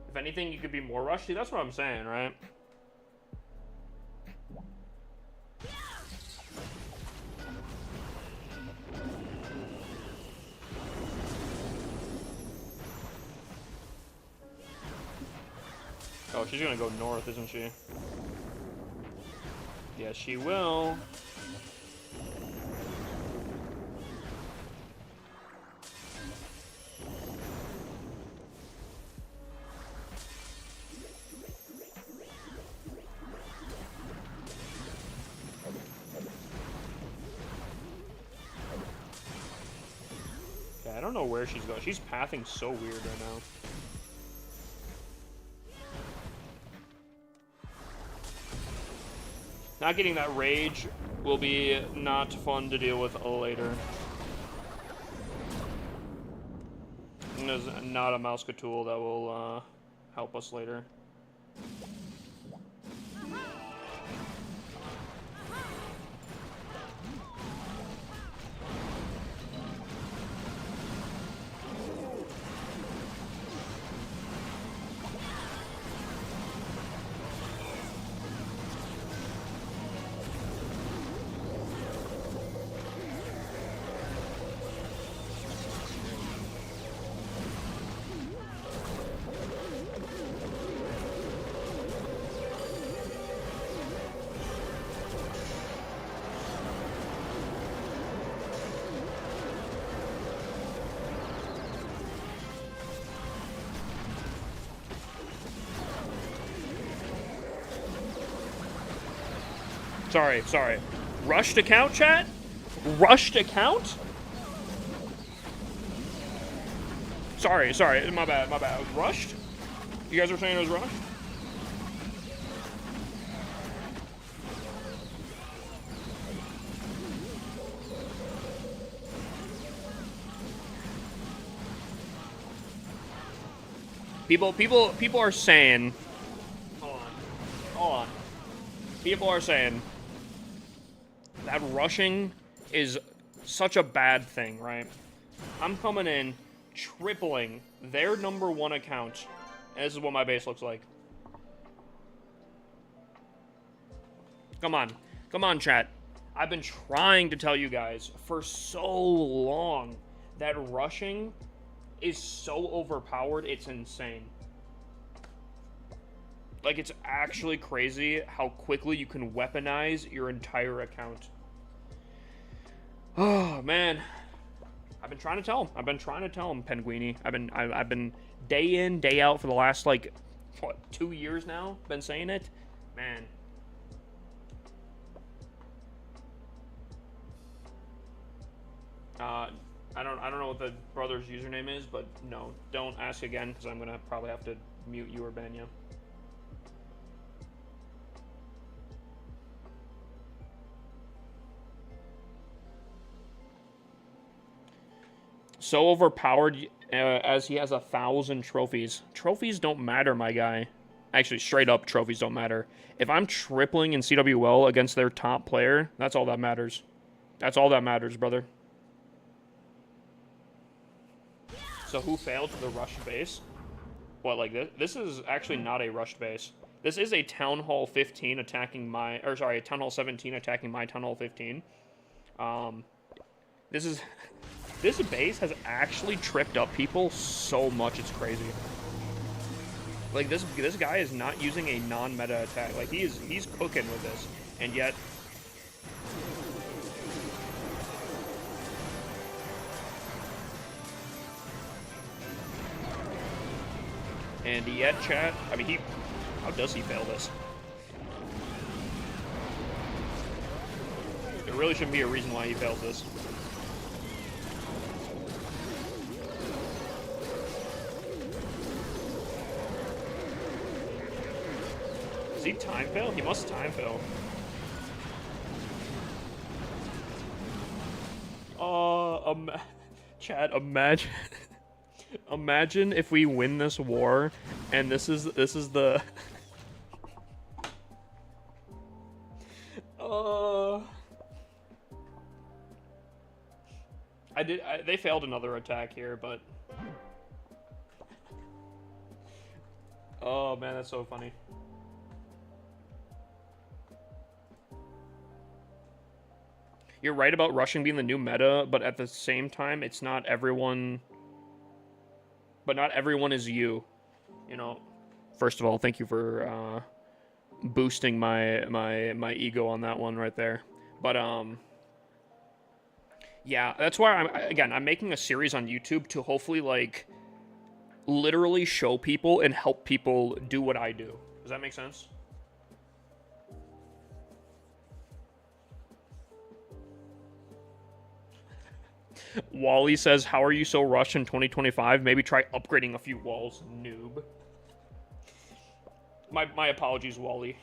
If anything, you could be more rushy. That's what I'm saying, right? Oh, she's gonna go north, isn't she? Yes, she will. I don't know where she's going. She's pathing so weird right now. Not getting that rage will be not fun to deal with later. There's not a mouse tool that will help us later. Sorry. Rushed account, chat? Rushed account? Sorry, my bad. Rushed? You guys were saying it was rushed? People are saying... Hold on. People are saying... that rushing is such a bad thing, right? I'm coming in, tripling their #1 account, and this is what my base looks like. Come on, chat. I've been trying to tell you guys for so long that rushing is so overpowered, it's insane. Like, it's actually crazy how quickly you can weaponize your entire account. Oh, man. I've been trying to tell him. Penguini. I've been day in, day out for the last, like, what, 2 years now? Been saying it? Man. I don't know what the brother's username is, but no, don't ask again, because I'm gonna probably have to mute you or ban you. So overpowered as he has 1,000 trophies. Trophies don't matter, my guy. Actually, straight up, trophies don't matter. If I'm tripling in CWL against their top player, that's all that matters. That's all that matters, brother. So who failed to the rushed base? What, like this? This is actually not a rushed base. This is a Town Hall 15 attacking my... Or, sorry, a Town Hall 17 attacking my Town Hall 15. This is... This base has actually tripped up people so much, it's crazy. Like, this guy is not using a non-meta attack. Like, he's cooking with this. And yet... And yet, chat, I mean, how does he fail this? There really shouldn't be a reason why he fails this. Does he time fail? He must time fail. Chad, imagine... Imagine if we win this war, and this is the... They failed another attack here, but... Oh, man, that's so funny. You're right about rushing being the new meta, but at the same time, it's not everyone... But not everyone is you. You know, first of all, thank you for boosting my ego on that one right there. But yeah, that's why I'm making a series on YouTube to hopefully, like, literally show people and help people do what I do. Does that make sense? Wally says, how are you so rushed in 2025? Maybe try upgrading a few walls, noob. My apologies, Wally.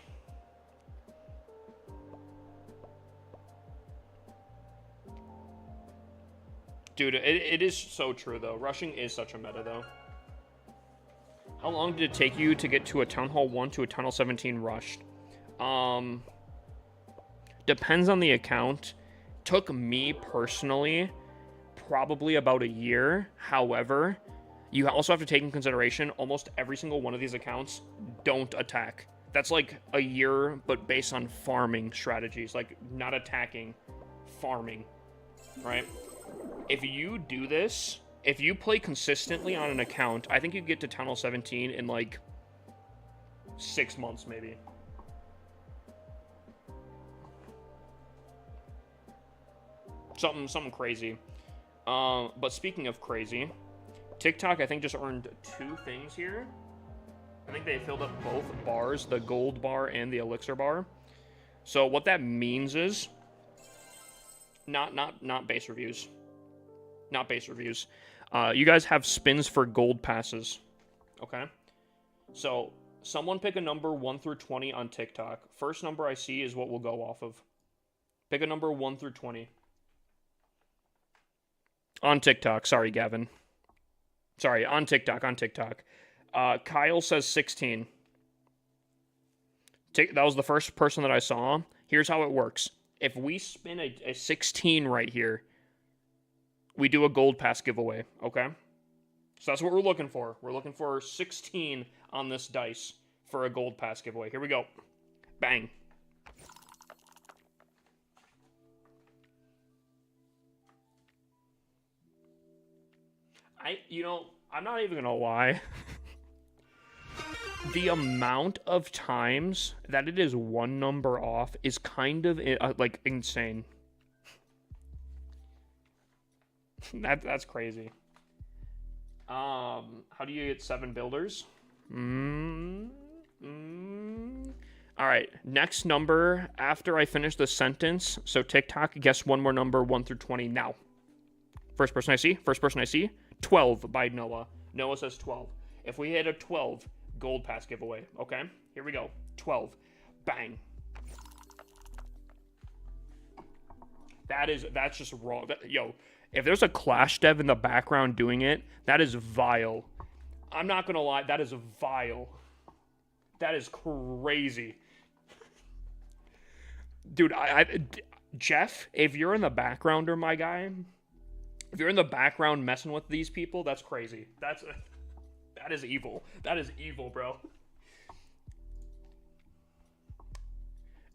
Dude, it is so true, though. Rushing is such a meta, though. How long did it take you to get to a Town Hall 1 to a Town Hall 17 rushed? Depends on the account. Took me personally probably about a year. However, you also have to take in consideration almost every single one of these accounts don't attack. That's like a year, but based on farming strategies, like not attacking, farming, right? If you do this, if you play consistently on an account, I think you get to Town Hall 17 in like 6 months, maybe. Something crazy. But speaking of crazy, TikTok, I think, just earned 2 things here. I think they filled up both bars, the gold bar and the elixir bar. So what that means is not base reviews. Not base reviews. You guys have spins for gold passes. Okay? So someone pick a number 1 through 20 on TikTok. First number I see is what we'll go off of. Pick a number 1 through 20. On TikTok. Sorry, Gavin. Sorry, on TikTok. Kyle says 16. That was the first person that I saw. Here's how it works. If we spin a 16 right here, we do a gold pass giveaway, okay? So that's what we're looking for. We're looking for 16 on this dice for a gold pass giveaway. Here we go. Bang. I'm not even gonna lie. The amount of times that it is one number off is kind of like insane. That's crazy. How do you get 7 builders? All right, next number after I finish the sentence. So TikTok, guess one more number 1 through 20 now. First person I see. 12 by Noah. Noah says 12. If we hit a 12, gold pass giveaway. Okay, here we go. 12. Bang. That's just wrong. Yo, if there's a Clash dev in the background doing it, that is vile. I'm not gonna lie, that is vile. That is crazy. Dude, Jeff, if you're in the background, my guy, if you're in the background messing with these people, that's crazy. That is evil. That is evil, bro.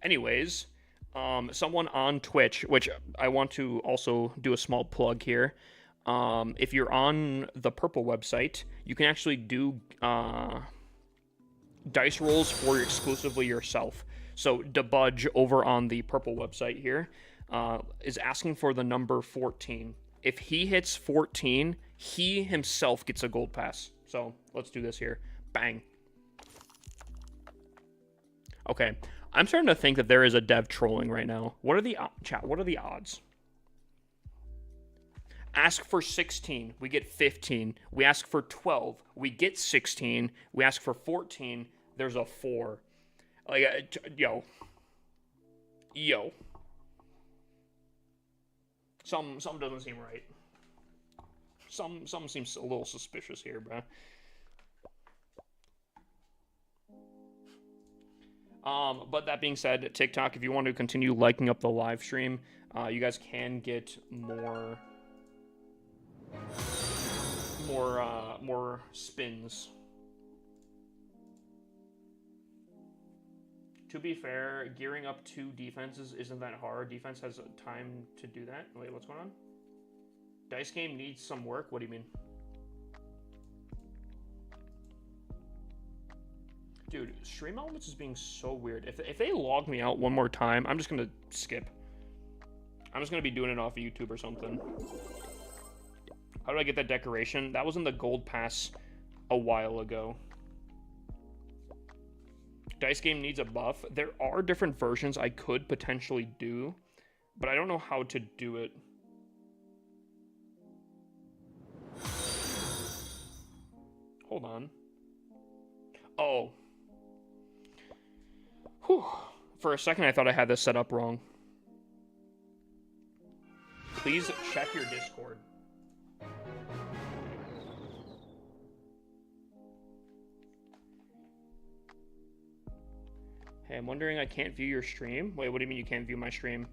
Anyways, someone on Twitch, which I want to also do a small plug here. If you're on the Purple website, you can actually do dice rolls for exclusively yourself. So Debudge over on the Purple website here is asking for the number 14. If he hits 14, he himself gets a gold pass. So let's do this here. Bang. Okay, I'm starting to think that there is a dev trolling right now. What are the chat? What are the odds? Ask for 16, we get 15. We ask for 12, we get 16. We ask for 14, there's a 4. Like, yo. Something doesn't seem right. Something seems a little suspicious here, bro. But that being said, TikTok, if you want to continue liking up the live stream, you guys can get more spins. To be fair, gearing up 2 defenses isn't that hard. Defense has time to do that. Wait, what's going on? Dice game needs some work? What do you mean? Dude, Stream Elements is being so weird. If they log me out one more time, I'm just gonna skip. I'm just gonna be doing it off of YouTube or something. How do I get that decoration? That was in the gold pass a while ago. Dice game needs a buff. There are different versions I could potentially do, but I don't know how to do it. Hold on. Oh. Whew. For a second, I thought I had this set up wrong. Please check your Discord. Hey, I'm wondering I can't view your stream? Wait, what do you mean you can't view my stream?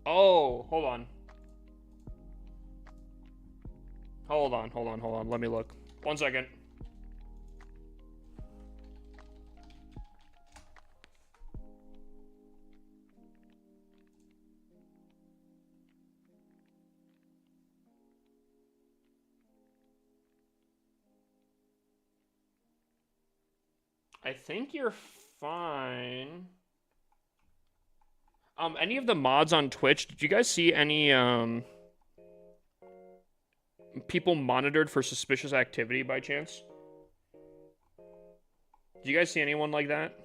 Oh, hold on. Hold on. Let me look. 1 second. I think you're fine. Any of the mods on Twitch, did you guys see any, people monitored for suspicious activity by chance? Did you guys see anyone like that?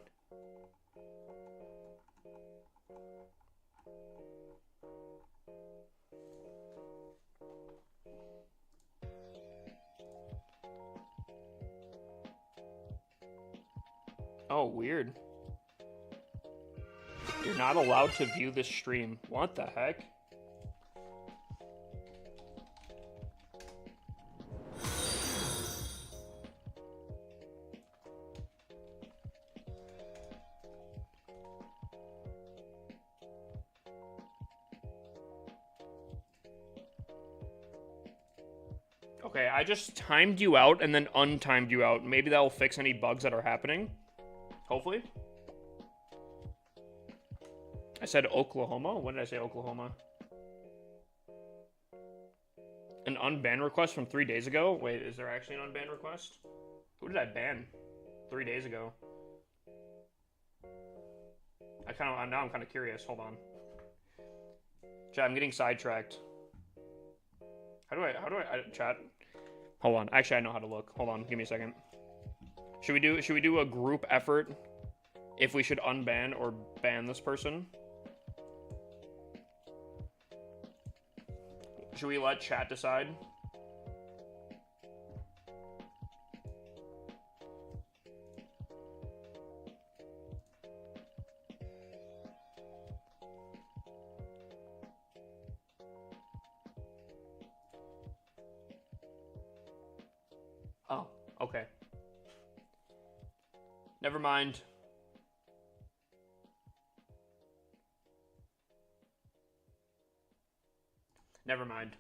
Oh, weird. You're not allowed to view this stream. What the heck? Okay, I just timed you out and then untimed you out. Maybe that will fix any bugs that are happening. Hopefully. I said Oklahoma? When did I say Oklahoma? An unban request from 3 days ago? Wait, is there actually an unban request? Who did I ban 3 days ago? Now I'm kind of curious. Hold on. Chat, I'm getting sidetracked. How do I chat? Hold on. Actually, I know how to look. Hold on. Give me a second. Should we do a group effort if we should unban or ban this person? Should we let chat decide? Oh, okay. Never mind. Never mind.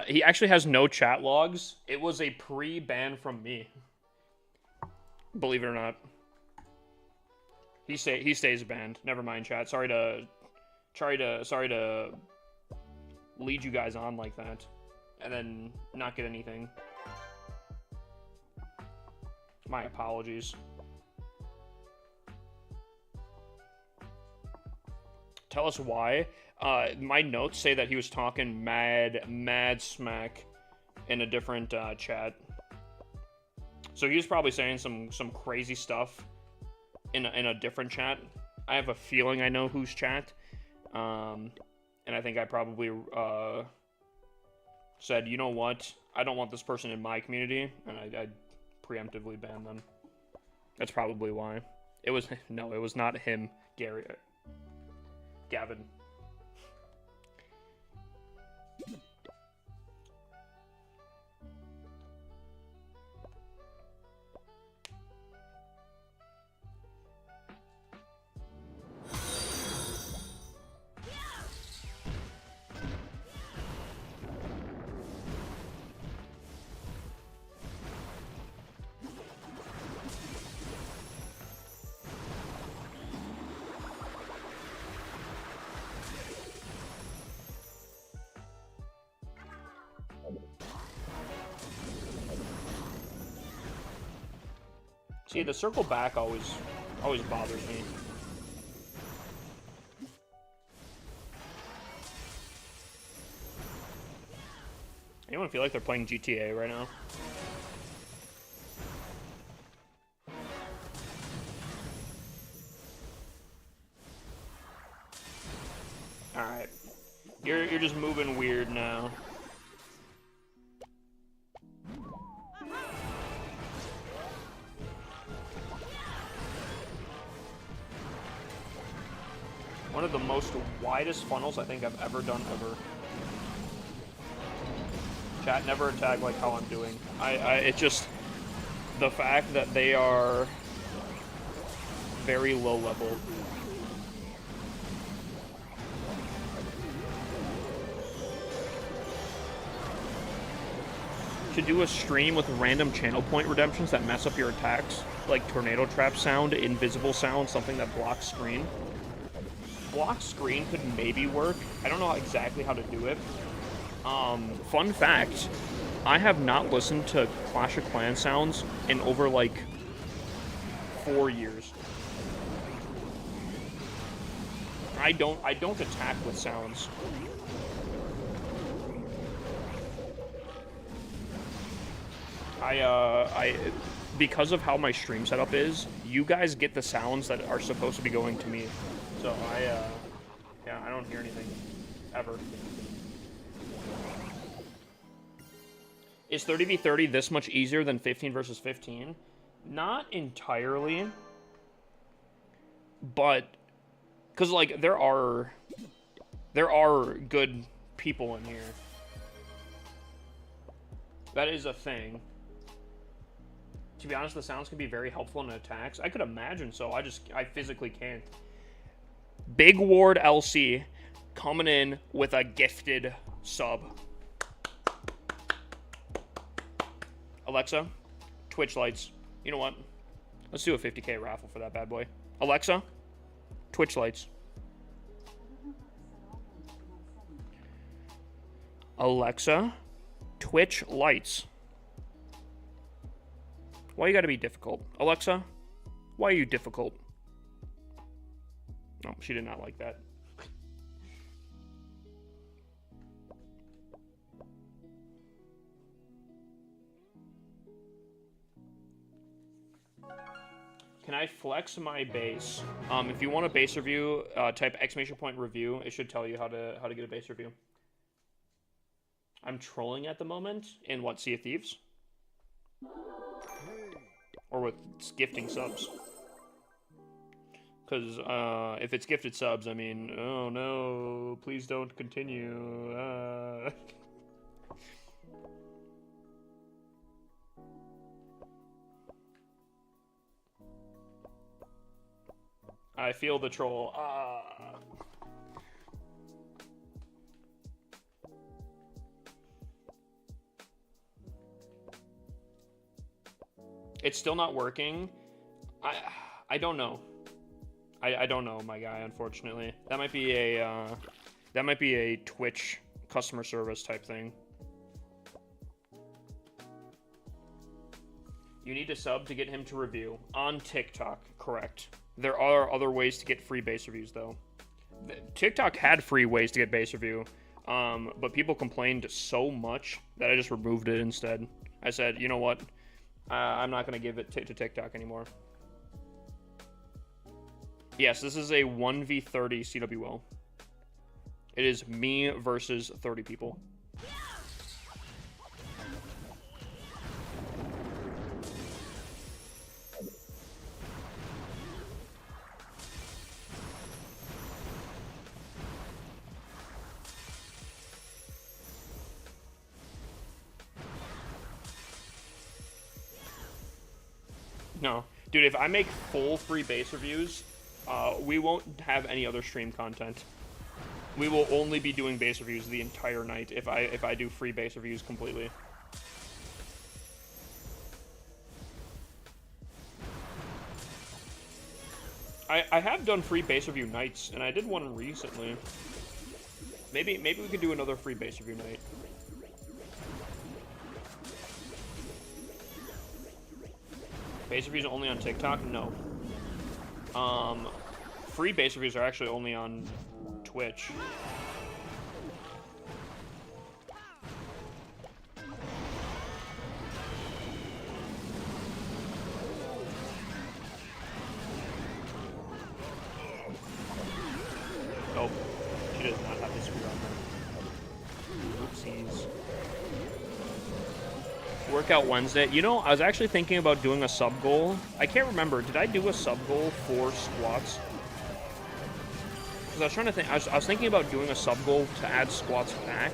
He actually has no chat logs. It was a pre-ban from me. Believe it or not. He stays banned. Never mind, chat. Sorry to lead you guys on like that and then not get anything. My apologies. Tell us why. My notes say that he was talking mad smack in a different chat. So he was probably saying some crazy stuff in a different chat. I have a feeling I know whose chat. And I think I probably said, you know what? I don't want this person in my community, and I preemptively banned them. That's probably why. It was not him, Gavin. See, the circle back always bothers me. Anyone feel like they're playing GTA right now? Alright. You're just moving weird now. One of the most widest funnels I think I've ever done ever. Chat, never attack like how I'm doing. It's just the fact that they are very low level. Should do a stream with random channel point redemptions that mess up your attacks, like tornado trap sound, invisible sound, something that blocks screen. Block screen could maybe work. I don't know exactly how to do it. Fun fact, I have not listened to Clash of Clans sounds in over like 4 years. I don't attack with sounds. Because of how my stream setup is, you guys get the sounds that are supposed to be going to me. So yeah, I don't hear anything, ever. Is 30v30 this much easier than 15 versus 15? Not entirely, but, because, like, there are good people in here. That is a thing. To be honest, the sounds can be very helpful in attacks. I could imagine so. I physically can't. Big Ward LC coming in with a gifted sub. Alexa, Twitch lights. You know what? Let's do a 50K raffle for that bad boy. Alexa, Twitch lights. Alexa, Twitch lights. Why you gotta be difficult? Alexa, why are you difficult? No, she did not like that. Can I flex my base? If you want a base review, type !point review. It should tell you how to get a base review. I'm trolling at the moment in what, Sea of Thieves? Or with gifting subs. Because if it's gifted subs, I mean, oh no, please don't continue. I feel the troll. It's still not working. I don't know. I don't know, my guy, unfortunately. That might be a Twitch customer service type thing. You need to sub to get him to review. On TikTok, correct. There are other ways to get free base reviews, though. TikTok had free ways to get base review, but people complained so much that I just removed it instead. I said, you know what? I'm not going to give it to TikTok anymore. Yes, this is a 1v30 CWL. It is me versus 30 people. No. Dude, if I make full free base reviews, we won't have any other stream content. We will only be doing base reviews the entire night if I do free base reviews completely. I have done free base review nights, and I did one recently. Maybe we could do another free base review night. Base reviews only on TikTok? No. Free base reviews are actually only on Twitch. Nope. She does not have the screw on her. Oopsies. Workout Wednesday. You know, I was actually thinking about doing a sub goal. I can't remember. Did I do a sub goal for squats? Because I was trying to think. I was thinking about doing a sub goal to add squats back.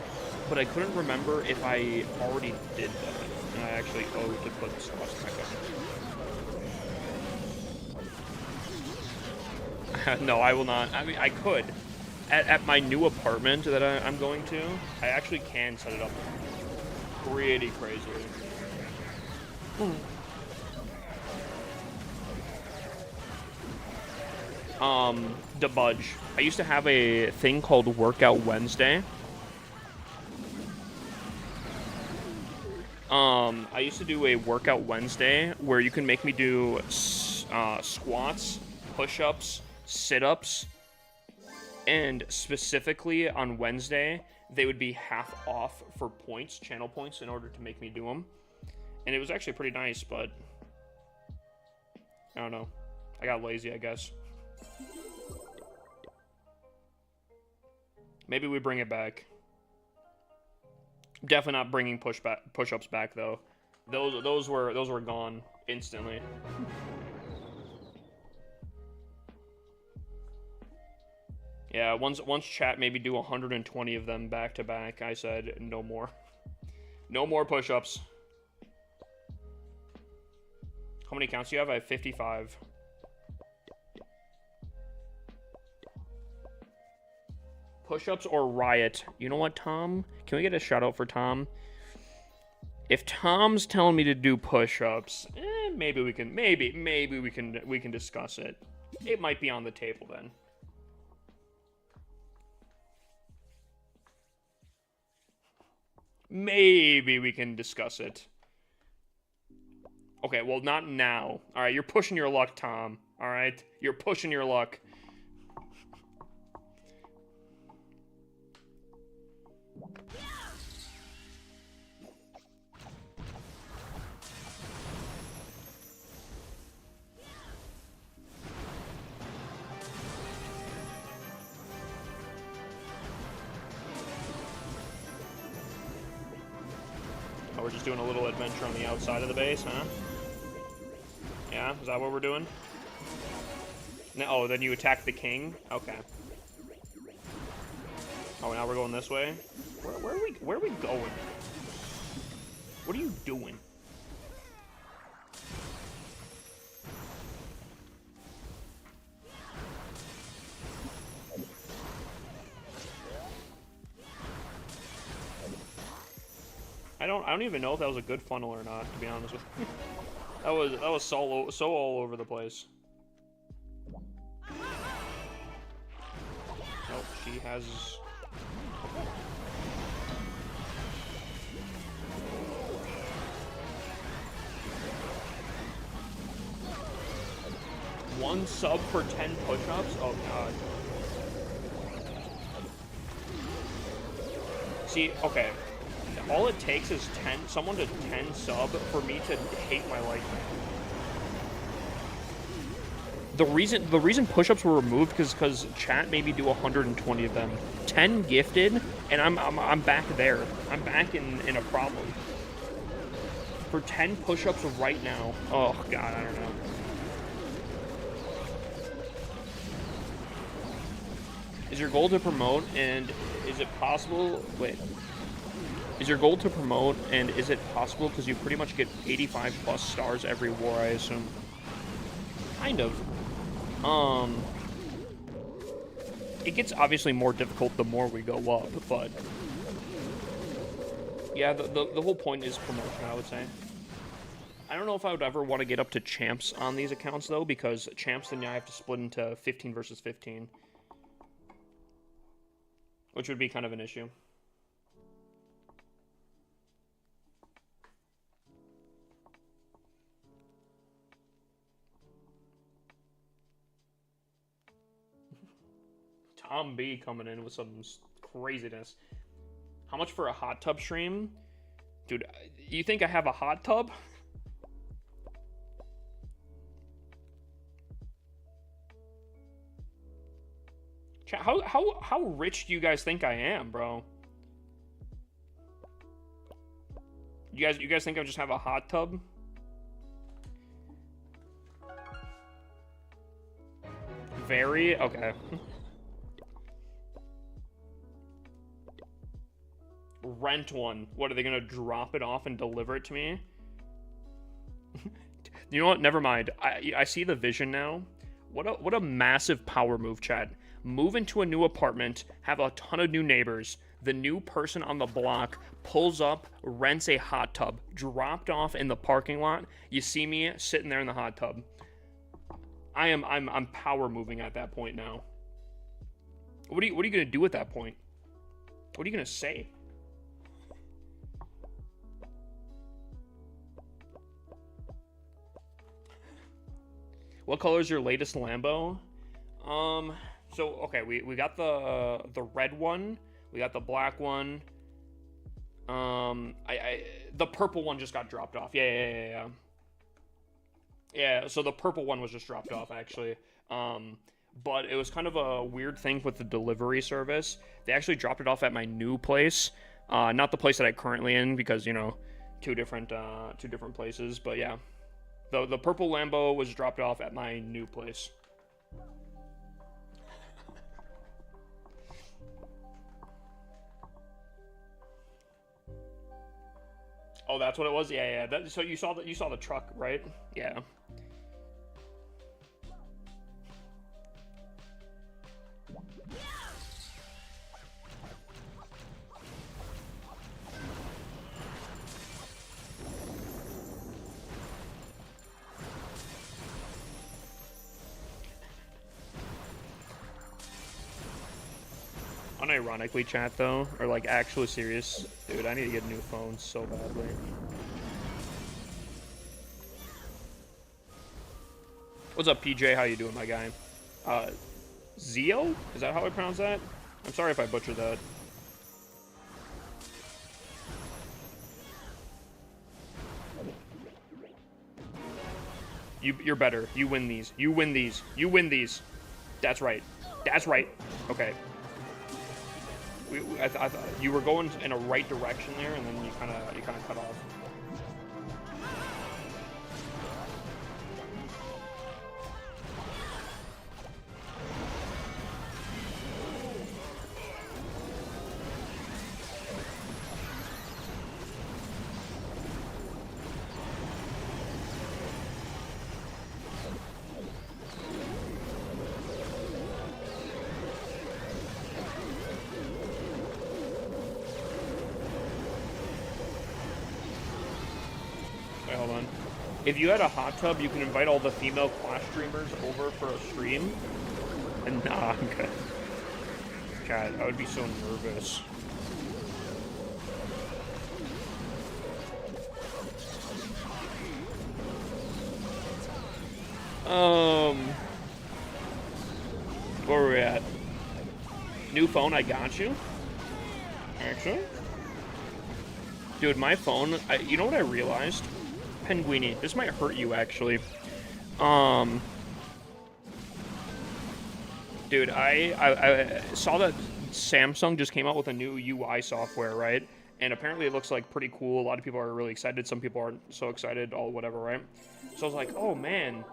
but I couldn't remember if I already did that. And I actually owe to put the sauce back up. No, I will not. I mean, I could. At my new apartment that I'm going to, I actually can set it up pretty crazily. The budge. I used to have a thing called Workout Wednesday. I used to do a Workout Wednesday where you can make me do squats, push-ups, sit-ups, and specifically on Wednesday, they would be half off for points, channel points, in order to make me do them. And it was actually pretty nice, but I don't know. I got lazy, I guess. Maybe we bring it back. Definitely not bringing push-ups back though. Those were gone instantly. Yeah, once chat maybe do 120 of them back to back, I said no more. No more push-ups. How many counts do you have? I have 55. Push-ups or riot? You know what, Tom? Can we get a shout out for Tom? If Tom's telling me to do push-ups, maybe we can we can discuss it. It might be on the table then. Maybe we can discuss it. Okay, well, not now. All right, you're pushing your luck, Tom. All right, you're pushing your luck. Oh, we're just doing a little adventure on the outside of the base, huh? Yeah, is that what we're doing? No, oh, then you attack the king? Okay. Oh, now we're going this way? Where are we going? What are you doing? I don't even know if that was a good funnel or not, to be honest with you. That was so all over the place. Nope, she has. One sub for 10 push-ups? Oh god. See, okay. All it takes is someone to 10 sub for me to hate my life. The reason push-ups were removed because chat made me do 120 of them. 10 gifted, and I'm back there. I'm back in a problem. For 10 push-ups right now. Oh god, I don't know. Is your goal to promote, and is it possible? Wait. Is your goal to promote, and is it possible because you pretty much get 85 plus stars every war, I assume? Kind of. It gets obviously more difficult the more we go up, but yeah, the whole point is promotion, I would say. I don't know if I would ever want to get up to champs on these accounts though, because champs then I have to split into 15 versus 15, which would be kind of an issue. Tom B coming in with some craziness. How much for a hot tub stream? Dude, you think I have a hot tub? Chat, how rich do you guys think I am, bro? You guys think I just have a hot tub? Very? Okay. rent one. What, are they gonna drop it off and deliver it to me? You know what? Never mind. I see the vision now. What a massive power move, chat. Move into a new apartment, have a ton of new neighbors. The new person on the block pulls up, rents a hot tub, dropped off in the parking lot. You see me sitting there in the hot tub. I'm power moving at that point now. What are you gonna do at that point? What are you gonna say? What color is your latest Lambo? So okay, we got the red one, we got the black one. The purple one just got dropped off. Yeah. Yeah, so the purple one was just dropped off actually. But it was kind of a weird thing with the delivery service. They actually dropped it off at my new place, not the place that I currently in, because you know, two different places. But yeah, the purple Lambo was dropped off at my new place. Oh, that's what it was. Yeah. So you saw the truck, right? Yeah. Unironically, chat though, or like actually serious, dude. I need to get a new phone so badly. What's up, PJ? How you doing, my guy? Zio? Is that how I pronounce that? I'm sorry if I butchered that. You're better. You win these. You win these. You win these. That's right. That's right. Okay. I thought you were going in a right direction there, and then you kind of cut off. If you had a hot tub, you can invite all the female Clash streamers over for a stream. And nah, I'm good. God, I would be so nervous. Where were we at? New phone, I got you. Actually. Dude, my phone, you know what I realized? Penguini, this might hurt you actually. Dude, I saw that Samsung just came out with a new UI software, right? And apparently it looks like pretty cool. A lot of people are really excited. Some people aren't so excited, all whatever, right? So I was like, oh man,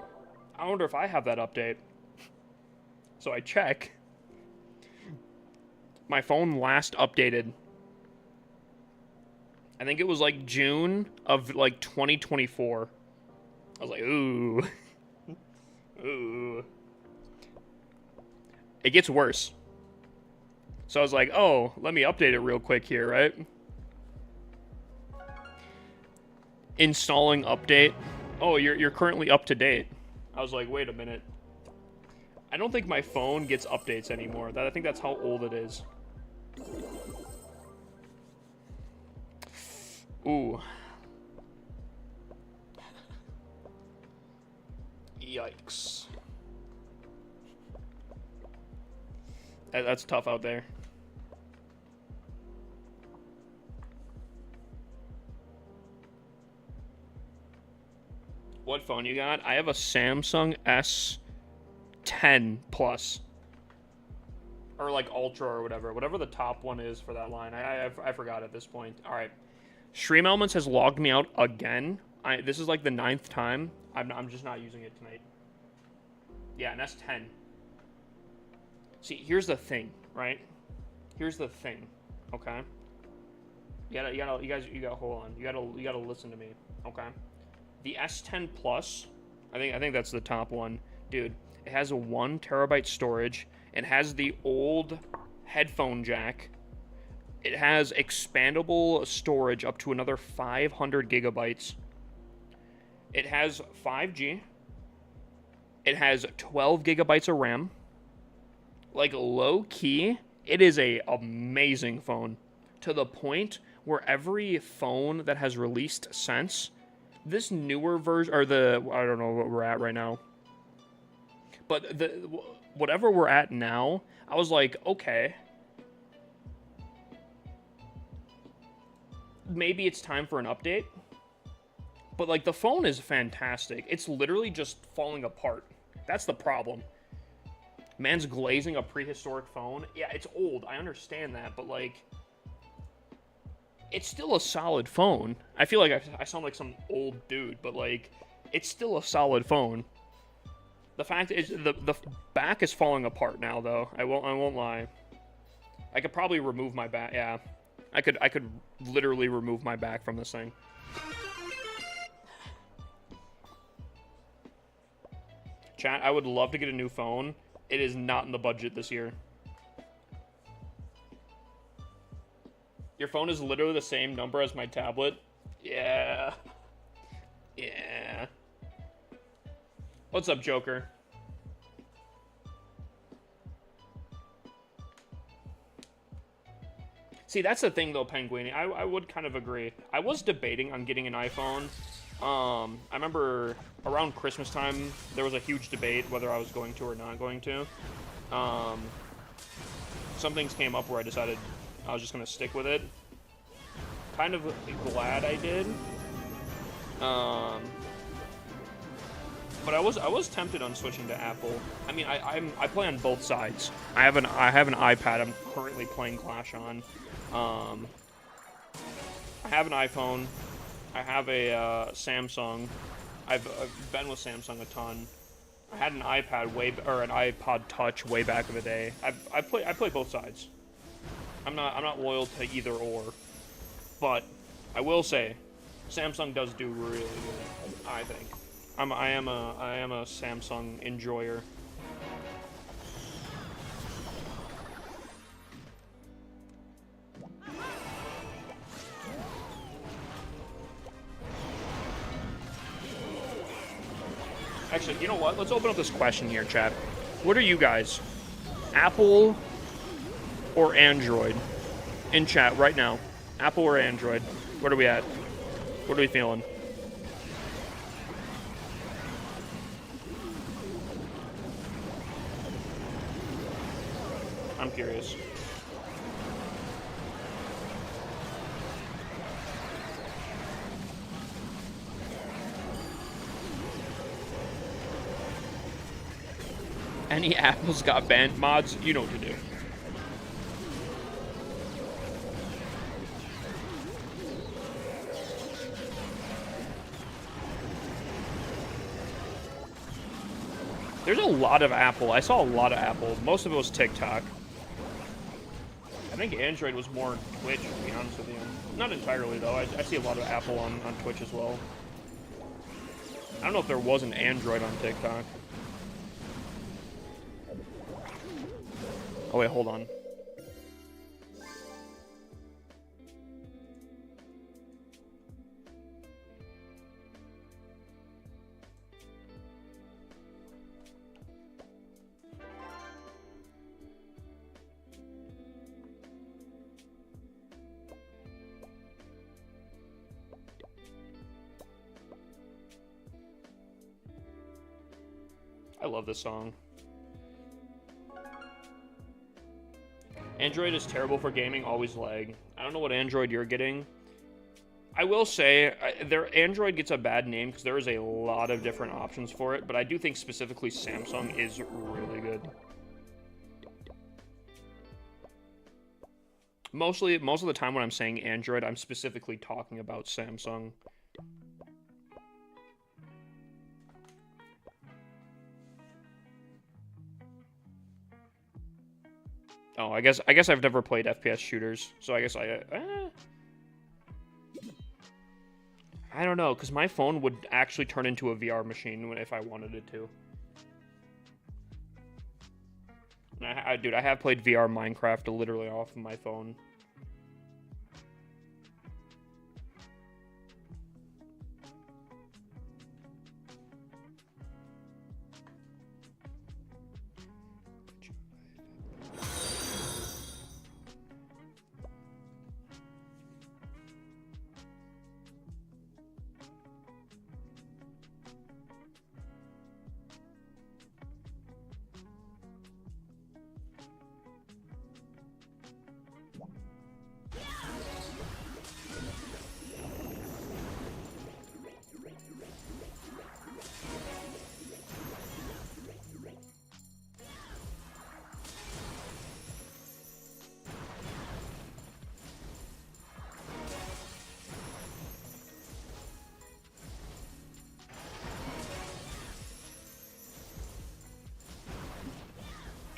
I wonder if I have that update. So I check. My phone last updated, I think it was like June of like 2024. I was like, ooh. Ooh. It gets worse. So I was like, oh, let me update it real quick here, right? Installing update. Oh, you're currently up to date. I was like, wait a minute. I don't think my phone gets updates anymore. I think that's how old it is. Ooh. Yikes. That's tough out there. What phone you got? I have a Samsung S10 Plus. Or like Ultra or whatever. Whatever the top one is for that line. I forgot at this point. Alright. Stream Elements has logged me out again. This is like the 9th time. I'm just not using it tonight. Yeah, an S10. See, here's the thing, right? Here's the thing, okay? You gotta hold on. You gotta listen to me. Okay. The S10 Plus, I think that's the top one, dude. It has a 1 terabyte storage. It has the old headphone jack. It has expandable storage up to another 500 gigabytes. It has 5G. It has 12 gigabytes of RAM. Like, low key, it is a amazing phone. To the point where every phone that has released since, this newer version, or I don't know what we're at right now, but whatever we're at now, I was like, okay, maybe it's time for an update. But, like, the phone is fantastic. It's literally just falling apart. That's the problem. Man's glazing a prehistoric phone. Yeah, it's old. I understand that, but, like, it's still a solid phone. I feel like I sound like some old dude, but, like, it's still a solid phone. The fact is, the back is falling apart now, though. I won't lie. I could probably remove my back. Yeah, I could literally remove my back from this thing. Chat, I would love to get a new phone. It is not in the budget this year. Your phone is literally the same number as my tablet. Yeah. Yeah. What's up, Joker? See, that's the thing, though, Penguini. I would kind of agree. I was debating on getting an iPhone. I remember around Christmas time, there was a huge debate whether I was going to or not going to. Some things came up where I decided I was just going to stick with it. Kind of glad I did. But I was tempted on switching to Apple. I mean, I play on both sides. I have an iPad I'm currently playing Clash on. I have an iPhone. I have a Samsung. I've been with Samsung a ton. I had an iPad an iPod Touch way back in the day. I play both sides. I'm not loyal to either or, but I will say, Samsung does do really good. I think. I am a Samsung enjoyer. Actually, you know what? Let's open up this question here, chat. What are you guys? Apple or Android? In chat right now. Apple or Android? What are we at? What are we feeling? I'm curious. Any Apple's got banned mods, you know what to do. There's a lot of Apple. I saw a lot of Apple. Most of it was TikTok. I think Android was more Twitch, to be honest with you. Not entirely, though. I see a lot of Apple on Twitch as well. I don't know if there was an Android on TikTok. Oh, wait, hold on. I love this song. Android is terrible for gaming, always lag. I don't know what Android you're getting. I will say, Android gets a bad name because there is a lot of different options for it, but I do think specifically Samsung is really good. Most of the time when I'm saying Android, I'm specifically talking about Samsung. Oh, I guess I've never played FPS shooters, so I guess I don't know, because my phone would actually turn into a VR machine if I wanted it to. Dude, I have played VR Minecraft literally off of my phone.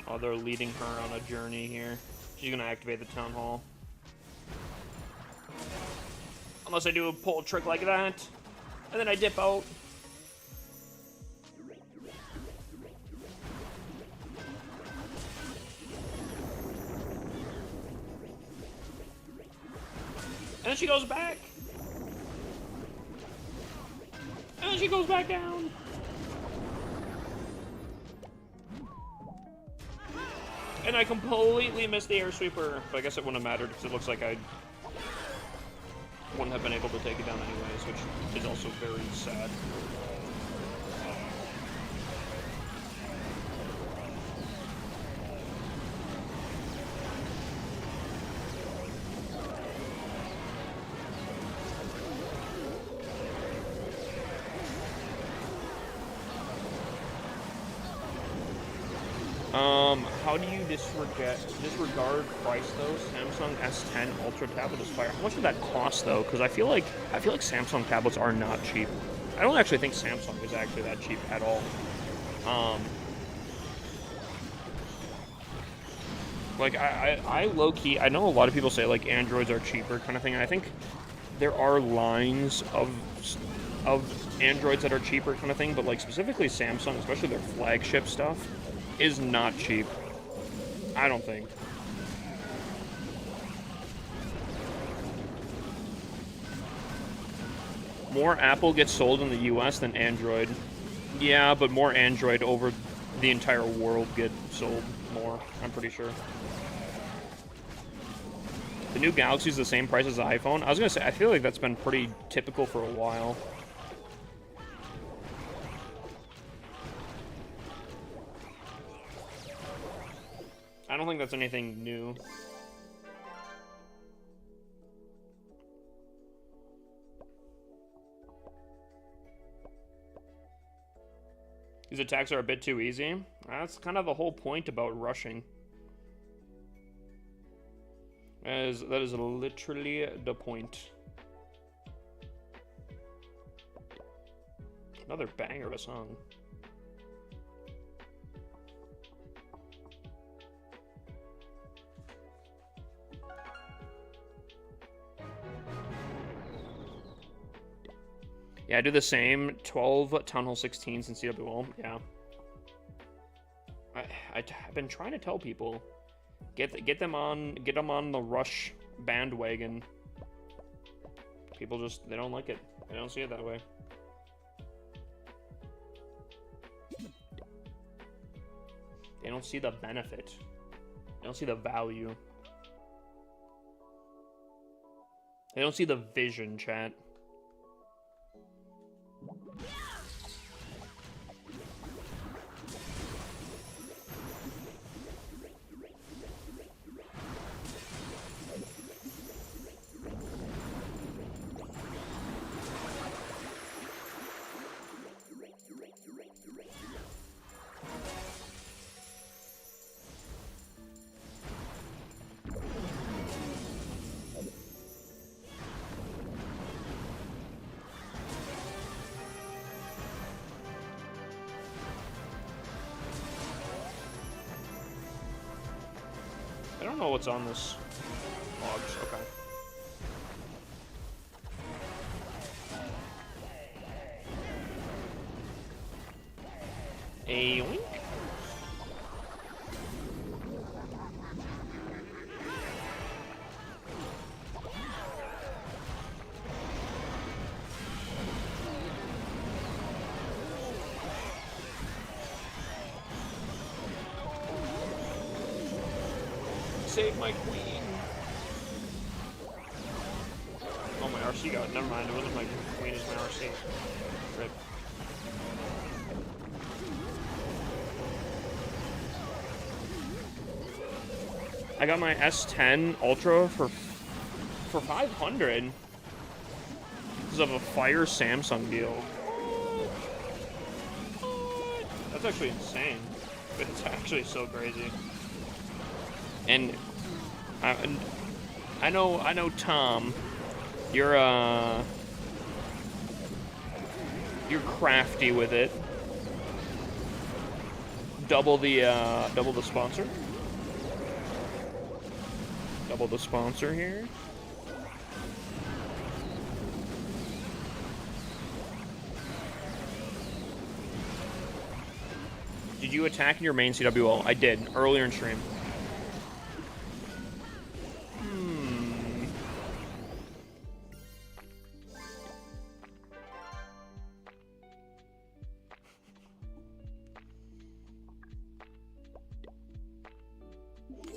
Oh, they're leading her on a journey here. She's gonna activate the town hall. Unless I do a pull trick like that. And then I dip out. And then she goes back. And then she goes back down. And I completely missed the air sweeper, but I guess it wouldn't have mattered because it looks like I wouldn't have been able to take it down anyways, which is also very sad. How do you disregard price though? Samsung S10 Ultra tablet is fire. How much would that cost though? Because I feel like Samsung tablets are not cheap. I don't actually think Samsung is actually that cheap at all. Like I low key, I know a lot of people say like Androids are cheaper kind of thing. And I think there are lines of Androids that are cheaper kind of thing, but like specifically Samsung, especially their flagship stuff, is not cheap. I don't think. More Apple gets sold in the US than Android. Yeah, but more Android over the entire world get sold more, I'm pretty sure. The new Galaxy is the same price as the iPhone. I was gonna say, I feel like that's been pretty typical for a while. I don't think that's anything new. These attacks are a bit too easy. That's kind of the whole point about rushing. That is literally the point. Another banger of a song. Yeah, I do the same. 12 Town Hall 16s in CWL. Yeah. I've been trying to tell people, get them on the rush bandwagon. People just, they don't like it. They don't see it that way. They don't see the benefit. They don't see the value. They don't see the vision, chat. I don't know what's on this logs. Okay. Yoink. Save my queen. Oh, my RC got. Never mind. It wasn't my queen. It's my RC. Rip. I got my S10 Ultra for 500. Because of a Fire Samsung deal. That's actually insane. It's actually so crazy. And I know Tom, you're crafty with it. Double the sponsor. Double the sponsor here. Did you attack in your main CWL? I did, earlier in stream.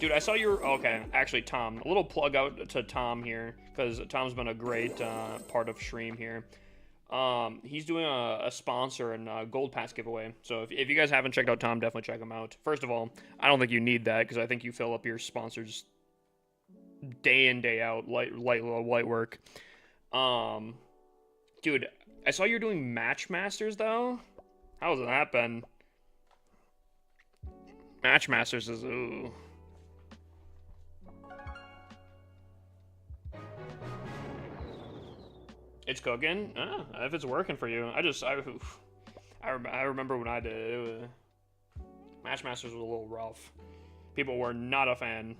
Dude, I saw your... Okay, actually, Tom. A little plug out to Tom here, because Tom's been a great part of stream here. He's doing a sponsor and a Gold Pass giveaway. So if you guys haven't checked out Tom, definitely check him out. First of all, I don't think you need that, because I think you fill up your sponsors day in, day out, light work. Dude, I saw you're doing Matchmasters, though. How's that been? Matchmasters is... Ooh. It's cooking. If it's working for you, I remember when I did it. Matchmasters was a little rough. People were not a fan.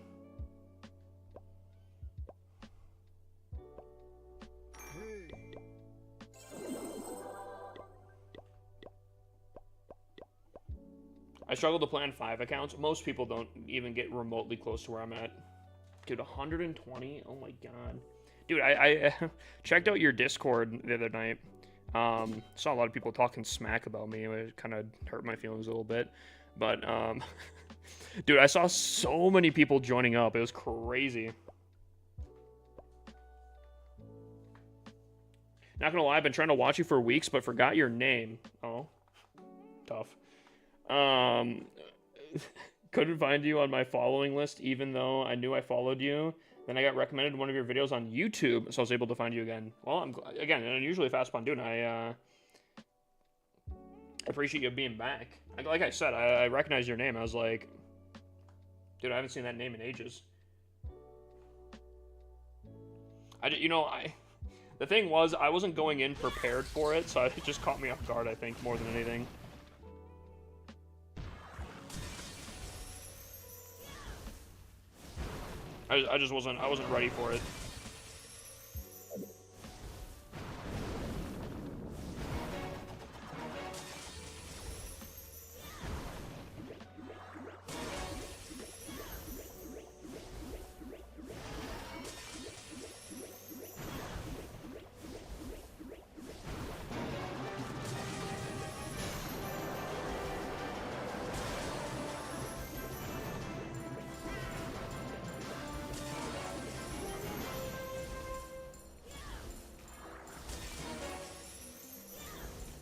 I struggle to plan 5 accounts. Most people don't even get remotely close to where I'm at. Dude, 120? Oh my god. Dude, I checked out your Discord the other night. Saw a lot of people talking smack about me. It kind of hurt my feelings a little bit. But, dude, I saw so many people joining up. It was crazy. Not gonna lie, I've been trying to watch you for weeks, but forgot your name. Oh, tough. Couldn't find you on my following list, even though I knew I followed you. Then I got recommended one of your videos on YouTube, so I was able to find you again. Well, again, an unusually fast spawn dude. I appreciate you being back. Like I said, I recognized your name. I was like, dude, I haven't seen that name in ages. The thing was, I wasn't going in prepared for it, so it just caught me off guard, I think, more than anything. I just wasn't ready for it.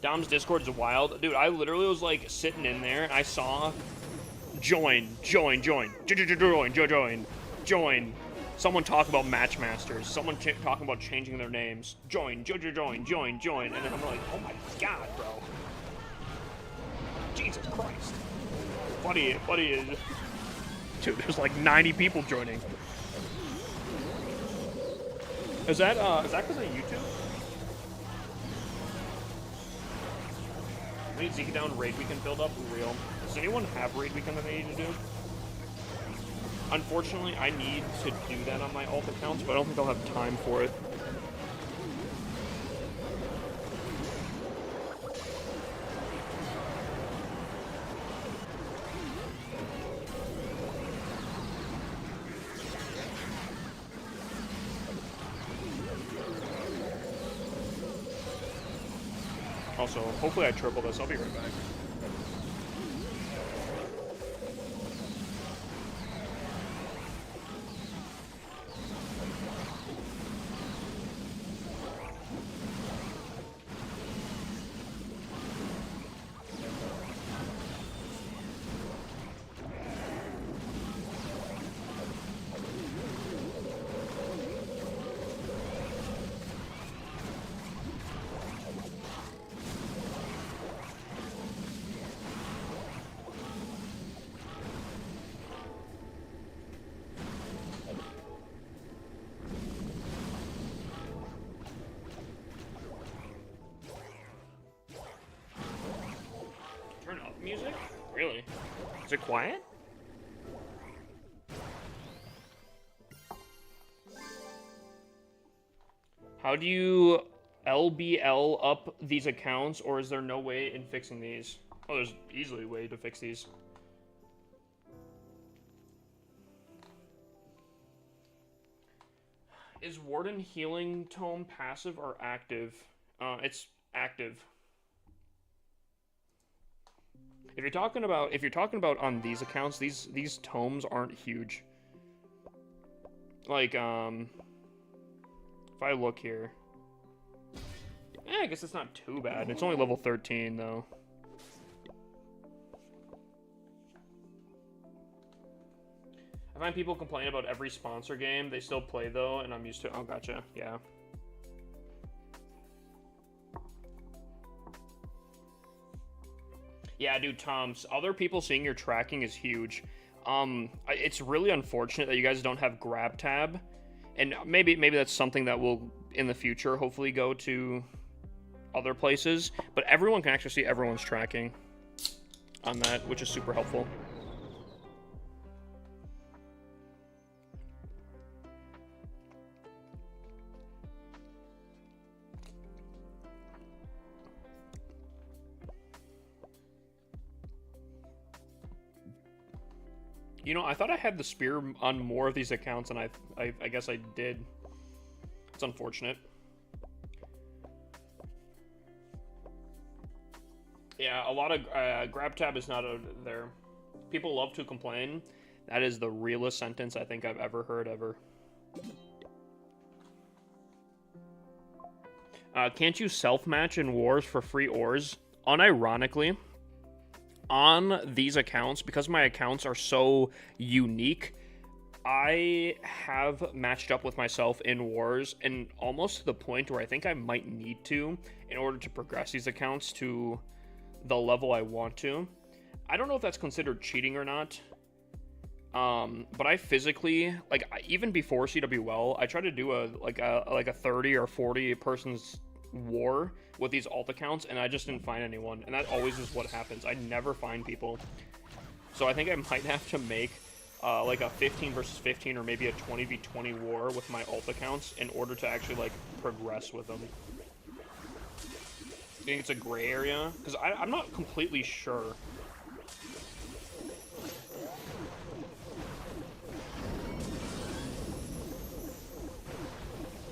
Dom's Discord is wild. Dude, I literally was like sitting in there and I saw join. Someone talk about Matchmasters. Someone talking about changing their names. Join. And then I'm like, oh my god, bro. Jesus Christ. Buddy is... Dude, there's like 90 people joining. Is that because of YouTube? We need Zeke down raid weekend build up. Real. Does anyone have raid weekend that they need to do? Unfortunately, I need to do that on my alt accounts, but I don't think I'll have time for it. Also, hopefully I triple this. I'll be right back. Turn up music? Really? Is it quiet? How do you LBL up these accounts, or is there no way in fixing these? Oh, there's easily a way to fix these. Is Warden Healing Tome passive or active? It's active. If you're talking about on these accounts, these tomes aren't huge. Like, if I look here, I guess it's not too bad. It's only level 13 though. I find people complain about every sponsor game. They still play though, and I'm used to. Oh, gotcha. Yeah. Yeah, dude, Tom's. Other people seeing your tracking is huge. It's really unfortunate that you guys don't have grab tab, and maybe that's something that will in the future hopefully go to other places. But everyone can actually see everyone's tracking on that, which is super helpful. You know, I thought I had the spear on more of these accounts, and I guess I did. It's unfortunate. Yeah, a lot of grab tab is not there. People love to complain. That is the realest sentence I think I've ever heard ever. Can't you self-match in wars for free ores? Unironically, on these accounts, because my accounts are so unique, I have matched up with myself in wars, and almost to the point where I think I might need to in order to progress these accounts to the level I want to. I don't know if that's considered cheating or not, but I physically, like, even before CWL, I tried to do a 30 or 40 person's war with these alt accounts, and I just didn't find anyone, and that always is what happens. I never find people. So I think I might have to make like a 15 versus 15 or maybe a 20v20 war with my alt accounts in order to actually like progress with them. I think it's a gray area because I'm not completely sure.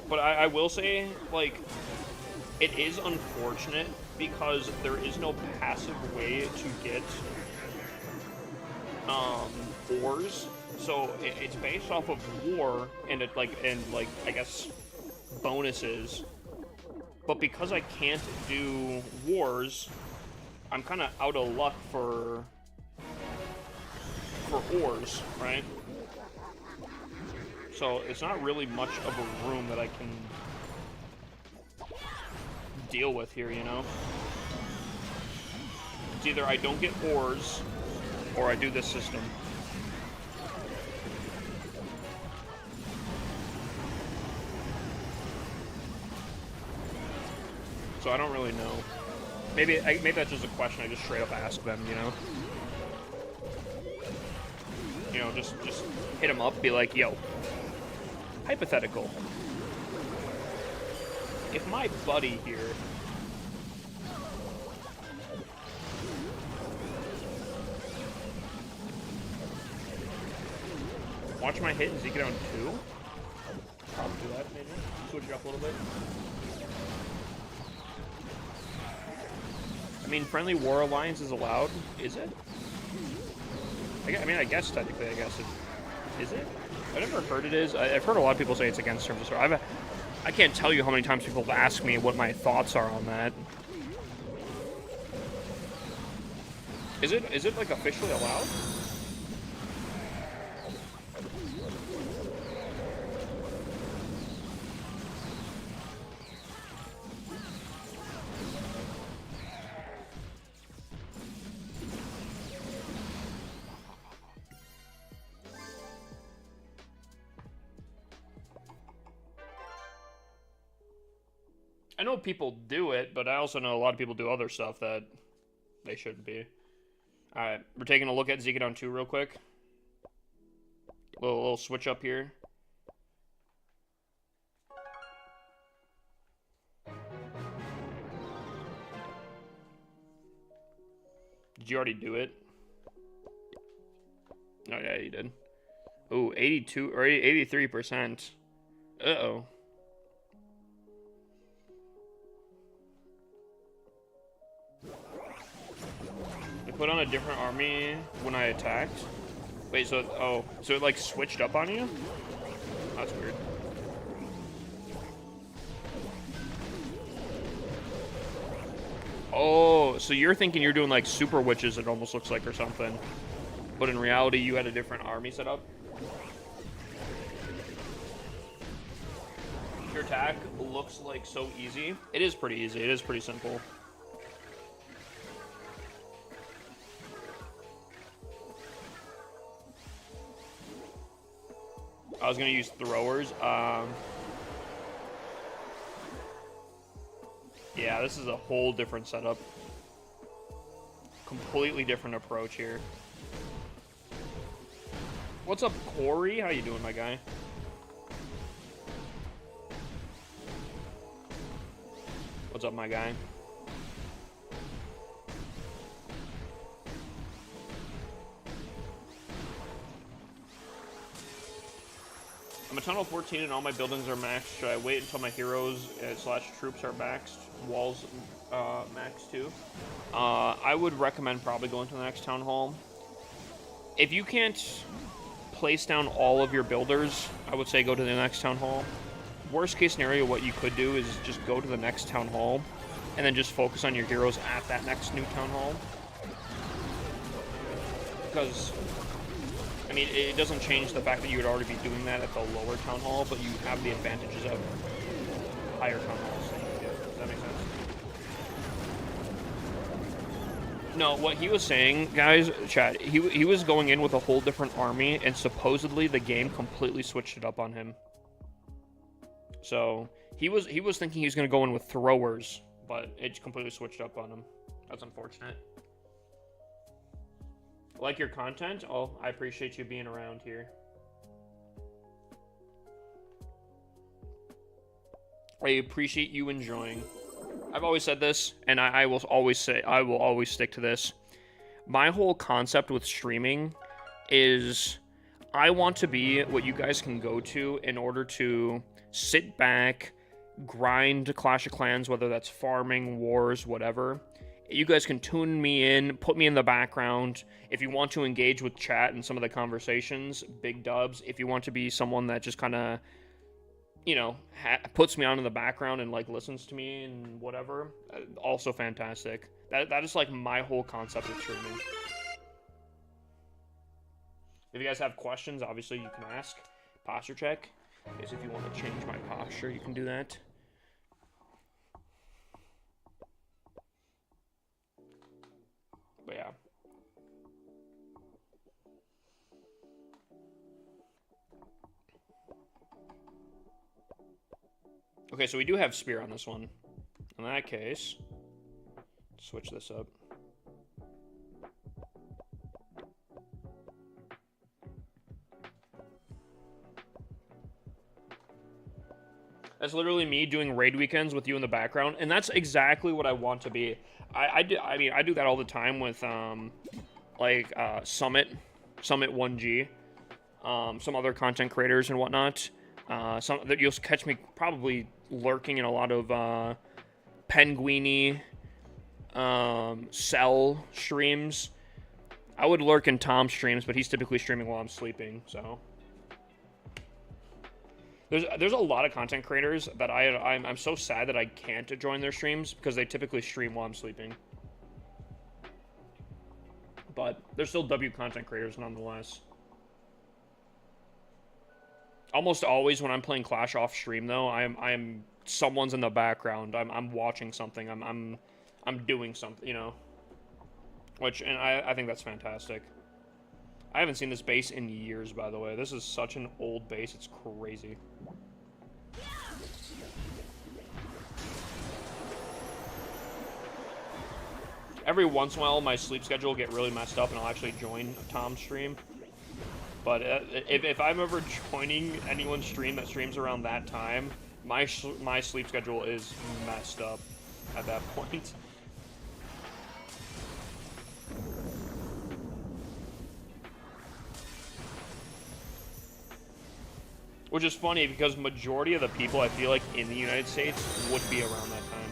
But I will say, like, it is unfortunate because there is no passive way to get ores. So it's based off of war and I guess bonuses. But because I can't do wars, I'm kind of out of luck for ores, right? So it's not really much of a room that I can deal with here, you know? It's either I don't get ores, or I do this system. So I don't really know. Maybe that's just a question I just straight up ask them, you know? You know, just hit them up, be like, yo, hypothetical. If my buddy here watch my hit and Zeke it on 2? Probably do that, maybe. Switch it up a little bit. I mean, Friendly War Alliance is allowed. Is it? I mean, I guess technically, is it? I've never heard it is. I've heard a lot of people say it's against terms of service. I can't tell you how many times people have asked me what my thoughts are on that. Is it like officially allowed? I know people do it, but I also know a lot of people do other stuff that they shouldn't be. Alright, we're taking a look at Zika Down 2 real quick. Little switch up here. Did you already do it? Oh yeah, you did. Ooh, 82 or 83%. Uh-oh. Put on a different army when I attacked. Wait, so it like switched up on you? That's weird. Oh, so you're thinking you're doing like super witches, it almost looks like, or something. But in reality, you had a different army set up. Your attack looks like so easy. It is pretty easy. It is pretty simple. I was gonna use throwers. Yeah, this is a whole different setup. Completely different approach here. What's up, Corey? How you doing, my guy? What's up, my guy? I'm a tunnel 14 and all my buildings are maxed. Should I wait until my heroes / troops are maxed? Walls maxed too? I would recommend probably going to the next town hall. If you can't place down all of your builders, I would say go to the next town hall. Worst case scenario, what you could do is just go to the next town hall and then just focus on your heroes at that next new town hall. Because I mean, it doesn't change the fact that you would already be doing that at the lower town hall, but you have the advantages of higher town halls. Does that make sense? No, what he was saying, guys, chat, he was going in with a whole different army, and supposedly the game completely switched it up on him. So he was thinking he was going to go in with throwers, but it completely switched up on him. That's unfortunate. Like your content? Oh, I appreciate you being around here. I appreciate you enjoying. I've always said this, and I will always stick to this. My whole concept with streaming is I want to be what you guys can go to in order to sit back, grind Clash of Clans, whether that's farming, wars, whatever. You guys can tune me in, put me in the background. If you want to engage with chat and some of the conversations, big dubs. If you want to be someone that just kind of, you know, puts me on in the background and like listens to me and whatever, also fantastic. That is like my whole concept of streaming. If you guys have questions, obviously you can ask. Posture check. Is if you want to change my posture, you can do that. But yeah. Okay, so we do have spear on this one. In that case, switch this up. That's literally me doing raid weekends with you in the background, and that's exactly what I want to be. I do that all the time with Summit 1G, some other content creators and whatnot. You'll catch me probably lurking in a lot of Penguini, Cell streams. I would lurk in Tom's streams, but he's typically streaming while I'm sleeping, so. There's a lot of content creators that I'm so sad that I can't join their streams because they typically stream while I'm sleeping. But they're still W content creators nonetheless. Almost always when I'm playing Clash off stream though, I'm someone's in the background. I'm watching something. I'm doing something, you know. And I think that's fantastic. I haven't seen this base in years, by the way. This is such an old base, it's crazy. Every once in a while, my sleep schedule will get really messed up, and I'll actually join Tom's stream. But if I'm ever joining anyone's stream that streams around that time, my sleep schedule is messed up at that point. Which is funny because majority of the people I feel like in the United States would be around that time.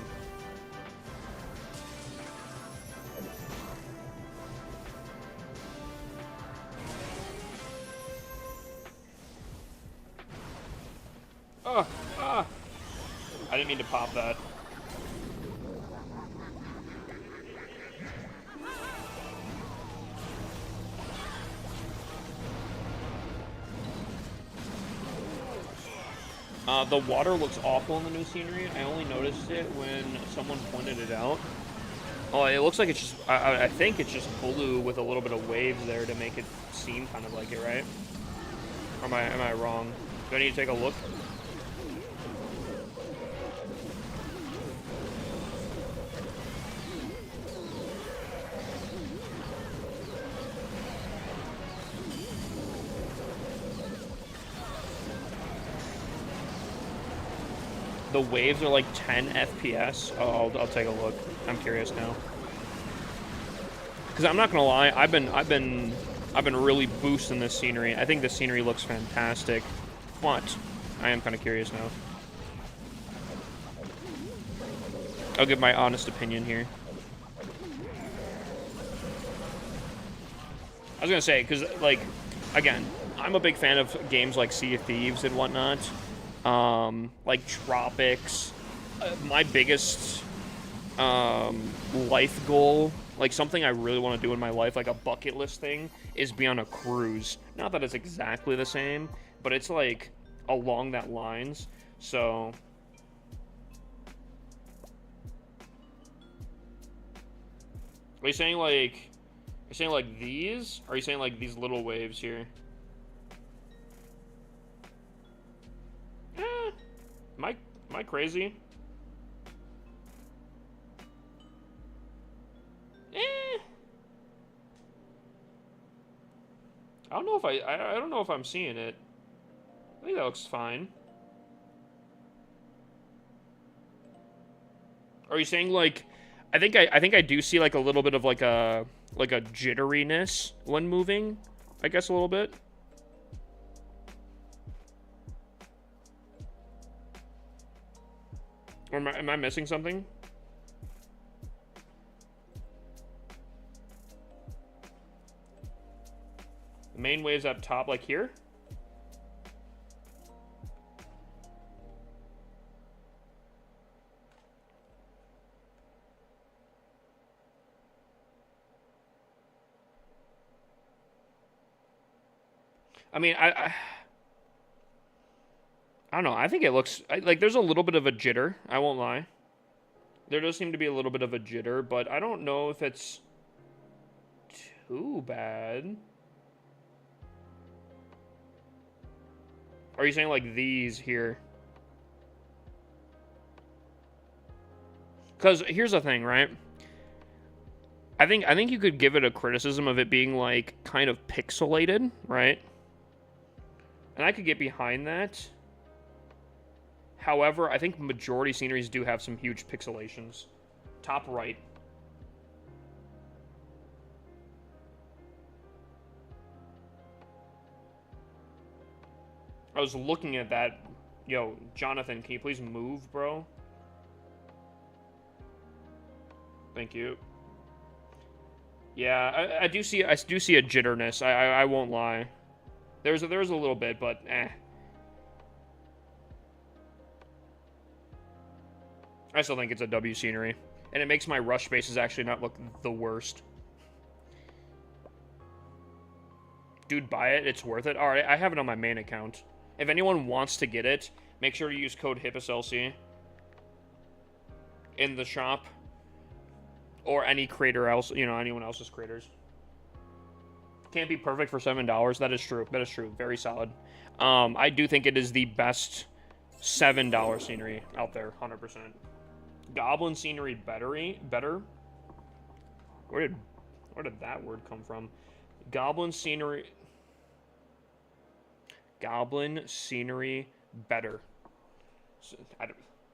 I didn't mean to pop that. The water looks awful in the new scenery. I only noticed it when someone pointed it out. Oh, it looks like it's just, I think it's just blue with a little bit of waves there to make it seem kind of like it, right? Or am I wrong? Do I need to take a look? The waves are like 10 FPS. Oh, I'll take a look. I'm curious now. Because I'm not gonna lie, I've been really boosting this scenery. I think the scenery looks fantastic. What? I am kind of curious now. I'll give my honest opinion here. I was gonna say, because like, again, I'm a big fan of games like Sea of Thieves and whatnot. Like Tropics. My biggest life goal, like something I really want to do in my life, like a bucket list thing, is be on a cruise. Not that it's exactly the same, but it's like along that lines. So are you saying like these? Or are you saying like these little waves here? Am I crazy? I don't know if I don't know if I'm seeing it. I think that looks fine. Are you saying like I think I do see like a little bit of like a jitteriness when moving, I guess a little bit. Or am I missing something? The main wave's up top, like here? I mean, I don't know. I think it looks like there's a little bit of a jitter. I won't lie. There does seem to be a little bit of a jitter, but I don't know if it's too bad. Are you saying like these here? Because here's the thing, right? I think you could give it a criticism of it being like kind of pixelated, right? And I could get behind that. However, I think majority sceneries do have some huge pixelations. Top right. I was looking at that. Yo, Jonathan, can you please move, bro? Thank you. Yeah, I do see a jitterness. I won't lie. There's a little bit, but eh. I still think it's a W scenery, and it makes my rush spaces actually not look the worst. Dude, buy it. It's worth it. All right, I have it on my main account. If anyone wants to get it, make sure to use code HIPPUSLC in the shop, or any creator else, you know, anyone else's creators. Can't be perfect for $7. That is true. That is true. Very solid. I do think it is the best $7 scenery out there, 100%. Goblin scenery better? Where did that word come from? Goblin scenery better.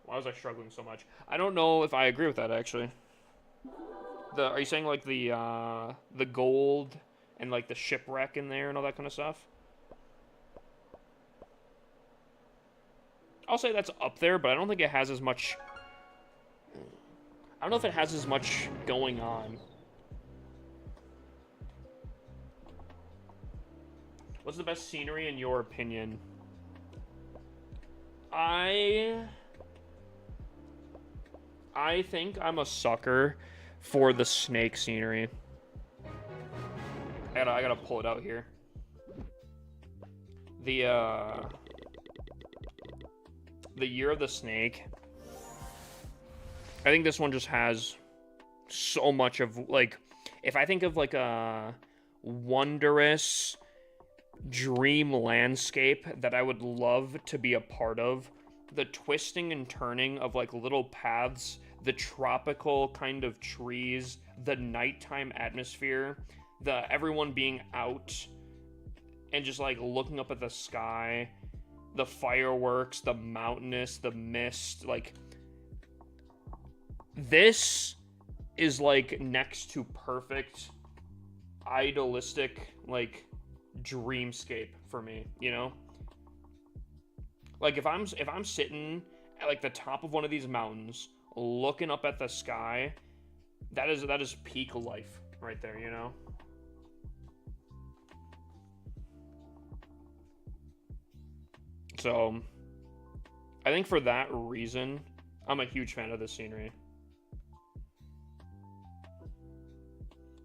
Why was I struggling so much? I don't know if I agree with that, actually. Are you saying like the gold and like the shipwreck in there and all that kind of stuff? I'll say that's up there, but I don't think it has as much. I don't know if it has as much going on. What's the best scenery in your opinion? I think I'm a sucker for the snake scenery. I gotta pull it out here. The Year of the Snake. I think this one just has so much of, like, if I think of like a wondrous dream landscape that I would love to be a part of, the twisting and turning of like little paths, the tropical kind of trees, the nighttime atmosphere, the everyone being out and just like looking up at the sky, the fireworks, the mountainous, the mist, like this is like next to perfect idealistic like dreamscape for me, you know? Like if I'm sitting at like the top of one of these mountains looking up at the sky, that is peak life right there, you know? So I think for that reason, I'm a huge fan of this scenery.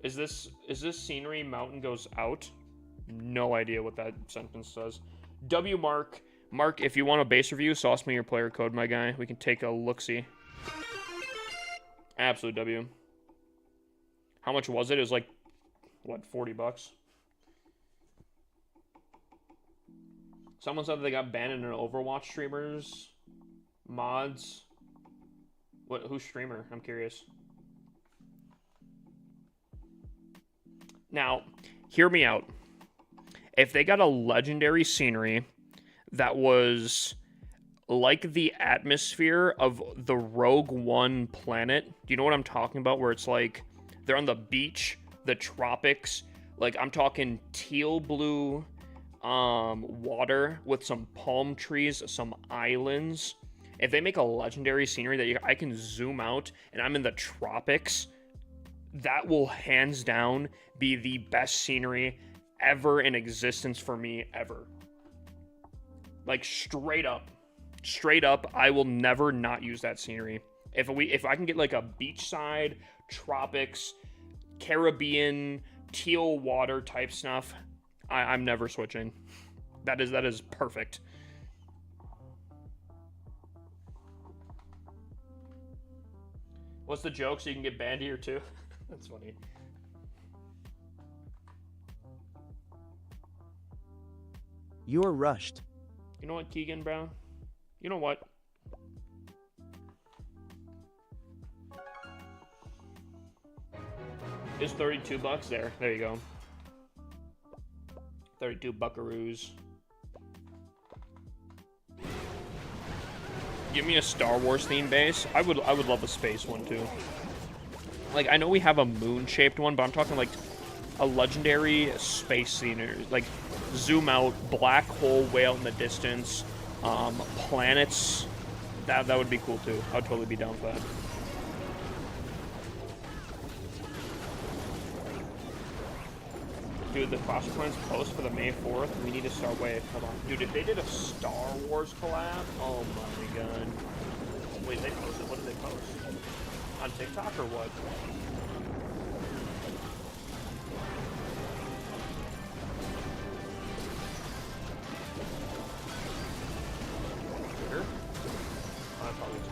Is this scenery mountain goes out? No idea what that sentence says. W Mark, if you want a base review, sauce me your player code, my guy. We can take a look-see. Absolute W. How much was it? It was like, what, $40? Someone said they got banned in an Overwatch streamers mods. What? Who's streamer? I'm curious. Now, hear me out. If they got a legendary scenery that was like the atmosphere of the Rogue One planet, do you know what I'm talking about? Where it's like they're on the beach, the tropics, like I'm talking teal blue water with some palm trees, some islands. If they make a legendary scenery that I can zoom out and I'm in the tropics, that will hands down be the best scenery ever in existence for me ever. Like straight up, I will never not use that scenery. If I can get like a beachside, tropics, Caribbean, teal water type stuff, I'm never switching. That is perfect. What's the joke so you can get banned here too? That's funny. You're rushed. You know what, Keegan, bro? You know what? Is $32 there? There you go. 32 buckaroos. Give me a Star Wars theme base. I would love a space one too. Like I know we have a moon-shaped one, but I'm talking like a legendary space scenery. Like zoom out, black hole way out in the distance, planets. That would be cool too. I would totally be down for that. Dude, the Clash of Clans post for the May 4th, we need to start, wait, hold on. Dude, if they did a Star Wars collab, oh my god. Wait, they posted, what did they post? On TikTok or what? Twitter? Oh, I probably just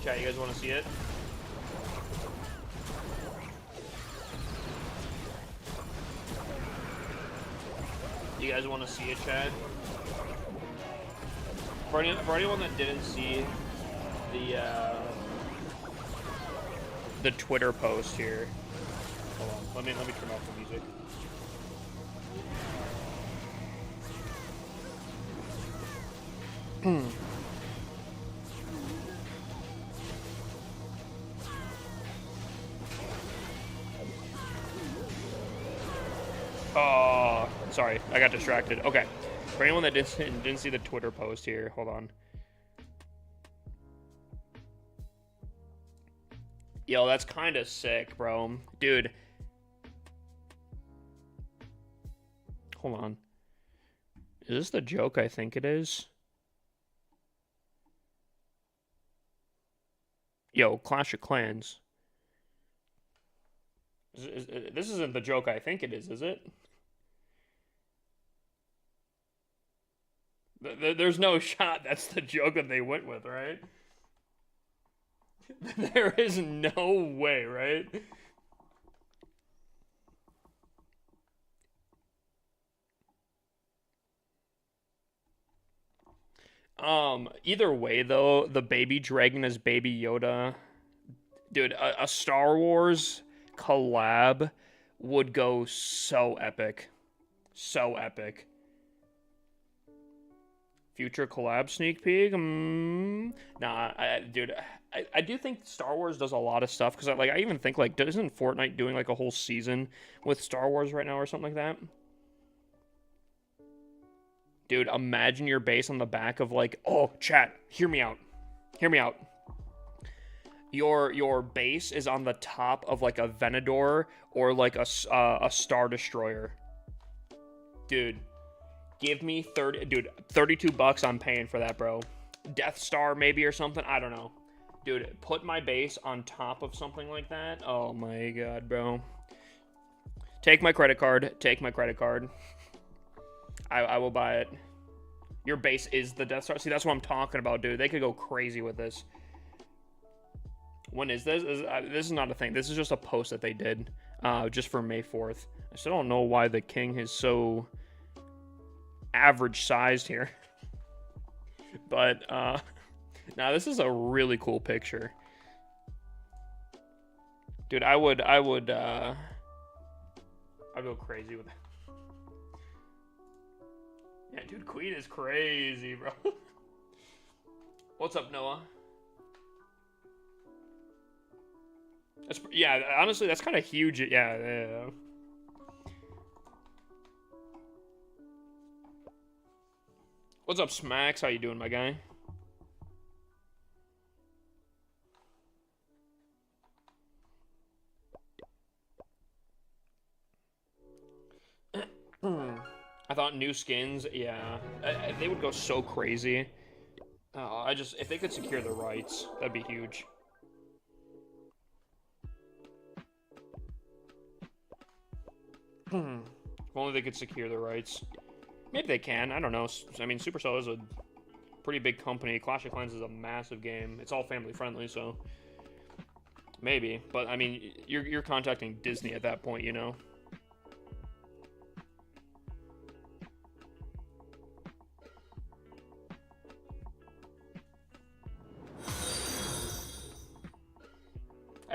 chat, you guys want to see it? You guys want to see it, chat? For anyone that didn't see the Twitter post here, hold on. Let me turn off the music. Oh, sorry, I got distracted. Okay, for anyone that didn't see the Twitter post here, hold on. Yo, that's kind of sick, bro. Dude. Hold on. Is this the joke I think it is? Yo, Clash of Clans. This isn't the joke I think it is it? There's no shot that's the joke that they went with, right? There is no way, right? Either way, though, the baby dragon is Baby Yoda. Dude, a Star Wars collab would go so epic. So epic. Future collab sneak peek? Nah, dude, I do think Star Wars does a lot of stuff, because I even think, like, isn't Fortnite doing, like, a whole season with Star Wars right now or something like that? Dude, imagine your base on the back of, like, oh, chat, hear me out. Hear me out. Your base is on the top of, like, a Venador or, like, a Star Destroyer. Dude, give me 32 bucks I'm paying for that, bro. Death Star maybe or something, I don't know. Dude, put my base on top of something like that. Oh my god, bro. Take my credit card. Take my credit card. I will buy it. Your base is the Death Star. See, that's what I'm talking about, dude. They could go crazy with this. When is this? This is not a thing. This is just a post that they did just for May 4th. I still don't know why the king is so average sized here. But, now this is a really cool picture. Dude, I'd go crazy with that. Yeah, dude, Queen is crazy, bro. What's up, Noah? Yeah, honestly, that's kind of huge. Yeah. What's up, Smacks? How you doing, my guy? I thought new skins, yeah, they would go so crazy. If they could secure the rights, that'd be huge. If only they could secure the rights. Maybe they can, I don't know. I mean, Supercell is a pretty big company. Clash of Clans is a massive game. It's all family friendly, so maybe. But, I mean, you're contacting Disney at that point, you know?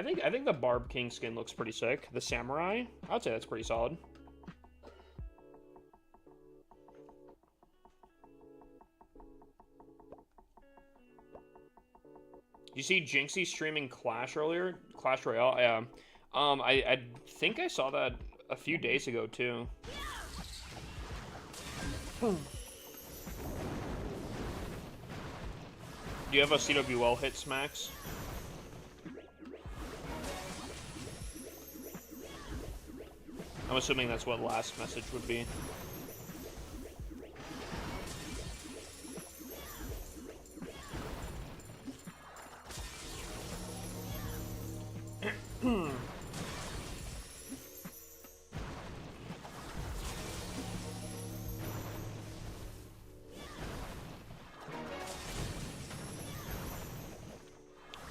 I think the Barb King skin looks pretty sick. The Samurai, I would say that's pretty solid. you see Jinxie streaming Clash earlier? Clash Royale? Yeah. I think I saw that a few days ago, too. Do you have a CWL hit, Smacks? I'm assuming that's what last message would be.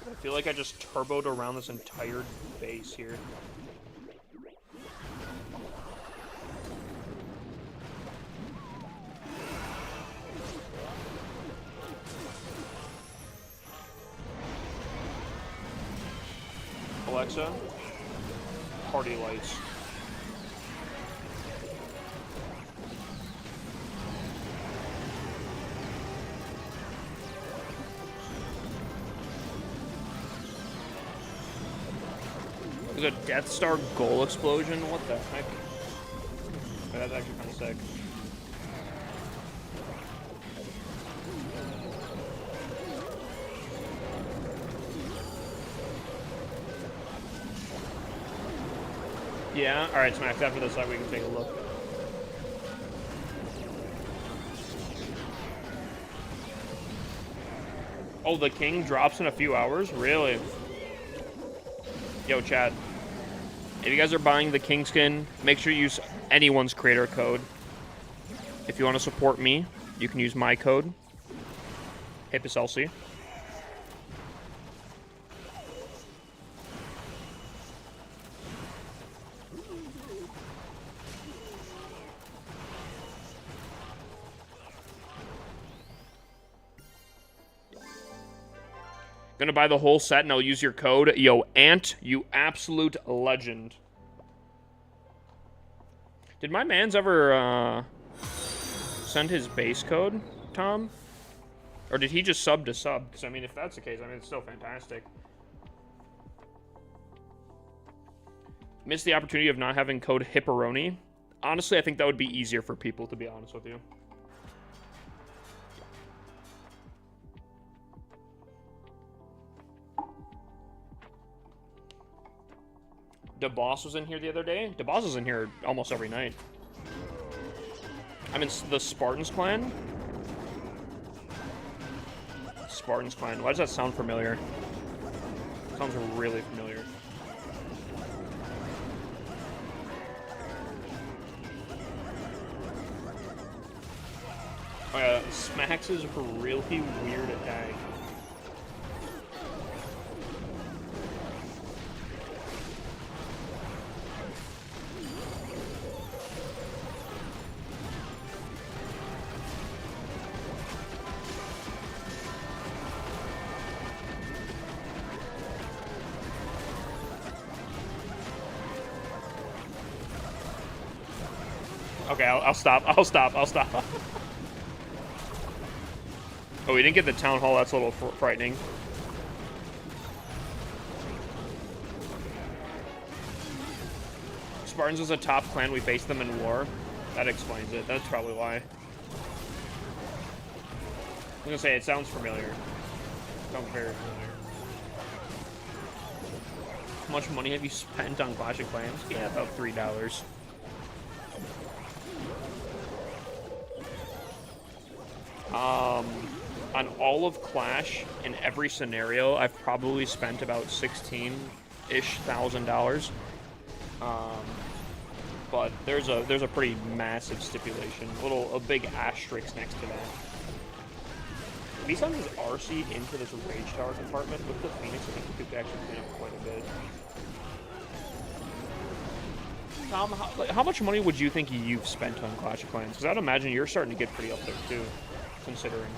I feel like I just turboed around this entire base here. Alexa, party lights. There's a Death Star goal explosion? What the heck? That's actually kind of sick. Yeah? Alright, Smacks, after this we can take a look. Oh, the king drops in a few hours? Really? Yo, Chad. If you guys are buying the king skin, make sure you use anyone's creator code. If you want to support me, you can use my code. HIPSLC. Gonna buy the whole set and I'll use your code. Yo, Ant, you absolute legend. Did my mans ever send his base code, Tom? Or did he just sub to sub? Because, I mean, if that's the case, I mean, it's still fantastic. Missed the opportunity of not having code Hipperoni. Honestly, I think that would be easier for people, to be honest with you. DeBoss was in here the other day. DeBoss is in here almost every night. I'm in the Spartans clan. Spartans clan. Why does that sound familiar? Sounds really familiar. Oh yeah, Smacks is a really weird attack. Okay, I'll stop. I'll stop. Oh, we didn't get the town hall. That's a little frightening. Spartans was a top clan. We faced them in war. That explains it. That's probably why. I was gonna say, it sounds familiar. Sounds very familiar. How much money have you spent on Clash of Clans? Yeah, about $3. On all of Clash, in every scenario, I've probably spent about $16,000. But there's a pretty massive stipulation, a big asterisk next to that. If he sends his RC into this Rage Tower compartment with the Phoenix, I think we could actually clean up quite a bit. Tom, how much money would you think you've spent on Clash of Clans? Because I'd imagine you're starting to get pretty up there too, considering.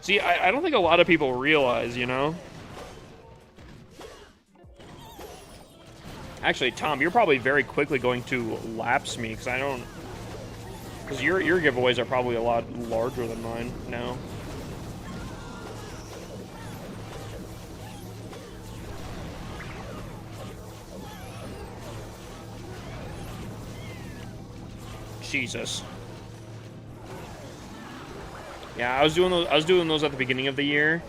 See, I don't think a lot of people realize, you know? Actually, Tom, you're probably very quickly going to lapse me because I don't. Because your giveaways are probably a lot larger than mine now. Jesus. Yeah, I was doing those at the beginning of the year.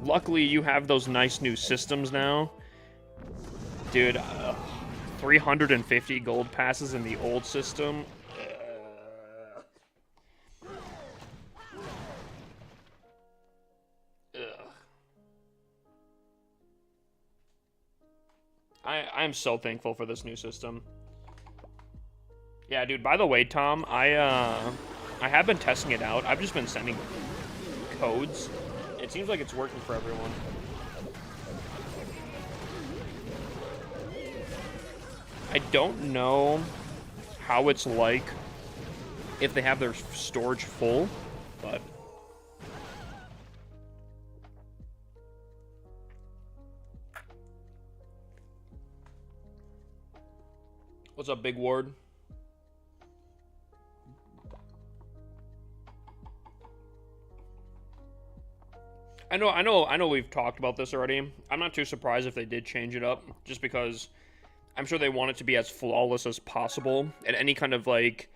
Luckily, you have those nice new systems now, dude. 350 gold passes in the old system. I'm so thankful for this new system. Yeah, dude, by the way, Tom, I have been testing it out. I've just been sending codes. It seems like it's working for everyone. I don't know how it's like if they have their storage full, but... What's up, Big Ward? I know we've talked about this already. I'm not too surprised if they did change it up, just because I'm sure they want it to be as flawless as possible. And any kind of, like,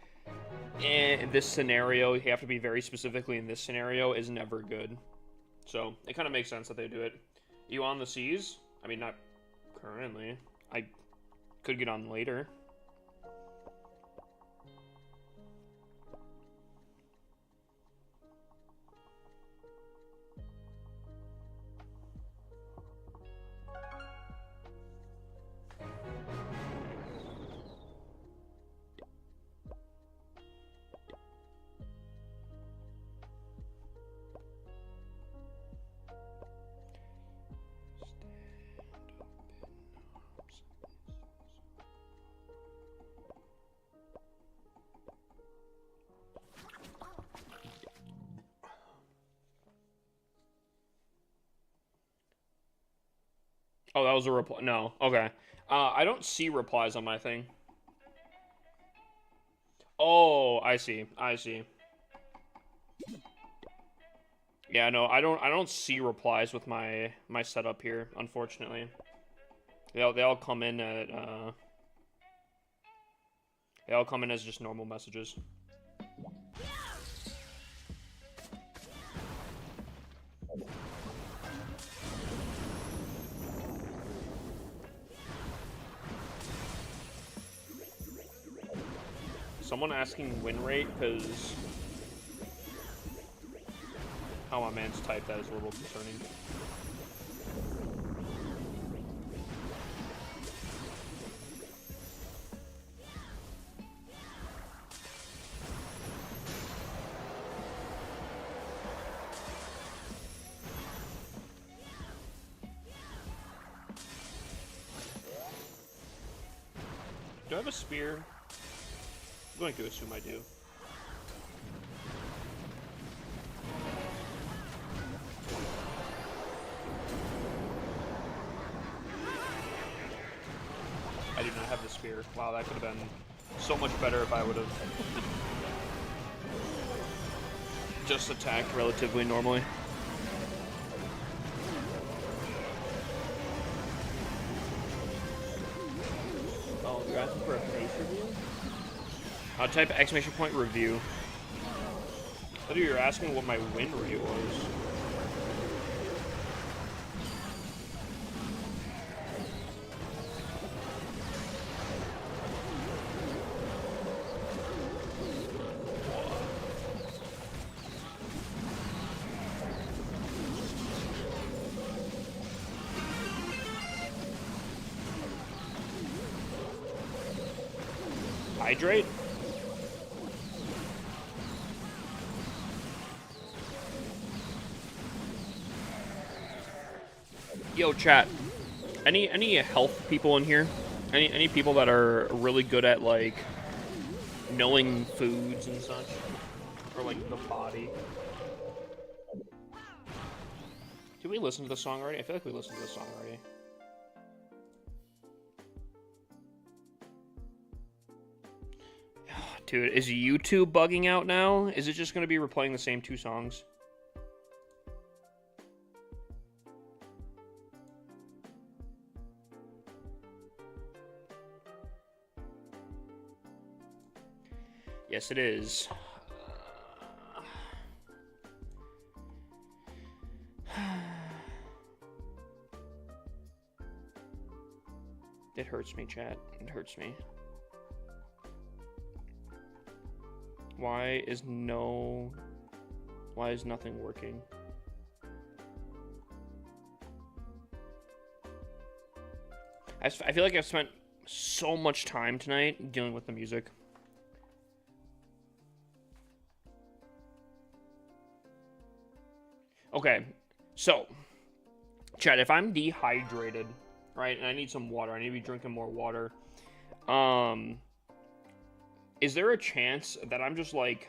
in this scenario, you have to be very specifically in this scenario, is never good. So, it kind of makes sense that they do it. You on the seas? I mean, not currently. I could get on later. Oh, that was a reply. No, okay. I don't see replies on my thing. Oh, I see. I see. Yeah, no, I don't see replies with my setup here, unfortunately. They all come in at they all come in as just normal messages. Someone asking win rate, because how my man's typed that is a little concerning. Do I have a spear? I'm going to assume I do. I do not have the spear. Wow, that could have been so much better if I would have just attacked relatively normally. Oh, you're asking for a face review? Type exclamation point review. I thought you were asking what my win rate was. Hydrate? Yo, chat. Any health people in here? Any people that are really good at, like, knowing foods and such? Or, like, the body? Did we listen to the song already? I feel like we listened to the song already. Dude, is YouTube bugging out now? Is it just going to be replaying the same 2 songs? Yes, it is. It hurts me, chat. It hurts me. Why is nothing working? I feel like I've spent so much time tonight dealing with the music. Okay, so, chat, if I'm dehydrated, right, and I need some water, I need to be drinking more water, is there a chance that I'm just like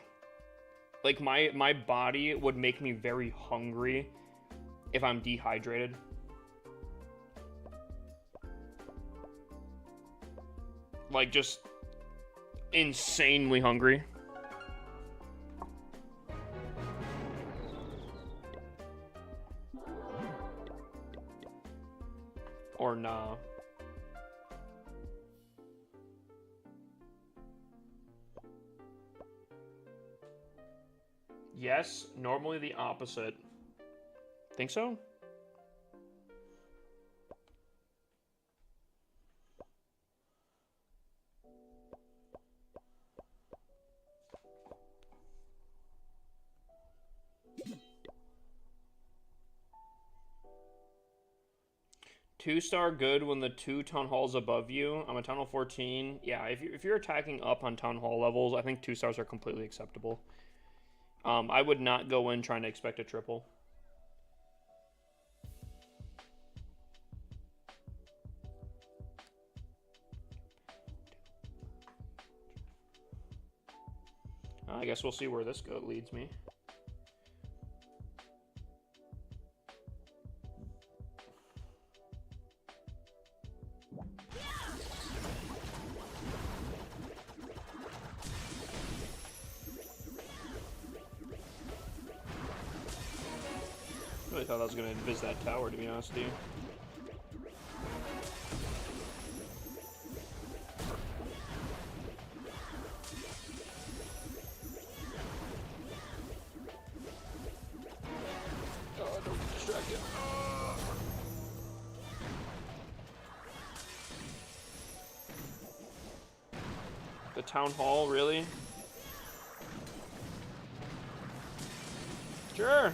my body would make me very hungry if I'm dehydrated? Like, just insanely hungry? Or nah? Yes, normally the opposite. Think so? Two-star good when the 2 town halls above you. I'm a town hall 14. Yeah, if you're attacking up on town hall levels, I think 2 stars are completely acceptable. I would not go in trying to expect a triple. I guess we'll see where this leads me. I really thought I was going to invis that tower, to be honest with you. Oh, don't get distracted. The town hall, really? Sure.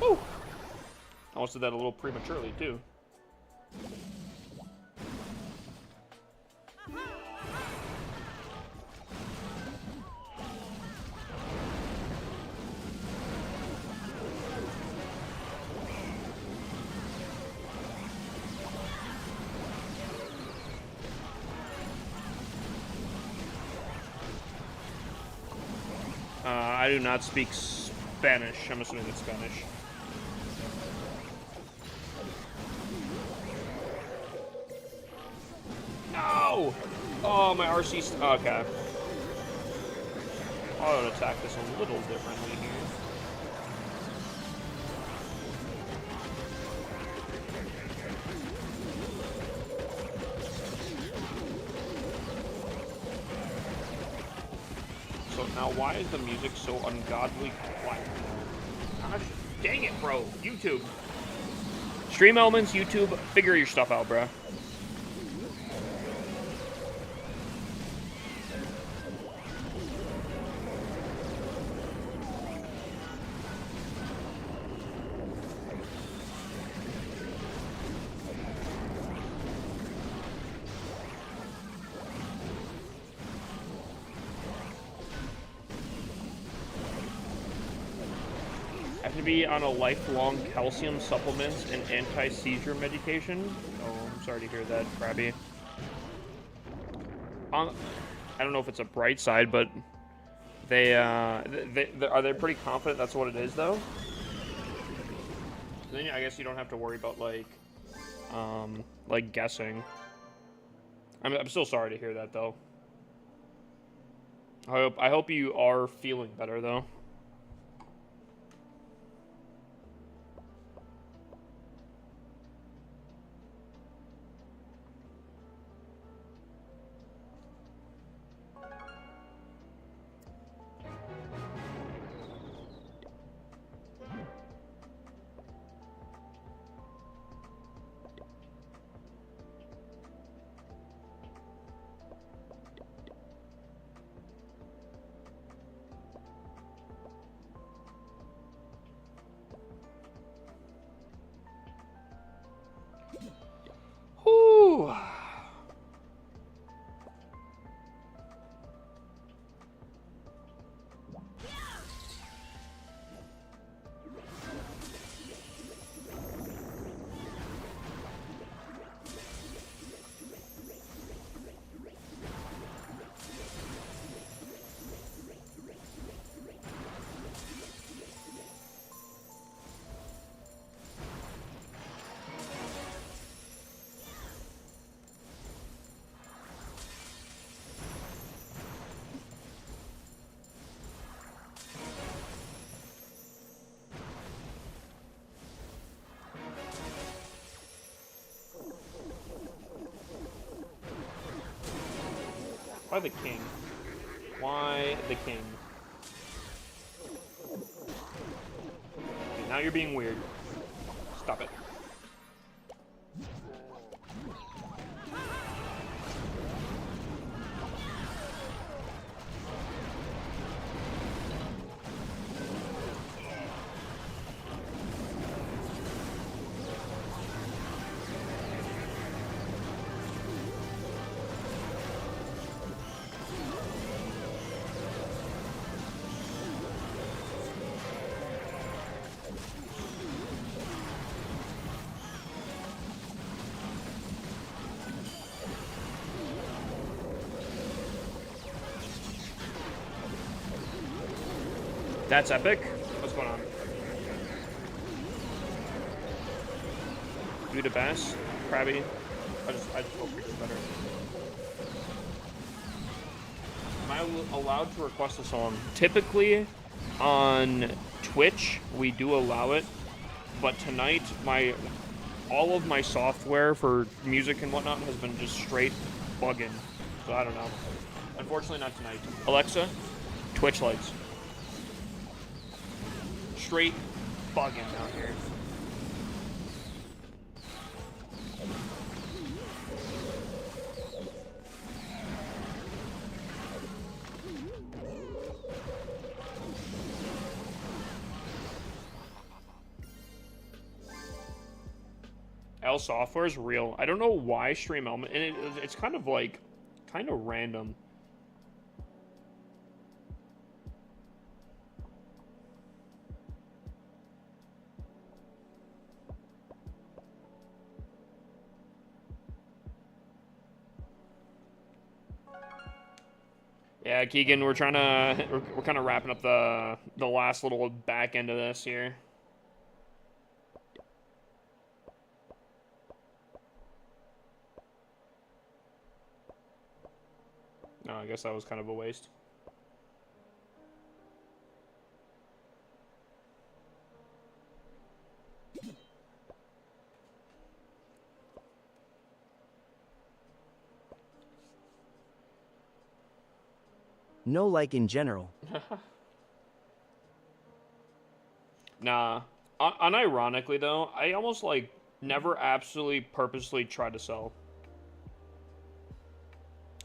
Woo! I almost did that a little prematurely, too. I do not speak Spanish. I'm assuming it's Spanish. No! Oh, my RC... Okay. I'll attack this a little differently here. So now, why is the music so ungodly quiet? Gosh, dang it, bro. YouTube. Stream elements, YouTube, figure your stuff out, bro. To be on a lifelong calcium supplements and anti-seizure medication. Oh, I'm sorry to hear that, Krabby. I don't know if it's a bright side, but are they pretty confident that's what it is, though? Then I guess you don't have to worry about, like, like guessing. I'm still sorry to hear that though. I hope you are feeling better though. Whew. Why the king? Why the king? Okay, now you're being weird. Stop it. That's epic. What's going on? Do the best. Krabby. I just hope you're better. Am I allowed to request a song? Typically, on Twitch, we do allow it, but tonight, all of my software for music and whatnot has been just straight bugging. So I don't know. Unfortunately, not tonight. Alexa, Twitch lights. Straight bugging out here. L software is real. I don't know why Stream Element, and it's kind of like, kind of random. Yeah, Keegan, we're kind of wrapping up the last little back end of this here. No, I guess that was kind of a waste. No, like in general. Nah. Unironically, though, I almost, like, never absolutely purposely try to sell.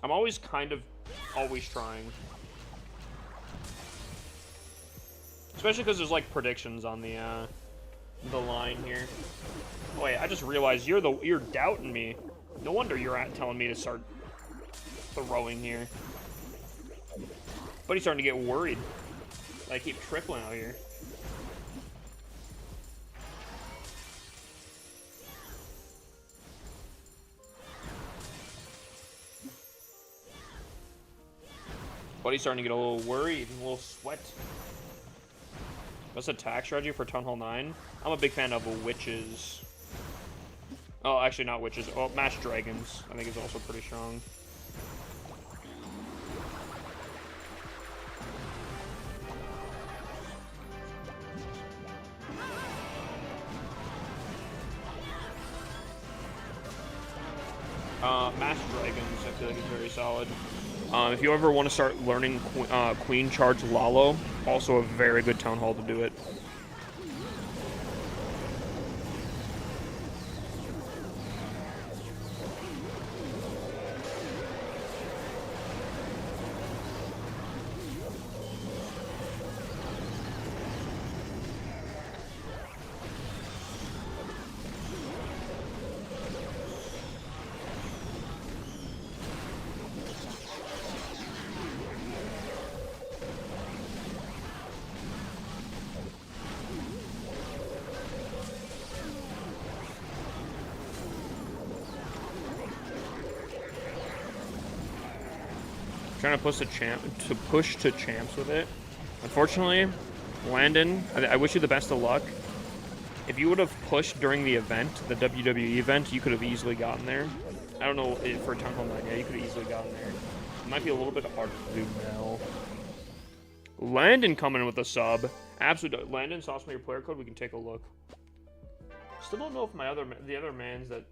I'm always kind of always trying. Especially because there's, like, predictions on the line here. Oh, wait, I just realized you're doubting me. No wonder you're telling me to start throwing here. But he's starting to get worried. I keep tripling out here. Buddy's starting to get a little worried, a little sweat. What's attack strategy for Town Hall 9? I'm a big fan of witches. Oh, actually not witches. Oh, Masked Dragons, I think is also pretty strong. Masked Dragons, I feel like is very solid. If you ever want to start learning Queen Charge Lalo, also a very good Town Hall to do it. Trying to push to champs with it. Unfortunately, Landon, I wish you the best of luck. If you would have pushed during the event, the WWE event, you could have easily gotten there. I don't know for Town Hall 9, yeah, you could have easily gotten there. It might be a little bit harder to do now. Landon coming in with a sub. Absolutely. Landon, sauce me your player code. We can take a look. Still don't know if the other mans that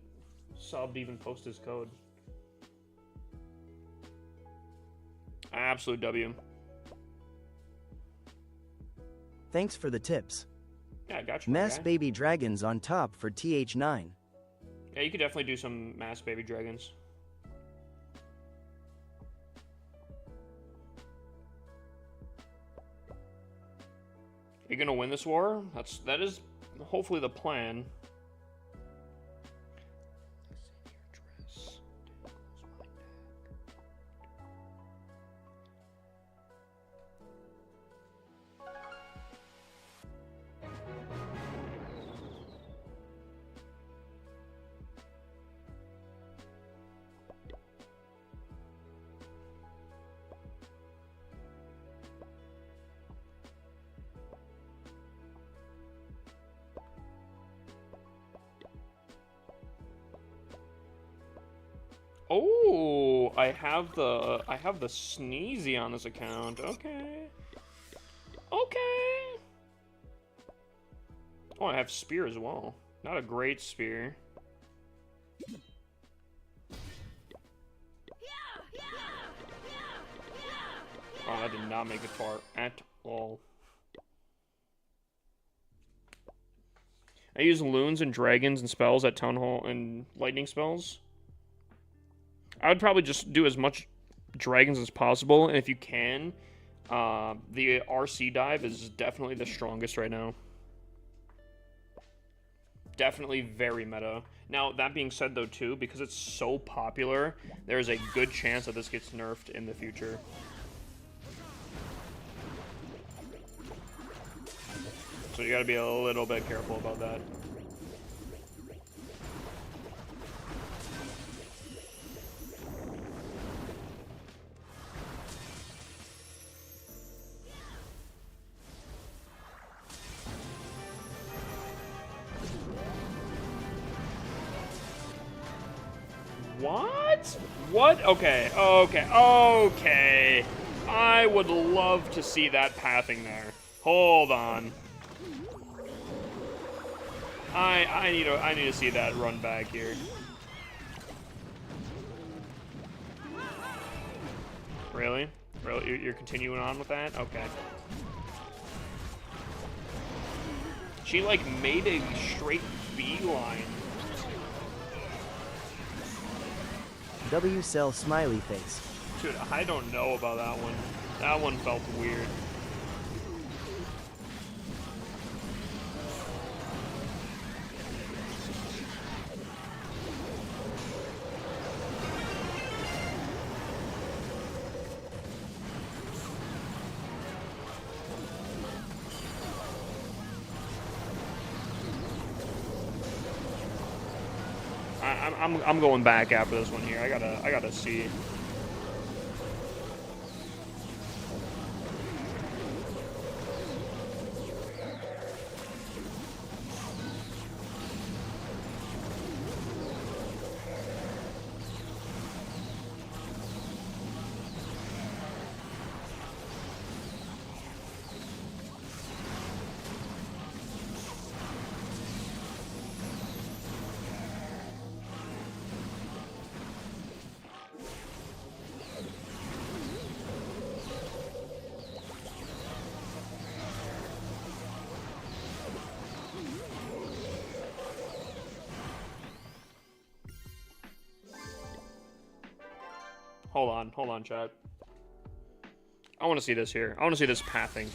subbed even post his code. Absolute W. Thanks for the tips. Yeah, I got you. Mass baby dragons on top for TH9. Yeah, you could definitely do some mass baby dragons. You're gonna win this war? That is hopefully the plan. Oh, I have the sneezy on this account. Okay. Okay. Oh, I have spear as well. Not a great spear. Oh, that did not make it far at all. I use loons and dragons and spells at Town Hall and lightning spells. I would probably just do as much dragons as possible, and if you can, the RC dive is definitely the strongest right now. Definitely very meta. Now, that being said, though, too, because it's so popular, there's a good chance that this gets nerfed in the future. So you gotta be a little bit careful about that. What? What? Okay, okay, okay. I would love to see that pathing there. Hold on. I need to see that run back here. Really? Really? You're continuing on with that? Okay. She like made a straight beeline. WCell smiley face. Dude, I don't know about that one. That one felt weird. I'm going back after this one here. I gotta see. Hold on, chat. I want to see this here. I want to see this pathing.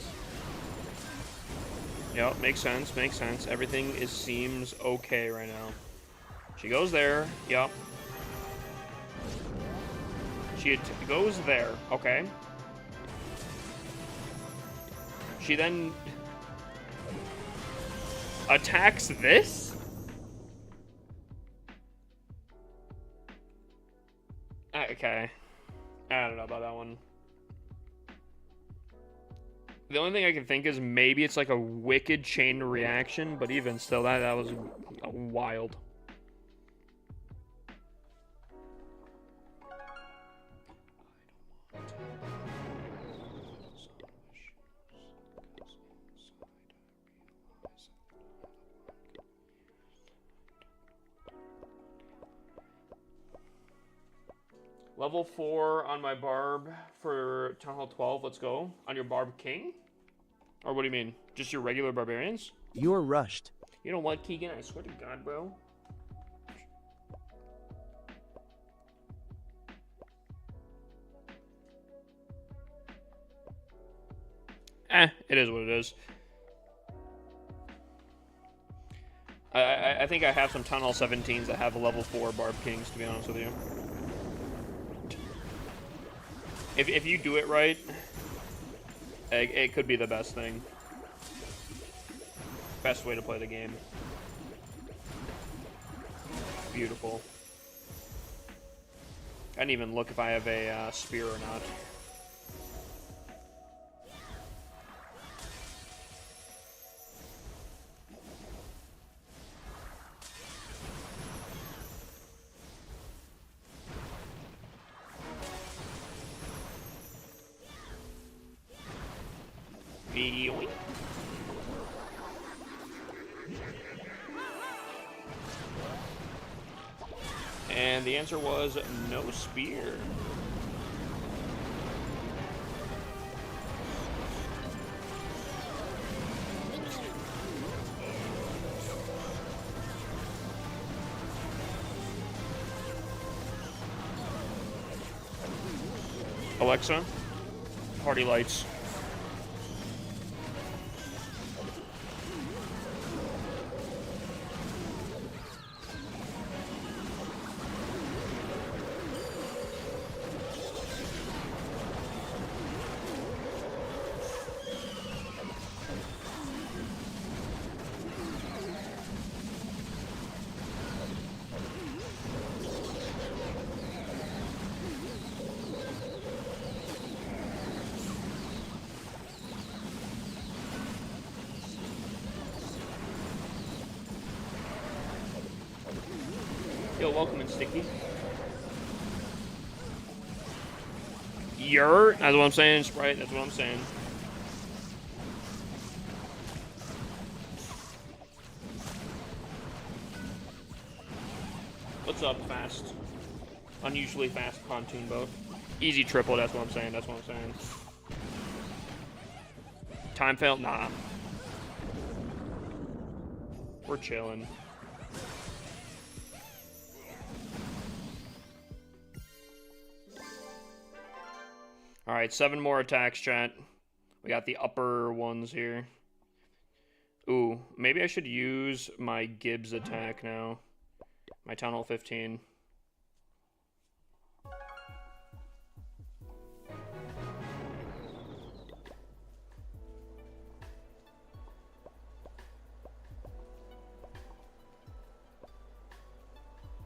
Yep, makes sense, makes sense. Everything seems okay right now. She goes there. Yep. She goes there. Okay. She then attacks this? Okay. I don't know about that one. The only thing I can think is maybe it's like a wicked chain reaction, but even still, that was wild. Level 4 on my Barb for Town Hall 12. Let's go. On your Barb King? Or what do you mean? Just your regular barbarians? You're rushed. You know what, Keegan? I swear to God, bro. It is what it is. I think I have some Town Hall 17s that have level 4 Barb Kings, to be honest with you. If you do it right, it could be the best thing. Best way to play the game. Beautiful. I didn't even look if I have a spear or not. And the answer was no spear. Alexa, party lights. Yo, welcome in, Sticky. That's what I'm saying, Sprite. That's what I'm saying. What's up, fast? Unusually fast pontoon boat. Easy triple, that's what I'm saying. That's what I'm saying. Time fail? Nah. We're chilling. Alright, 7 more attacks, chat. We got the upper ones here. Ooh, maybe I should use my Gibbs attack now. My Town Hall 15.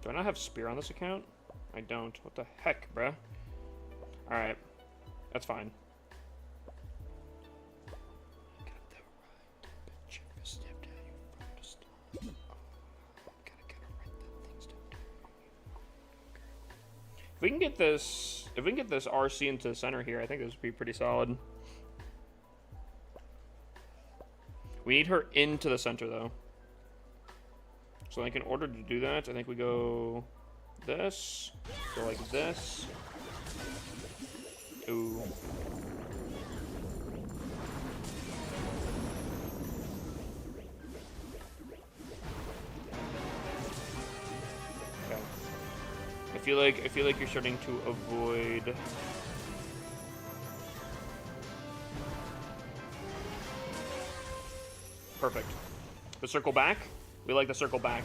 Do I not have Spear on this account? I don't. What the heck, bruh? Alright. That's fine. If we can get this RC into the center here, I think this would be pretty solid. We need her into the center though. So like in order to do that, I think we go this, go like this. Ooh. Okay. feel like you're starting to avoid. Perfect. The circle back. We like the circle back.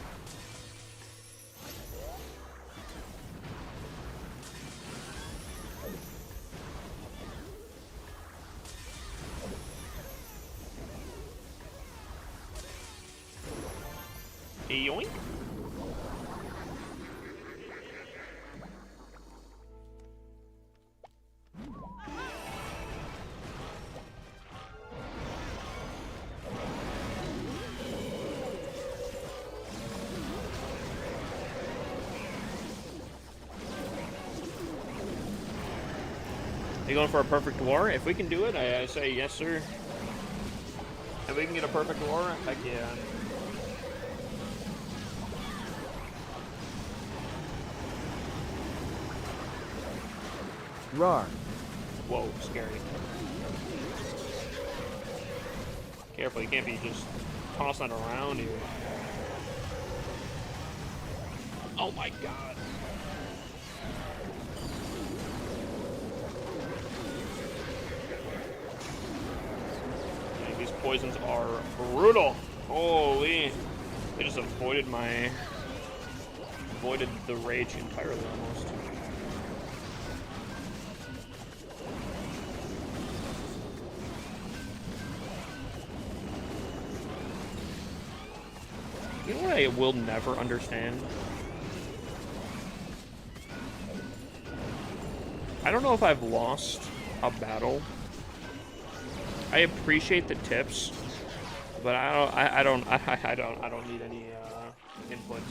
Yoink. Are you going for a perfect war? If we can do it, I say yes, sir. If we can get a perfect war, heck yeah. Rar. Whoa, scary. Careful, you can't be just tossing it around here. Oh my god. These poisons are brutal. Holy. They just avoided the rage entirely almost. You know what I will never understand? I don't know if I've lost a battle. I appreciate the tips, but I don't need any input.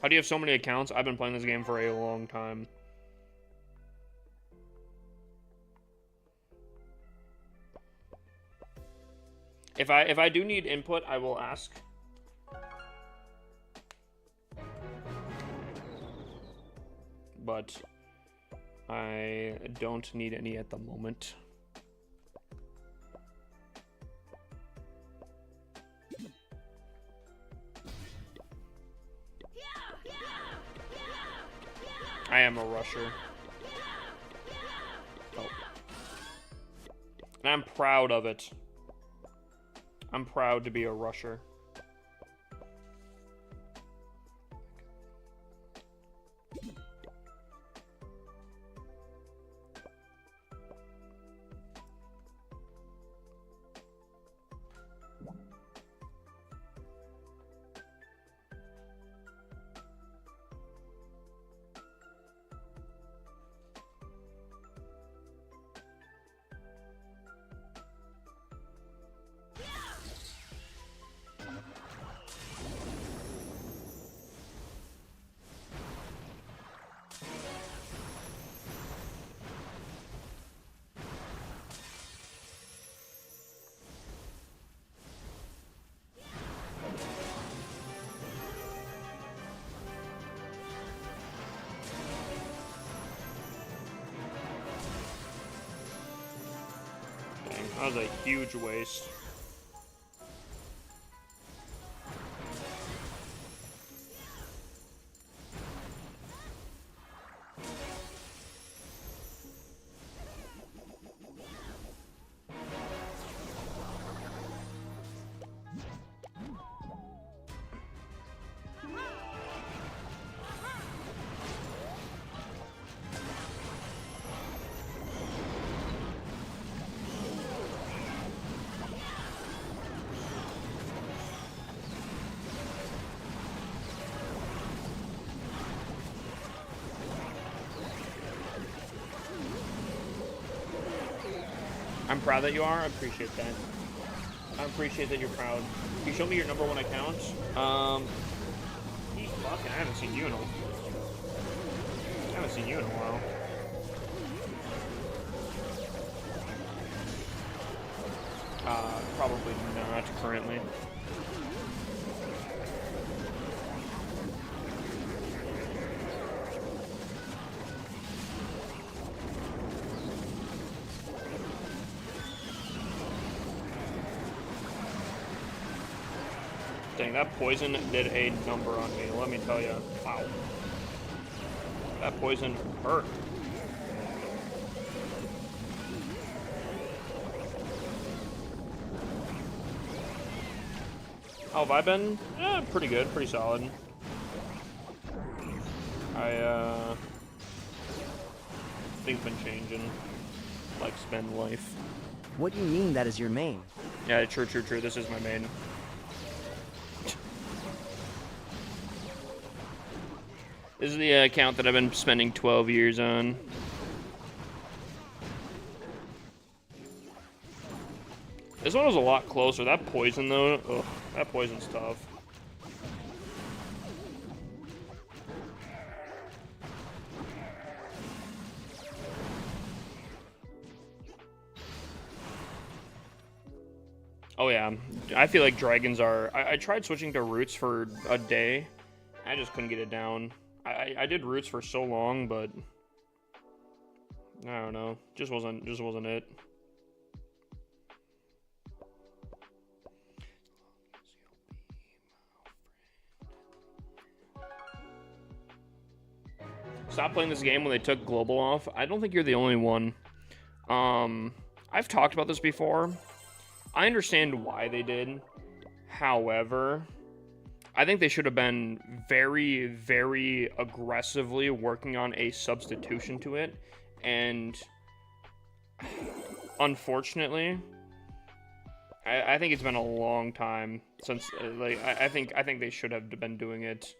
How do you have so many accounts? I've been playing this game for a long time. If I do need input, I will ask. But I don't need any at the moment. I am a rusher. Oh. And I'm proud of it. I'm proud to be a rusher. That was a huge waste. I'm proud that you are. I appreciate that. I appreciate that you're proud. Can you show me your #1 account? Fuck, I haven't seen you in a while. Probably not currently. Dang, that poison did a number on me, let me tell you. Wow. That poison hurt. How have I been? Pretty good, pretty solid. Things been changing. Like, spend life. What do you mean that is your main? Yeah, true. This is my main. This is the account that I've been spending 12 years on. This one was a lot closer. That poison, though, ugh, that poison's tough. Oh yeah, I feel like dragons are... I tried switching to roots for a day. I just couldn't get it down. I did roots for so long, but... I don't know. Just wasn't it. Stop playing this game when they took global off. I don't think you're the only one. I've talked about this before. I understand why they did. However, I think they should have been very, very aggressively working on a substitution to it. And unfortunately, I think it's been a long time since, like, I think they should have been doing it.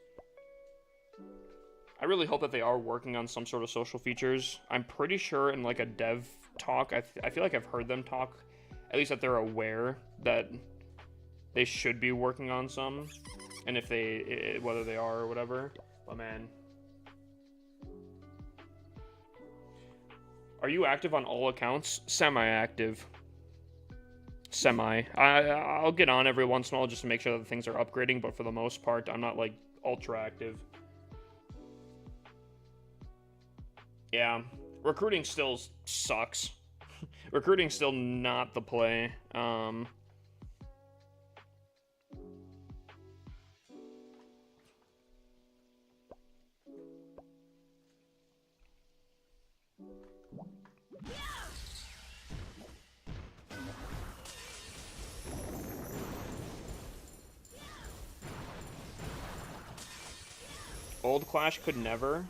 I really hope that they are working on some sort of social features. I'm pretty sure in, like, a dev talk, I feel like I've heard them talk, at least that they're aware that they should be working on some, and if they, whether they are or whatever. But man, are you active on all accounts? Semi-active. I'll get on every once in a while just to make sure that things are upgrading, but for the most part, I'm not, like, ultra active. Yeah, recruiting still sucks. Recruiting's still not the play. Old Clash could never.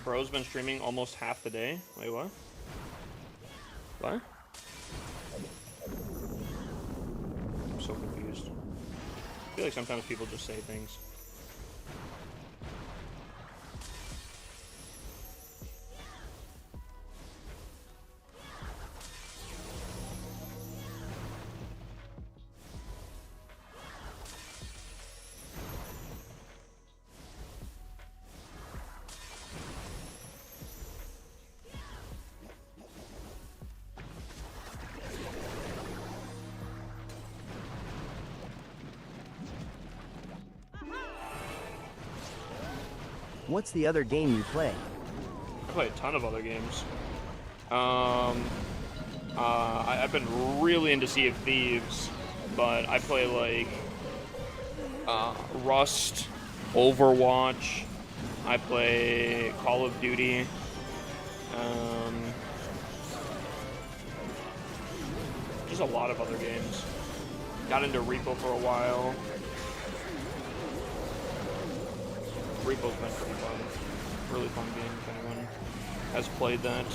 Bro's been streaming almost half the day. Wait, what? What? I'm so confused. I feel like sometimes people just say things. What's the other game you play? I play a ton of other games. I've been really into Sea of Thieves, but I play like Rust, Overwatch. I play Call of Duty. Just a lot of other games. Got into Repo for a while. Repo's been pretty fun. Really fun game if anyone has played that.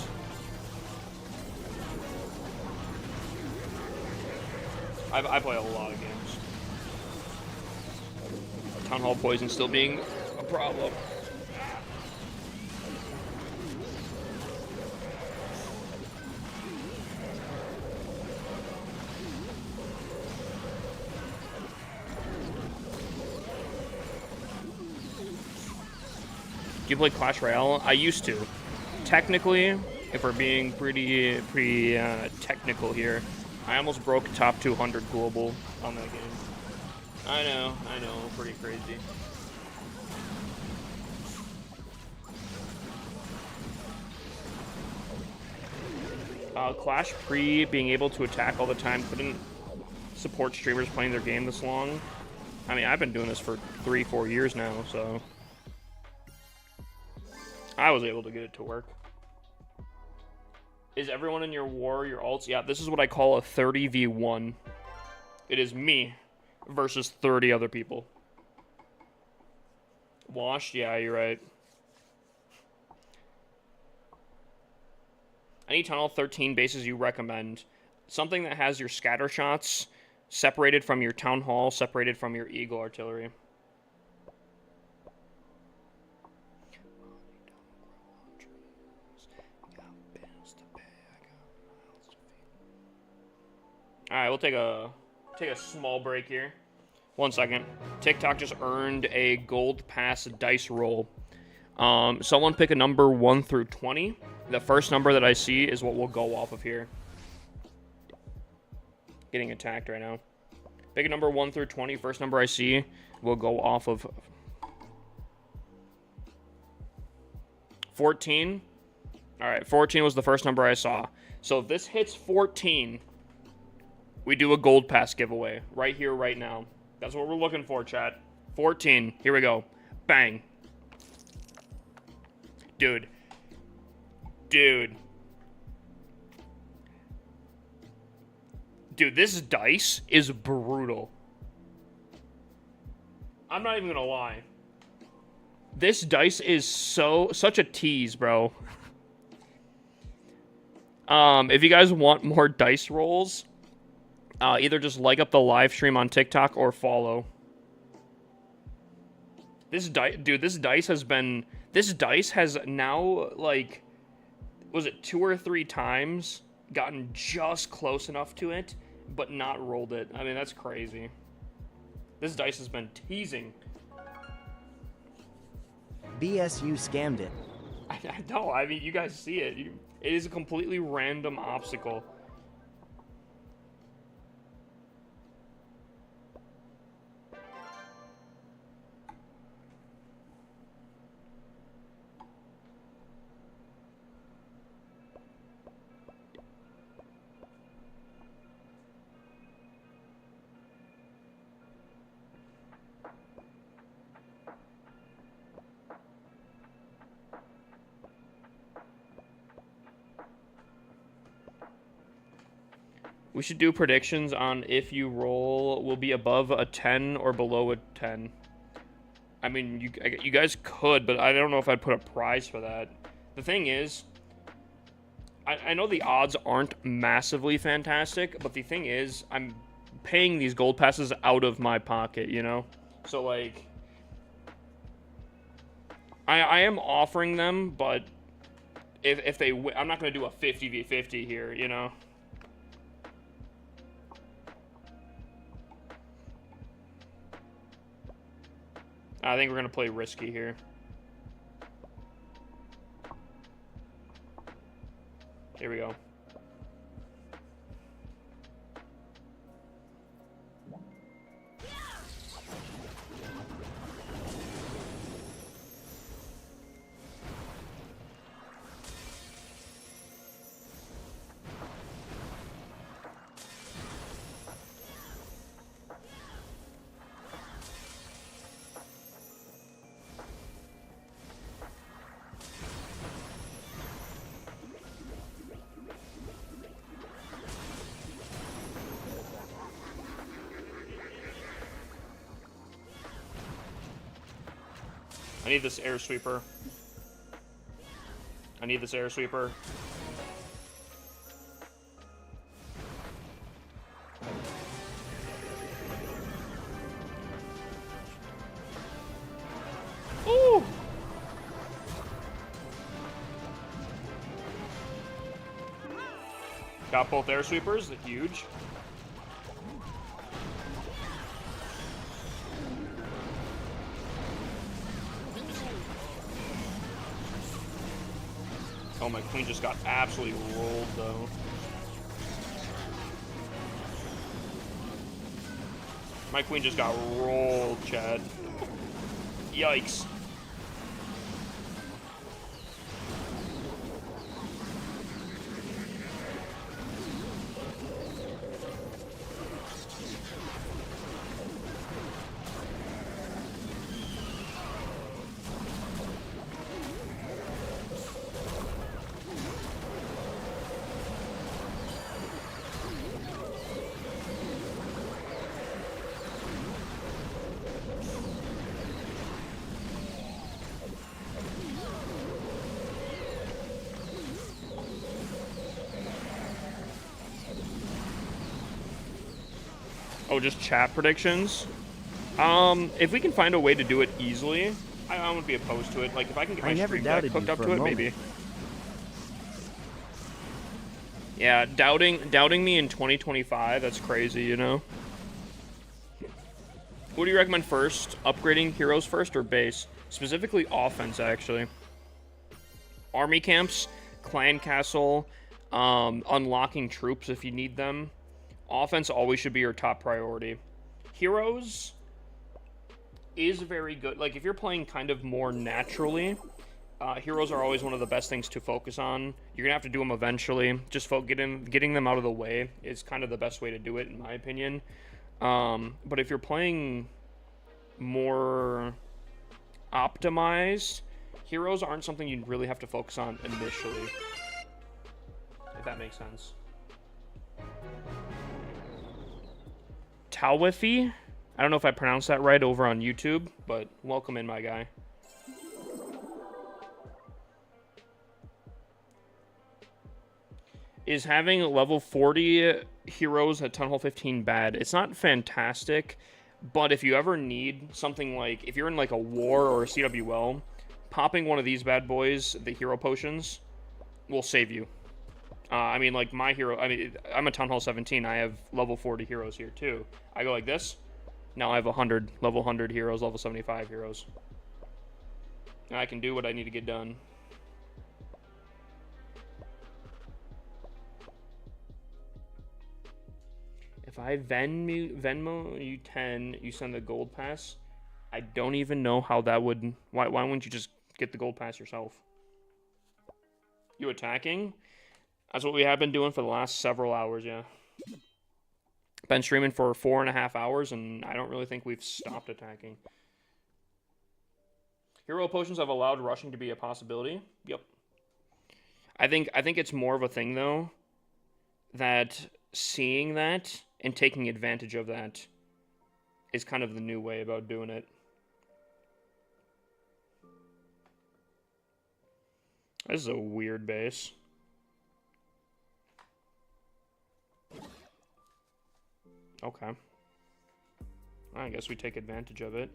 I play a lot of games. Town Hall Poison still being a problem. Do you play Clash Royale? I used to. Technically, if we're being pretty technical here, I almost broke top 200 global on that game. I know, pretty crazy. Clash pre being able to attack all the time couldn't support streamers playing their game this long. I mean, I've been doing this for 3-4 years now, so I was able to get it to work. Is everyone in your war your alts? Yeah, this is what I call a 30v1. It is me versus 30 other people. Washed? Yeah, you're right. Any tunnel 13 bases you recommend? Something that has your scatter shots separated from your town hall, separated from your eagle artillery. Alright, we'll take a small break here. 1 second. TikTok just earned a gold pass dice roll. Someone pick a number 1 through 20. The first number that I see is what we'll go off of here. Getting attacked right now. Pick a number 1 through 20. First number I see, we'll go off of. 14. Alright, 14 was the first number I saw. So if this hits 14, we do a gold pass giveaway. Right here, right now. That's what we're looking for, chat. 14. Here we go. Bang. Dude. Dude, this dice is brutal. I'm not even gonna lie. This dice is such a tease, bro. If you guys want more dice rolls, either just like up the live stream on TikTok or follow. This dice has now, like, was it 2 or 3 times gotten just close enough to it, but not rolled it. I mean, that's crazy. This dice has been teasing. BSU scammed it. I know. I mean, you guys see it. It is a completely random obstacle. We should do predictions on if you roll will be above a 10 or below a 10. I mean, you guys could, but I don't know if I'd put a prize for that. The thing is, I know the odds aren't massively fantastic, but the thing is, I'm paying these gold passes out of my pocket, you know? So, like, I am offering them, but if they win, I'm not going to do a 50v50 here, you know? I think we're going to play risky here. Here we go. I need this air sweeper. I need this air sweeper. Ooh! Got both air sweepers, huge. Oh, my queen just got absolutely rolled, though. My queen just got rolled, Chad. Yikes. Oh, just chat predictions? If we can find a way to do it easily, I wouldn't be opposed to it. Like, if I can get my stream deck hooked up to it, maybe. Yeah, doubting me in 2025, that's crazy, you know? What do you recommend first? Upgrading heroes first or base? Specifically offense, actually. Army camps, clan castle, unlocking troops if you need them. Offense always should be your top priority. Heroes is very good. Like, if you're playing kind of more naturally, heroes are always one of the best things to focus on. You're going to have to do them eventually. Just getting them out of the way is kind of the best way to do it, in my opinion. But if you're playing more optimized, heroes aren't something you really have to focus on initially. If that makes sense. Talwiffy? I don't know if I pronounced that right over on YouTube, but welcome in, my guy. Is having level 40 heroes at Town Hall 15 bad? It's not fantastic, but if you ever need something like, if you're in like a war or a CWL, popping one of these bad boys, the hero potions, will save you. I mean, like my hero, I'm a Town Hall 17. I have level 40 heroes here too. I go like this. Now I have level 100 heroes, level 75 heroes. And I can do what I need to get done. If I Venmo you 10, you send the gold pass. I don't even know how that would... Why wouldn't you just get the gold pass yourself? You attacking? That's what we have been doing for the last several hours, yeah. Been streaming for 4.5 hours, and I don't really think we've stopped attacking. Hero potions have allowed rushing to be a possibility. Yep. I think it's more of a thing, though, that seeing that and taking advantage of that is kind of the new way about doing it. This is a weird base. Okay. I guess we take advantage of it.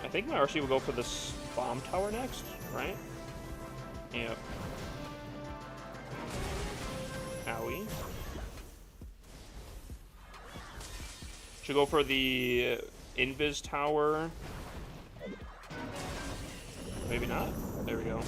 I think my RC will go for this bomb tower next, right? Yep. Owie. Should go for the invis tower. Maybe not. There we go.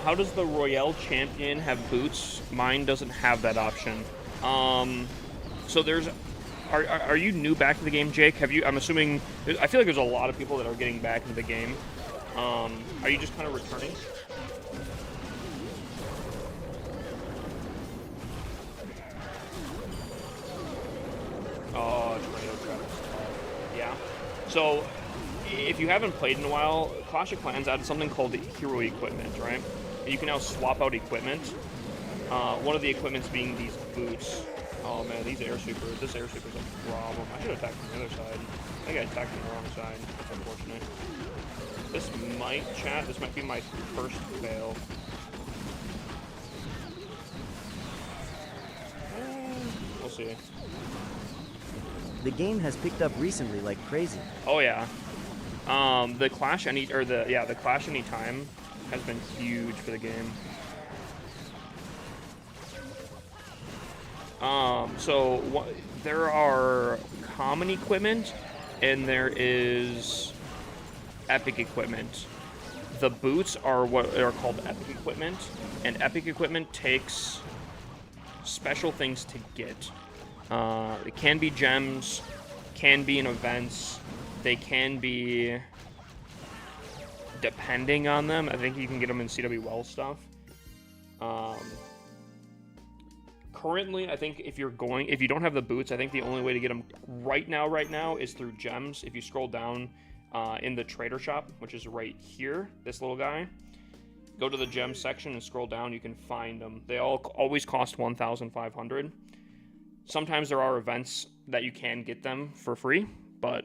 How does the Royale champion have boots? Mine doesn't have that option. So there's... Are you new back to the game, Jake? Have you... I'm assuming... I feel like there's a lot of people that are getting back into the game. Are you just kind of returning? Oh, Tornado Trap is tough. Yeah. So, if you haven't played in a while, Clash of Clans added something called Hero Equipment, right? And you can now swap out equipment. One of the equipments being these boots. Oh man, these air supers. This air super's a problem. I should attack from the other side. I think I attacked from the wrong side. That's unfortunate. This might be my first fail. We'll see. The game has picked up recently like crazy. Oh yeah. The Clash the Clash Anytime has been huge for the game. There are common equipment and there is epic equipment. The boots are what are called epic equipment, and epic equipment takes special things to get. It can be gems, can be in events, they can be, depending on them, I think you can get them in CWL stuff. Currently, I think if you don't have the boots, I think the only way to get them right now is through gems. If you scroll down in the trader shop, which is right here, this little guy, go to the gem section and scroll down, you can find them. They always cost 1,500. Sometimes there are events that you can get them for free, but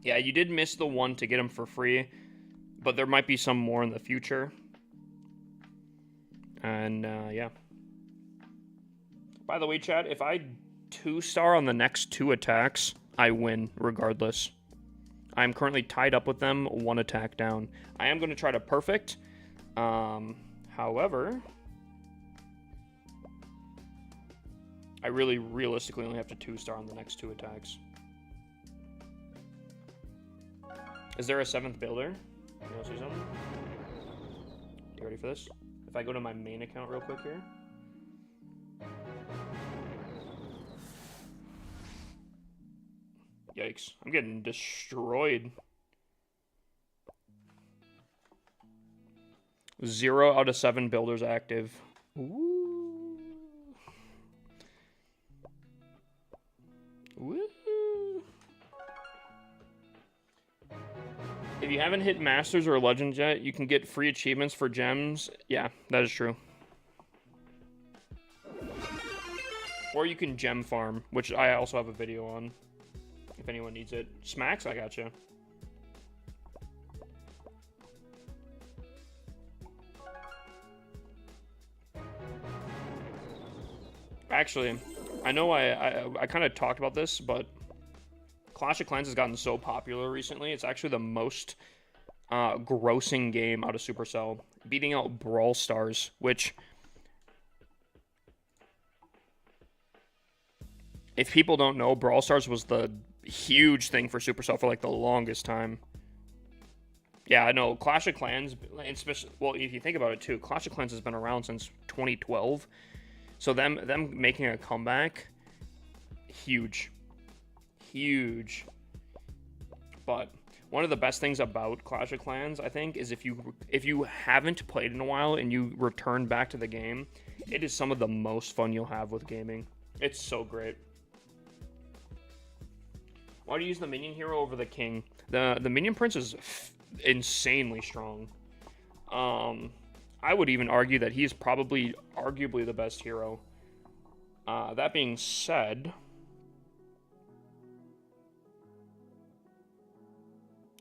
yeah, you did miss the one to get them for free, but there might be some more in the future. And, yeah. By the way, chat, if I 2-star on the next 2 attacks, I win, regardless. I'm currently tied up with them, 1 attack down. I am going to try to perfect. However, I really, realistically only have to 2-star on the next 2 attacks. Is there a 7th builder? You want to see something? You ready for this? If I go to my main account real quick here. Yikes. I'm getting destroyed. 0 out of 7 builders active. Ooh. Woo. If you haven't hit Masters or Legends yet, you can get free achievements for gems. Yeah, that is true. Or you can gem farm, which I also have a video on, if anyone needs it. Smacks, I gotcha. Actually, I know I kind of talked about this, but Clash of Clans has gotten so popular recently. It's actually the most grossing game out of Supercell, beating out Brawl Stars, which, if people don't know, Brawl Stars was the huge thing for Supercell for like the longest time. Yeah, I know. Clash of Clans, especially, well, if you think about it too, Clash of Clans has been around since 2012. So them making a comeback, huge. Huge. But one of the best things about Clash of Clans, I think, is if you haven't played in a while and you return back to the game, it is some of the most fun you'll have with gaming. It's so great. Why do you use the minion hero over the king? The minion prince is insanely strong. I would even argue that he's probably arguably the best hero. That being said,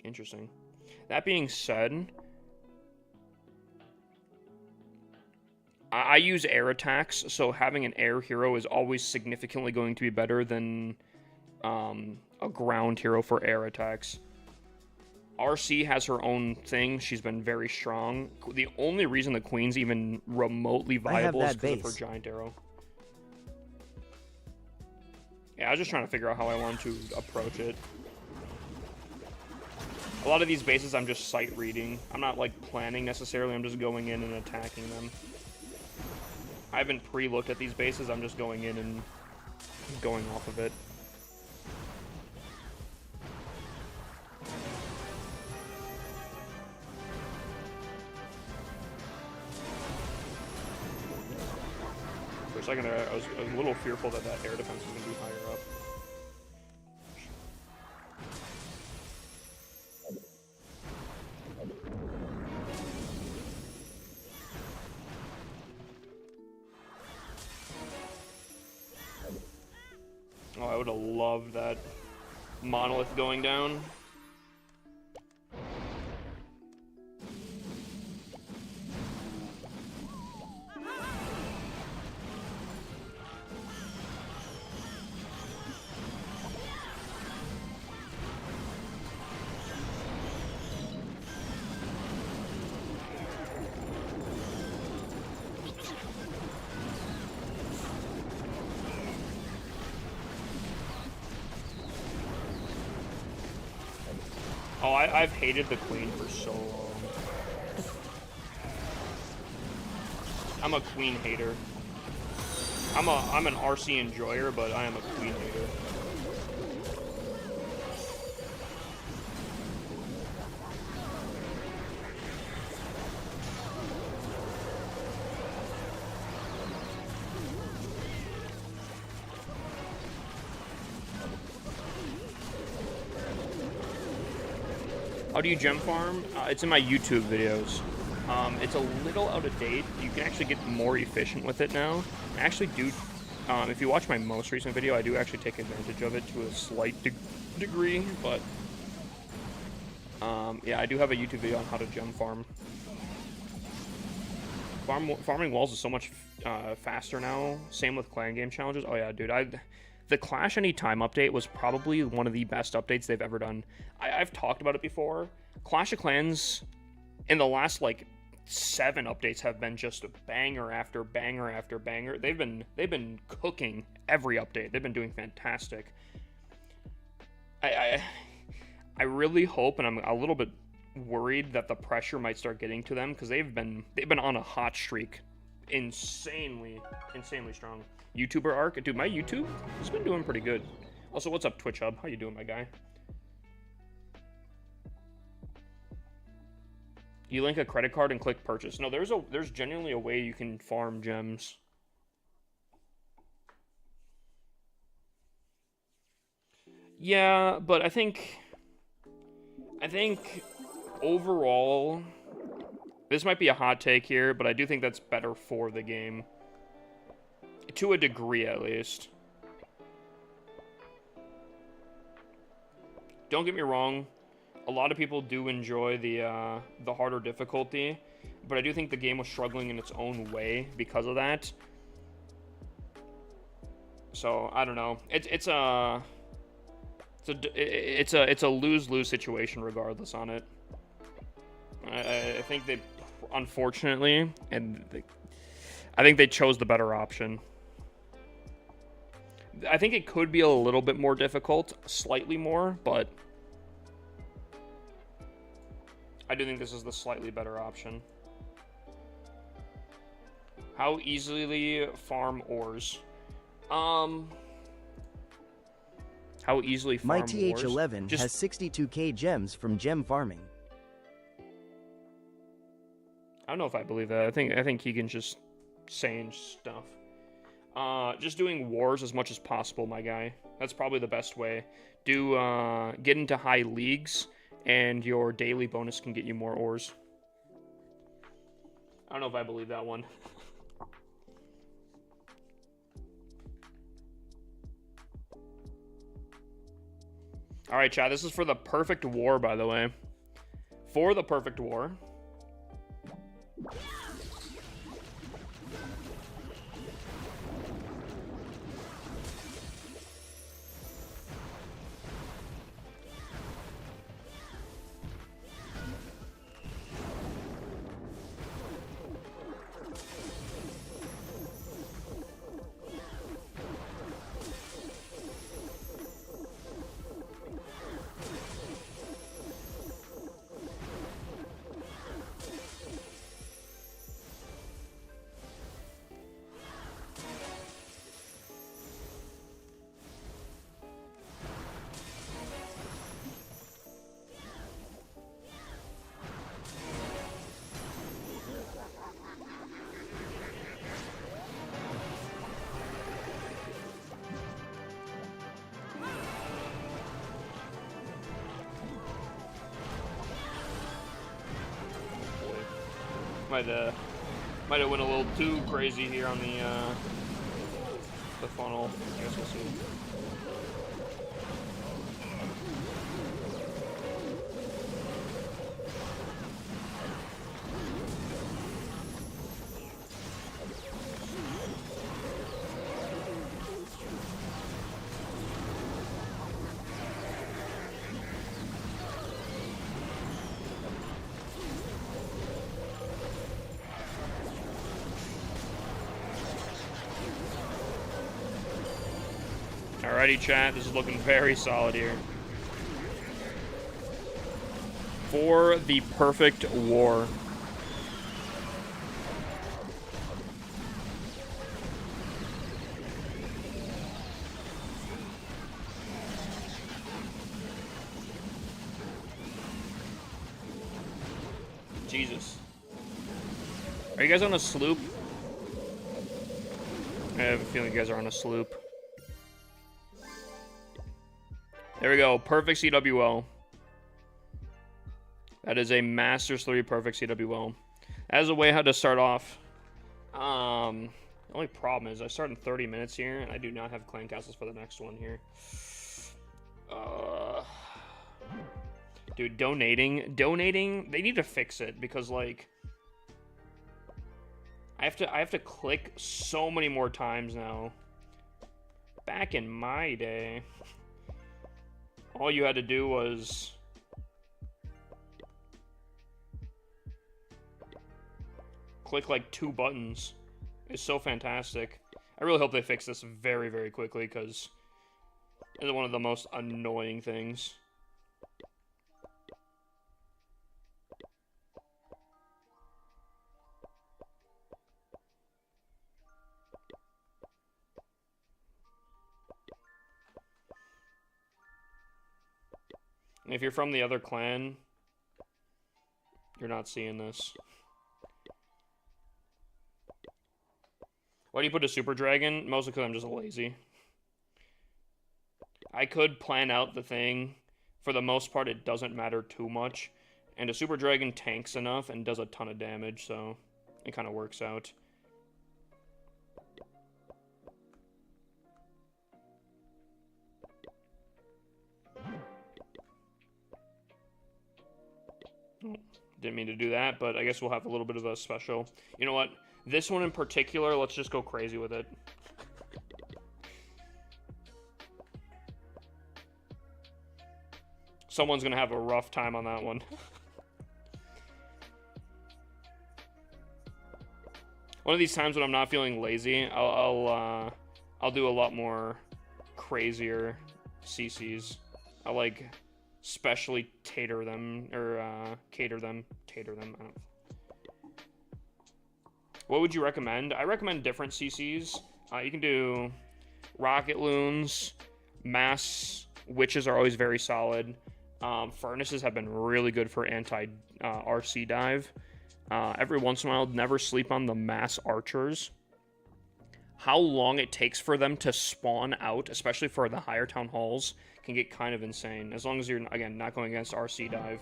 interesting. That being said, I use air attacks, so having an air hero is always significantly going to be better than a ground hero for air attacks. RC has her own thing. She's been very strong. The only reason the Queen's even remotely viable is because of her giant arrow. Yeah, I was just trying to figure out how I want to approach it. A lot of these bases I'm just sight reading. I'm not like planning necessarily, I'm just going in and attacking them. I haven't pre-looked at these bases, I'm just going in and going off of it. For a second there, I was a little fearful that that air defense was going to be higher up. Oh, I would have loved that monolith going down. Oh, I've hated the queen for so long. I'm a queen hater. I'm an RC enjoyer, but I am a queen hater. How do you gem farm? It's in my YouTube videos. It's a little out of date. You can actually get more efficient with it now. I actually do, if you watch my most recent video, I do actually take advantage of it to a slight degree, but yeah, I do have a YouTube video on how to gem farm. Farming walls is so much faster now. Same with clan game challenges. Oh yeah, dude, the Clash Anytime update was probably one of the best updates they've ever done. I've talked about it before. Clash of Clans in the last like 7 updates have been just a banger after banger after banger. They've been cooking every update. They've been doing fantastic. I really hope, and I'm a little bit worried that the pressure might start getting to them because they've been on a hot streak, insanely strong. YouTuber arc, dude. My YouTube has been doing pretty good. Also, what's up, Twitch Hub? How you doing, my guy? You link a credit card and click purchase. No, there's genuinely a way you can farm gems. Yeah, but I think overall, this might be a hot take here, but I do think that's better for the game. To a degree, at least. Don't get me wrong. A lot of people do enjoy the harder difficulty, but I do think the game was struggling in its own way because of that. So I don't know. It's a lose-lose situation regardless on it. I think they, unfortunately, I think they chose the better option. I think it could be a little bit more difficult, slightly more, but I do think this is the slightly better option. How easily farm ores? How easily farm My ores? TH11 has 62k gems from gem farming. I don't know if I believe that. I think Keegan's just saying stuff. Just doing wars as much as possible, my guy. That's probably the best way. Get into high leagues, and your daily bonus can get you more ores. I don't know if I believe that one. Alright, chat, this is for the perfect war, by the way. For the perfect war. Might have went a little too crazy here on the funnel. I guess we'll see. Alrighty, chat. This is looking very solid here. For the perfect war. Jesus. Are you guys on a sloop? I have a feeling you guys are on a sloop. There we go. Perfect CWL. That is a Masters 3 perfect CWL. That is a way how to start off. The only problem is I start in 30 minutes here, and I do not have clan castles for the next one here. Dude, donating, they need to fix it because, like, I have to click so many more times now. Back in my day, all you had to do was click like 2 buttons. It's so fantastic. I really hope they fix this very, very quickly because it's one of the most annoying things. If you're from the other clan, you're not seeing this. Why do you put a super dragon? Mostly because I'm just lazy. I could plan out the thing. For the most part, it doesn't matter too much. And a super dragon tanks enough and does a ton of damage, so it kind of works out. Didn't mean to do that, but I guess we'll have a little bit of a special. You know what? This one in particular, let's just go crazy with it. Someone's gonna have a rough time on that one. One of these times when I'm not feeling lazy, I'll do a lot more crazier CCs. I like specially cater them. I don't. What would you recommend? I recommend different CCs. You can do rocket loons, mass witches are always very solid. Furnaces have been really good for anti-RC dive. Every once in a while, never sleep on the mass archers. How long it takes for them to spawn out, especially for the higher town halls, can get kind of insane. As long as you're, again, not going against RC dive.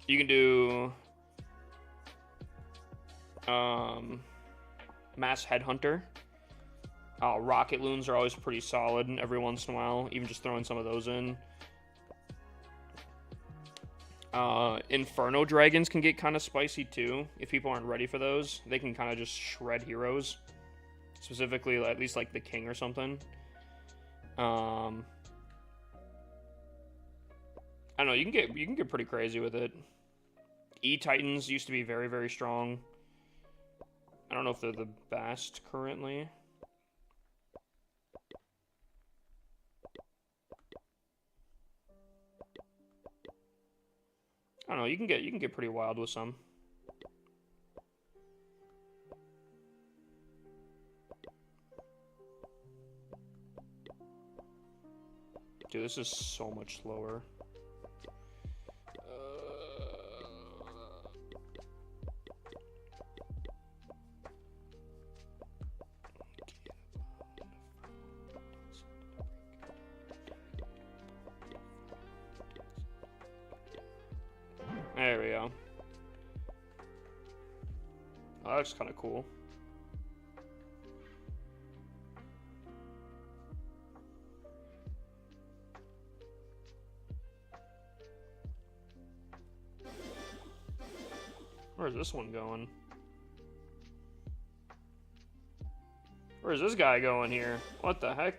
You can do mass headhunter. Rocket loons are always pretty solid every once in a while, even just throwing some of those in. Inferno dragons can get kind of spicy too. If people aren't ready for those, they can kind of just shred heroes. Specifically, at least like the king or something. I don't know, you can get pretty crazy with it. E-Titans used to be very, very strong. I don't know if they're the best currently. I don't know, you can get pretty wild with some. Dude, this is so much slower. There we go. Oh, that looks kind of cool. Where's this one going? Where's this guy going here? What the heck?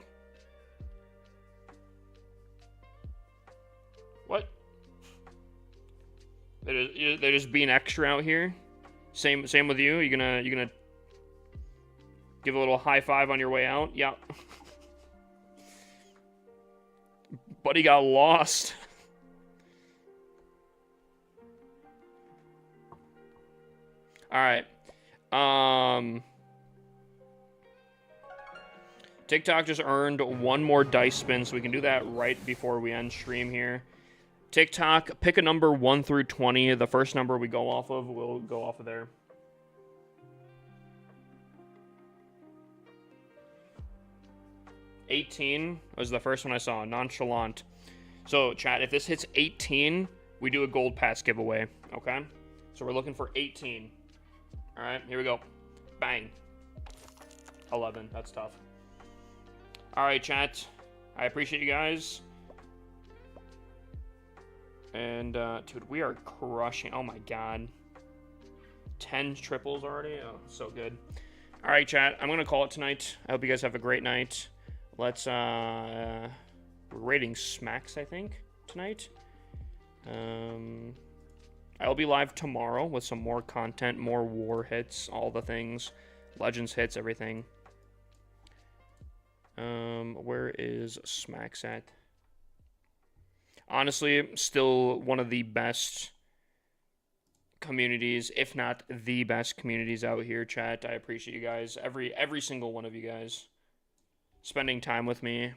What? They're just being extra out here. Same with you. You gonna give a little high five on your way out? Yeah. Buddy got lost. All right. TikTok just earned one more dice spin, so we can do that right before we end stream here. TikTok, pick a number 1 through 20. The first number we go off of, we'll go off of there. $18 was the first one I saw. Nonchalant. So, chat, if this hits 18, we do a gold pass giveaway. Okay? So we're looking for 18. All right, here we go. Bang. 11. That's tough. All right, chat. I appreciate you guys. And, dude, we are crushing. Oh, my God. 10 triples already. Oh, so good. All right, chat. I'm going to call it tonight. I hope you guys have a great night. Let's, we're rating Smacks, I think, tonight. I'll be live tomorrow with some more content, more war hits, all the things. Legends hits, everything. Where is Smacks at? Honestly, still one of the best communities, if not the best communities out here, chat. I appreciate you guys. Every single one of you guys. Spending time with me.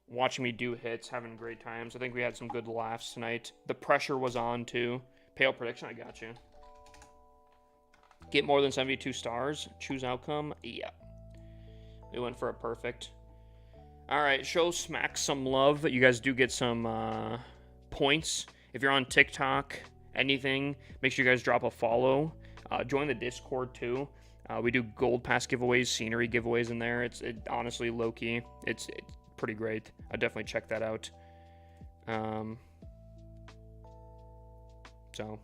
Watching me do hits, having great times. I think we had some good laughs tonight. The pressure was on, too. Pale prediction, I got you. Get more than 72 stars. Choose outcome. Yeah. We went for a perfect. Alright, show Smack some love. You guys do get some points. If you're on TikTok, anything, make sure you guys drop a follow. Join the Discord, too. We do gold pass giveaways, scenery giveaways in there. It's honestly low-key. It's pretty great. I'll definitely check that out. So,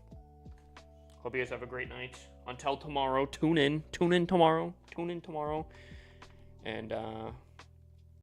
hope you guys have a great night. Until tomorrow, tune in tomorrow. And,